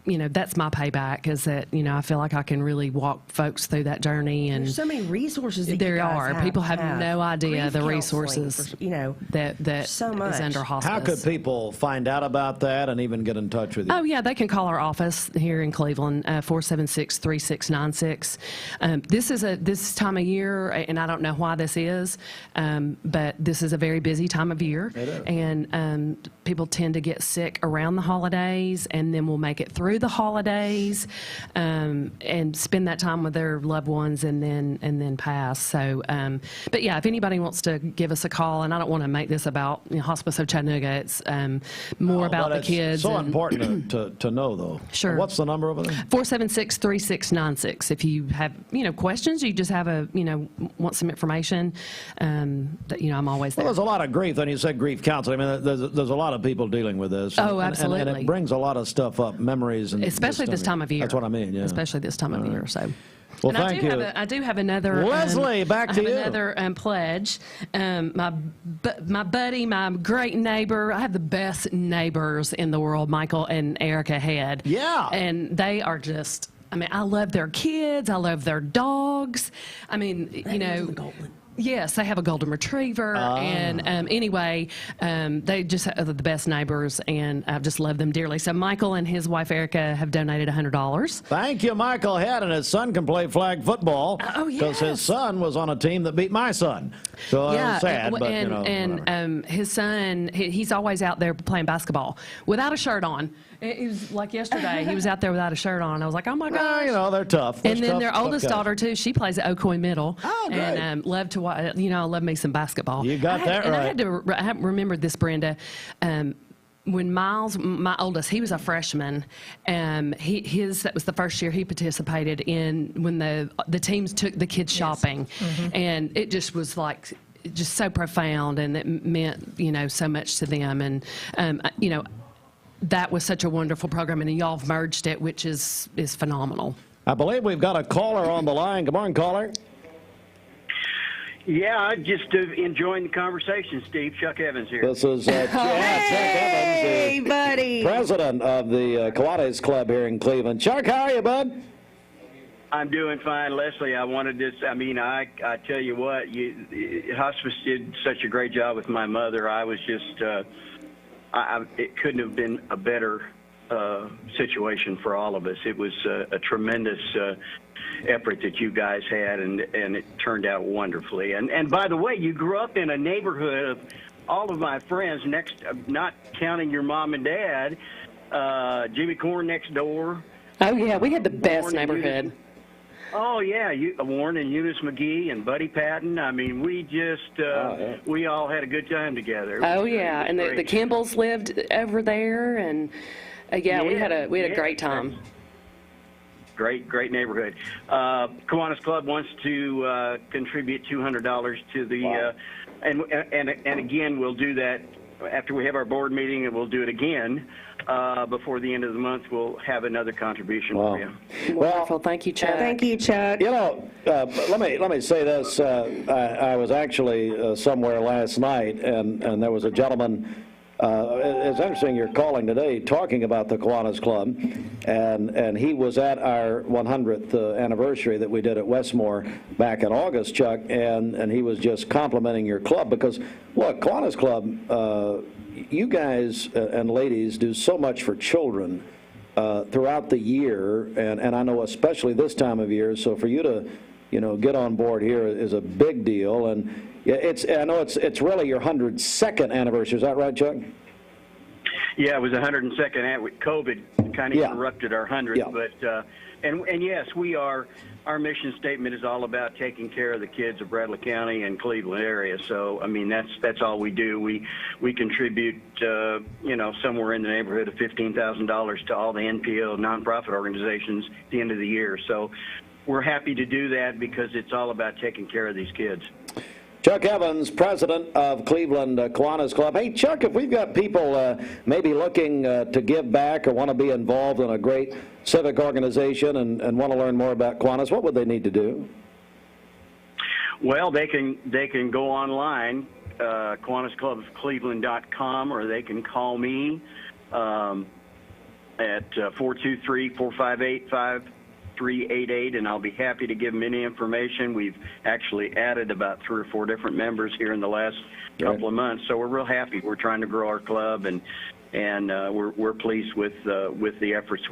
you know, that's my payback, is that, you know, I feel like I can really walk folks through that journey. And there's so many resources that there you guys are. People have no idea Grief the counseling, resources, you know, that so is much. under hospice. How could people find out about that and even get in touch with you? Oh, yeah, they can call our office here in Cleveland, 476-3696. This time of year, and I don't know why this is, but this is a very busy time of year. It is. And people tend to get sick around the holidays, and then we'll make it through the holidays, and spend that time with their loved ones, and then pass. So, but yeah, if anybody wants to give us a call, and I don't want to make this about, you know, Hospice of Chattanooga, it's more about the kids. It's so important to know, though. Sure. What's the number over there? 476-3696. If you have, you know, questions, you just have want some information, that, you know, I'm always there. Well, there's a lot of grief, and you said grief counseling. I mean, there's a lot of people dealing with this. Oh, absolutely. And it brings a lot of stuff up, memories. And especially this time of year. That's what I mean, yeah. Especially this time of year, so. Well, and thank you. I do have another. Leslie, back to you. Another pledge. My buddy, my great neighbor. I have the best neighbors in the world, Michael and Erica Head. Yeah. And they are just, I mean, I love their kids. I love their dogs. I mean, you know. Yes, they have a golden retriever, and anyway, they just are the best neighbors, and I've just loved them dearly. So Michael and his wife Erica have donated $100. Thank you, Michael Head, and his son can play flag football. Oh, yes. Because his son was on a team that beat my son. So Yeah, it's sad, but and, you know. and his son, he's always out there playing basketball without a shirt on. It was like yesterday, he was out there without a shirt on. I was like, oh my gosh. You know, they're tough. And then their oldest daughter too, she plays at Ocoee Middle. Oh, great. And love to watch. You know, I love me some basketball. You got that right. And I had remembered this, Brenda. When Miles, my oldest, he was a freshman. That was the first year he participated in when the teams took the kids shopping, and it just was like. Just so profound, and it meant, you know, so much to them, and you know, that was such a wonderful program, and y'all have merged it, which is phenomenal. I believe we've got a caller on the line. Good morning, caller. Yeah, just enjoying the conversation, Steve. Chuck Evans here. This is Chuck Evans, buddy. president of the Kiwanis Club here in Cleveland. Chuck, how are you, bud? I'm doing fine, Leslie. I wanted this. I mean, I tell you what, hospice did such a great job with my mother. I was just, it couldn't have been a better situation for all of us. It was a tremendous effort that you guys had, and it turned out wonderfully. And by the way, you grew up in a neighborhood of all of my friends, not counting your mom and dad, Jimmy Corn next door. Oh yeah, we had the best neighborhood. Oh, yeah, Warren and Eunice McGee and Buddy Patton. I mean, we just, we all had a good time together. Oh, yeah, and the Kimballs lived over there, and, we had a great time. Great neighborhood. Kiwanis Club wants to contribute $200 to the, and again, we'll do that after we have our board meeting, and we'll do it again. Before the end of the month, we'll have another contribution for you. Wonderful. Thank you, Chuck. Thank you, Chuck. You know, let me say this. I was actually somewhere last night, and there was a gentleman. It's interesting you're calling today talking about the Kiwanis Club, and he was at our 100th anniversary that we did at Westmore back in August, Chuck, and he was just complimenting your club because, look, Kiwanis Club, you guys and ladies do so much for children throughout the year, and I know especially this time of year. So for you to, you know, get on board here is a big deal. And I know it's really your 102nd anniversary. Is that right, Chuck? Yeah, it was 102nd with COVID kind of interrupted our 100th, but and yes, our mission statement is all about taking care of the kids of Bradley County and Cleveland area. So I mean that's all we do. We contribute somewhere in the neighborhood of $15,000 to all the NPO nonprofit organizations at the end of the year. So we're happy to do that because it's all about taking care of these kids. Chuck Evans, president of Cleveland Kiwanis Club. Hey, Chuck, if we've got people maybe looking to give back or want to be involved in a great civic organization and want to learn more about Kiwanis, what would they need to do? Well, they can go online, KiwanisClubCleveland.com, or they can call me at 423-458-5388, and I'll be happy to give them any information. We've actually added about 3 or 4 different members here in the last couple of months, so we're real happy. We're trying to grow our club, and we're pleased with the efforts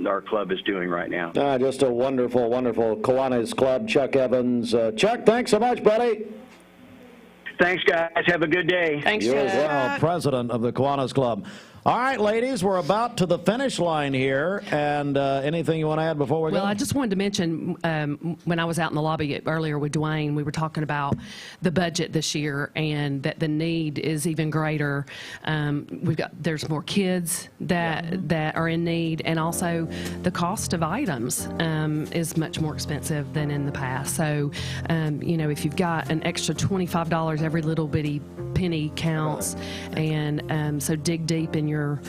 our club is doing right now. Just a wonderful, wonderful Kiwanis Club. Chuck Evans. Chuck, thanks so much, buddy. Thanks, guys. Have a good day. Thanks, you as well, president of the Kiwanis Club. All right, ladies, we're about to the finish line here, and anything you want to add before we go? Well, I just wanted to mention, when I was out in the lobby earlier with Dwayne, we were talking about the budget this year and that the need is even greater. There's more kids that are in need, and also the cost of items is much more expensive than in the past. So, if you've got an extra $25, every little bitty penny counts, and so dig deep in your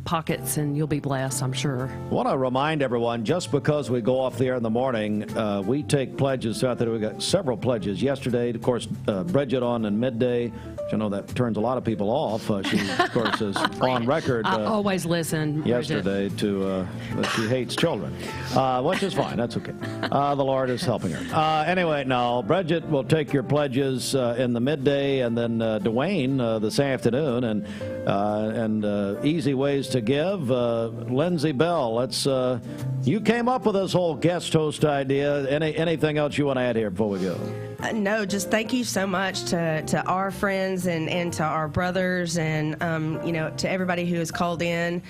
pockets and you'll be blessed, I'm sure. I want to remind everyone, just because we go off the air in the morning, we take pledges throughout the day. We got several pledges yesterday. Of course, Bridget on in midday, which I know that turns a lot of people off. She, of course, is on record. I always listen. Yesterday to that she hates children, which is fine. That's okay. The Lord is helping her. Anyway, no, Bridget will take your pledges in the midday, and then Dwayne this afternoon, and easy ways to give. Lindsey Bell, let's. You came up with this whole guest host idea. Anything else you want to add here before we go? No, just thank you so much to our friends and to our brothers and to everybody who has called in,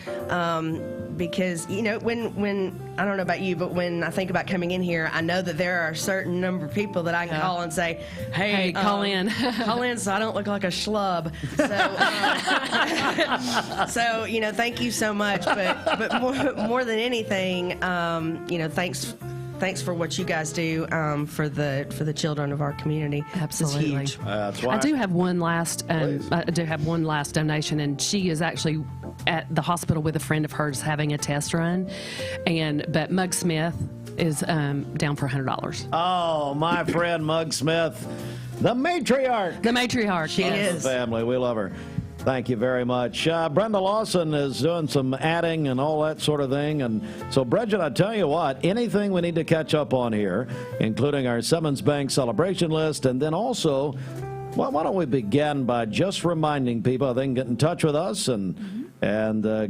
because when I don't know about you, but when I think about coming in here, I know that there are a certain number of people that I can call and say, hey, call in, call in, so I don't look like a schlub. So thank you so much, but more than anything, thanks for what you guys do for the children of our community. Absolutely, it's huge. That's why I do have one last. I do have one last donation, and she is actually at the hospital with a friend of hers having a test run, but Mug Smith is down for $100. Oh, my friend Mug Smith, the matriarch. The matriarch. She is. Family, we love her. Thank you very much. Brenda Lawson is doing some adding and all that sort of thing. And so, Bridget, I tell you what, anything we need to catch up on here, including our Simmons Bank celebration list, and then also, well, why don't we begin by just reminding people they can get in touch with us and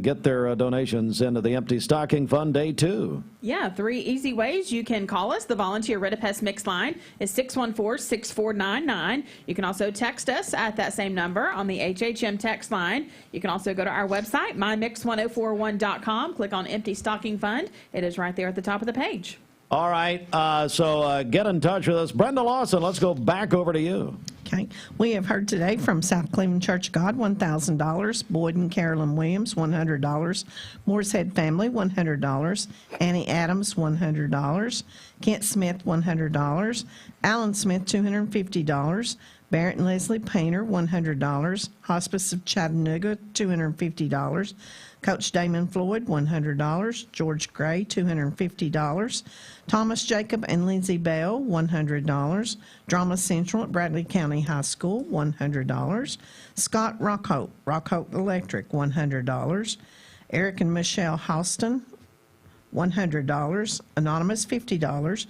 get their donations into the Empty Stocking Fund Day 2. Yeah, 3 easy ways. You can call us. The volunteer Red-A-Pest Mix line is 614-6499. You can also text us at that same number on the HHM text line. You can also go to our website, mymix1041.com, click on Empty Stocking Fund. It is right there at the top of the page. All right, so get in touch with us. Brenda Lawson, let's go back over to you. Okay. We have heard today from South Cleveland Church of God, $1,000. Boyd and Carolyn Williams, $100. Moorshead Family, $100. Annie Adams, $100. Kent Smith, $100. Alan Smith, $250. Barrett and Leslie Painter, $100. Hospice of Chattanooga, $250. Coach Damon Floyd, $100. George Gray, $250. Thomas Jacob and Lindsey Bell, $100. Drama Central at Bradley County High School, $100. Scott Rockhope Electric, $100. Eric and Michelle Halston, $100. Anonymous, $50.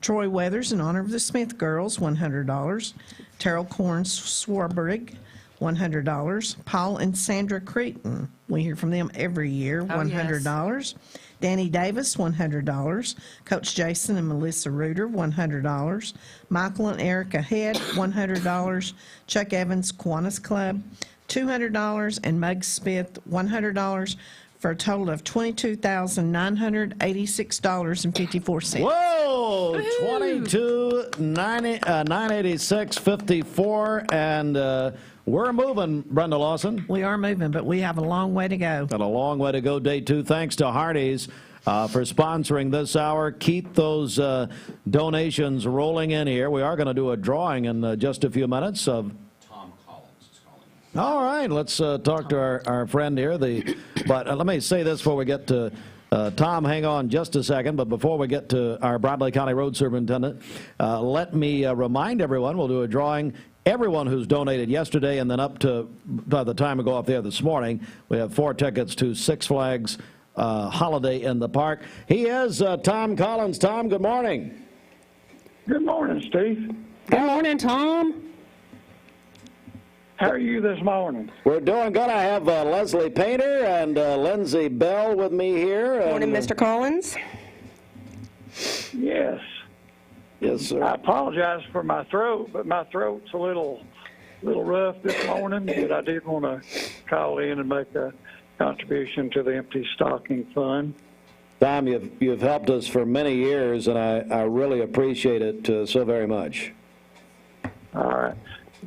Troy Weathers, in honor of the Smith girls, $100. Terrell Corn Swarbrick, $100. Paul and Sandra Cretan, we hear from them every year, $100. Yes. Danny Davis, $100. Coach Jason and Melissa Reuter, $100. Michael and Erica Head, $100. Chuck Evans, Kiwanis Club, $200, and Mug Smith $100, for a total of $22,986.54. Whoa! $22,986.54, and we're moving, Brenda Lawson. We are moving, but we have a long way to go. Got a long way to go. Day 2. Thanks to Hardee's for sponsoring this hour. Keep those donations rolling in here. We are going to do a drawing in just a few minutes of. All right, let's talk to our friend here. But let me say this before we get to Tom. Hang on just a second. But before we get to our Bradley County Road Superintendent, let me remind everyone we'll do a drawing. Everyone who's donated yesterday and then up to by the time we go off there this morning, we have 4 tickets to Six Flags Holiday in the Park. He is Tom Collins. Tom, good morning. Good morning, Steve. Good morning, Tom. How are you this morning? We're doing good. I have Leslie Painter and Lindsey Bell with me here. Morning, Mr. Collins. Yes. Yes, sir. I apologize for my throat, but my throat's a little rough this morning. But I did want to call in and make a contribution to the Empty Stocking Fund. Tom, you've helped us for many years, and I really appreciate it so very much. All right.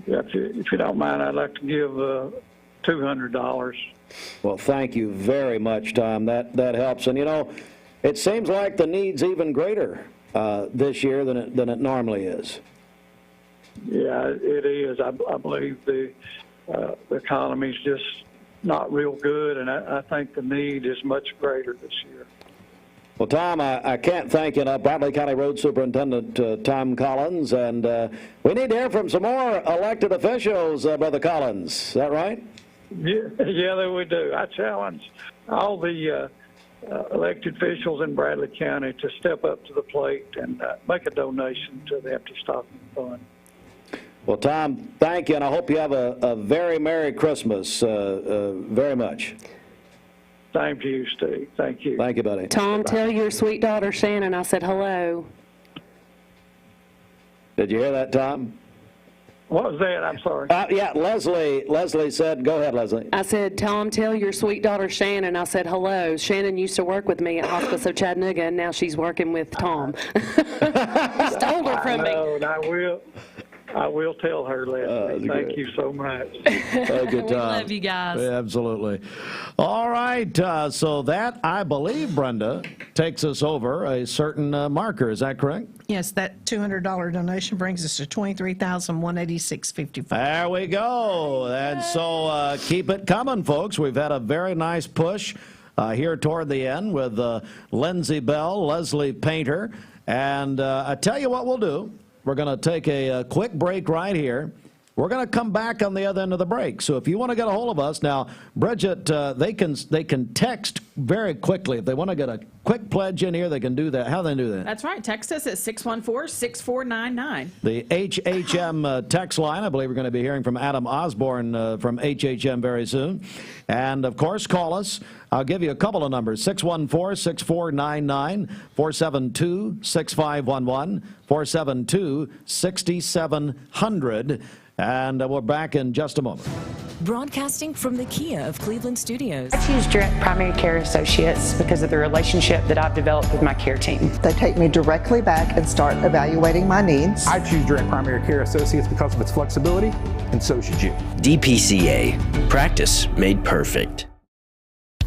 If you don't mind, I'd like to give $200. Well, thank you very much, Tom. That helps. And, you know, it seems like the need's even greater this year than it normally is. Yeah, it is. I believe the economy's just not real good, and I think the need is much greater this year. Well, Tom, I can't thank you enough. Bradley County Road Superintendent Tom Collins, and we need to hear from some more elected officials, Brother Collins. Is that right? Yeah, we do. I challenge all the elected officials in Bradley County to step up to the plate and make a donation to the Empty Stocking Fund. Well, Tom, thank you, and I hope you have a very Merry Christmas very much. Same to you, Steve. Thank you. Thank you, buddy. Tom, tell your sweet daughter Shannon I said hello. Did you hear that, Tom? What was that? I'm sorry. Yeah, Leslie said, go ahead, Leslie. I said, Tom, tell your sweet daughter Shannon I said hello. Shannon used to work with me at Hospice of Chattanooga, and now she's working with Tom. Stole her from me. And I will tell her, Leslie. Thank you so much. Thank you, Tom. We love you guys. Yeah, absolutely. All right. So that, I believe, Brenda, takes us over a certain marker. Is that correct? Yes, that $200 donation brings us to $23,186.54. There we go. And so keep it coming, folks. We've had a very nice push here toward the end with Lindsey Bell, Leslie Painter. And I tell you what we'll do. We're going to take a quick break right here. We're going to come back on the other end of the break. So if you want to get a hold of us now, Bridget, they can text very quickly. If they want to get a quick pledge in here, they can do that. How do they do that? That's right. Text us at 614-6499. The HHM text line. I believe we're going to be hearing from Adam Osborne from HHM very soon. And, of course, call us. I'll give you a couple of numbers, 614-6499, 472-6511, 472-6700. And we're back in just a moment. Broadcasting from the Kia of Cleveland Studios. I choose Direct Primary Care Associates because of the relationship that I've developed with my care team. They take me directly back and start evaluating my needs. I choose Direct Primary Care Associates because of its flexibility, and so should you. DPCA. Practice made perfect.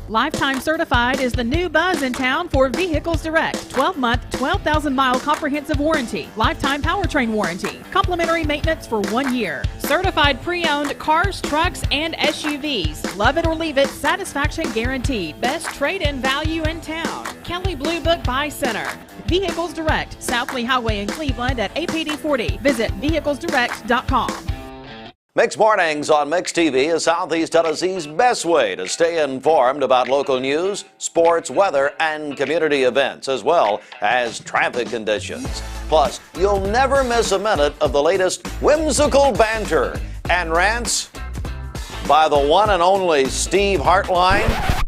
Lifetime Certified is the new buzz in town for Vehicles Direct. 12-month, 12,000-mile comprehensive warranty. Lifetime powertrain warranty. Complimentary maintenance for 1 year. Certified pre-owned cars, trucks, and SUVs. Love it or leave it, satisfaction guaranteed. Best trade-in value in town. Kelly Blue Book Buy Center. Vehicles Direct, South Lee Highway in Cleveland at APD 40. Visit vehiclesdirect.com. Mixed Mornings on Mixed TV is Southeast Tennessee's best way to stay informed about local news, sports, weather, and community events, as well as traffic conditions. Plus, you'll never miss a minute of the latest whimsical banter and rants by the one and only Steve Hartline.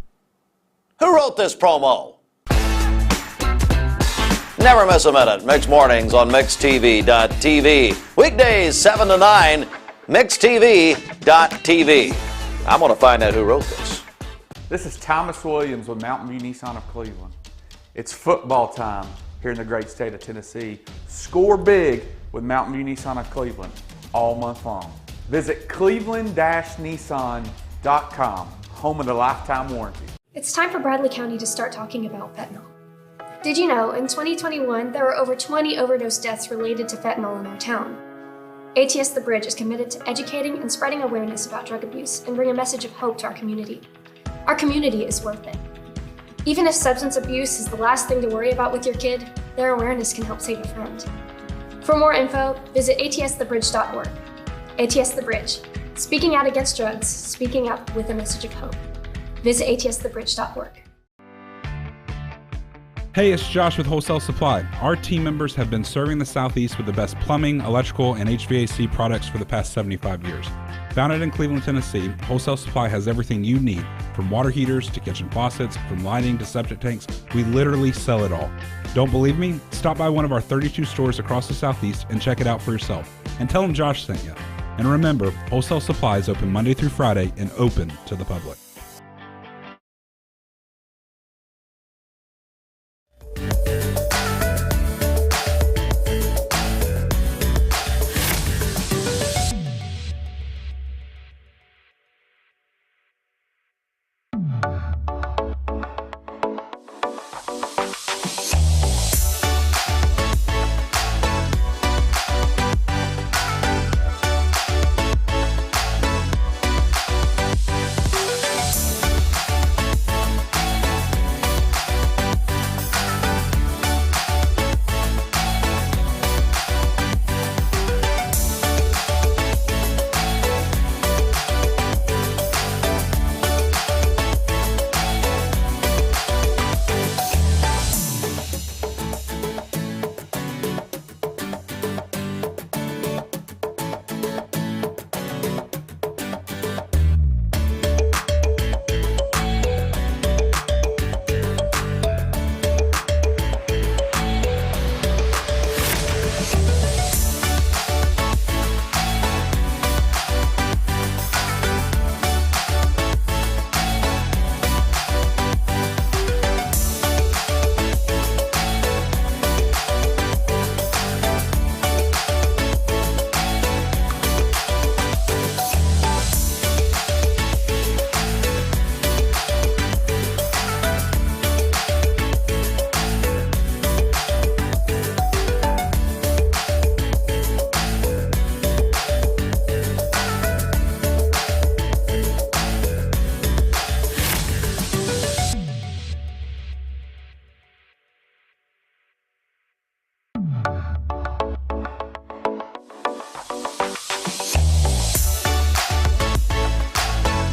Who wrote this promo? Never miss a minute. Mixed Mornings on MixedTV.tv. Weekdays 7 to 9. MixedTV.tv. I'm going to find out who wrote this. This is Thomas Williams with Mountain View Nissan of Cleveland. It's football time here in the great state of Tennessee. Score big with Mountain View Nissan of Cleveland all month long. Visit cleveland-nissan.com, home of the lifetime warranty. It's time for Bradley County to start talking about fentanyl. Did you know in 2021 there were over 20 overdose deaths related to fentanyl in our town? ATS The Bridge is committed to educating and spreading awareness about drug abuse and bring a message of hope to our community. Our community is worth it. Even if substance abuse is the last thing to worry about with your kid, their awareness can help save a friend. For more info, visit atsthebridge.org. ATS The Bridge, speaking out against drugs, speaking up with a message of hope. Visit atsthebridge.org. Hey, it's Josh with Wholesale Supply. Our team members have been serving the Southeast with the best plumbing, electrical, and HVAC products for the past 75 years. Founded in Cleveland, Tennessee, Wholesale Supply has everything you need, from water heaters to kitchen faucets, from lighting to septic tanks. We literally sell it all. Don't believe me? Stop by one of our 32 stores across the Southeast and check it out for yourself. And tell them Josh sent you. And remember, Wholesale Supply is open Monday through Friday and open to the public.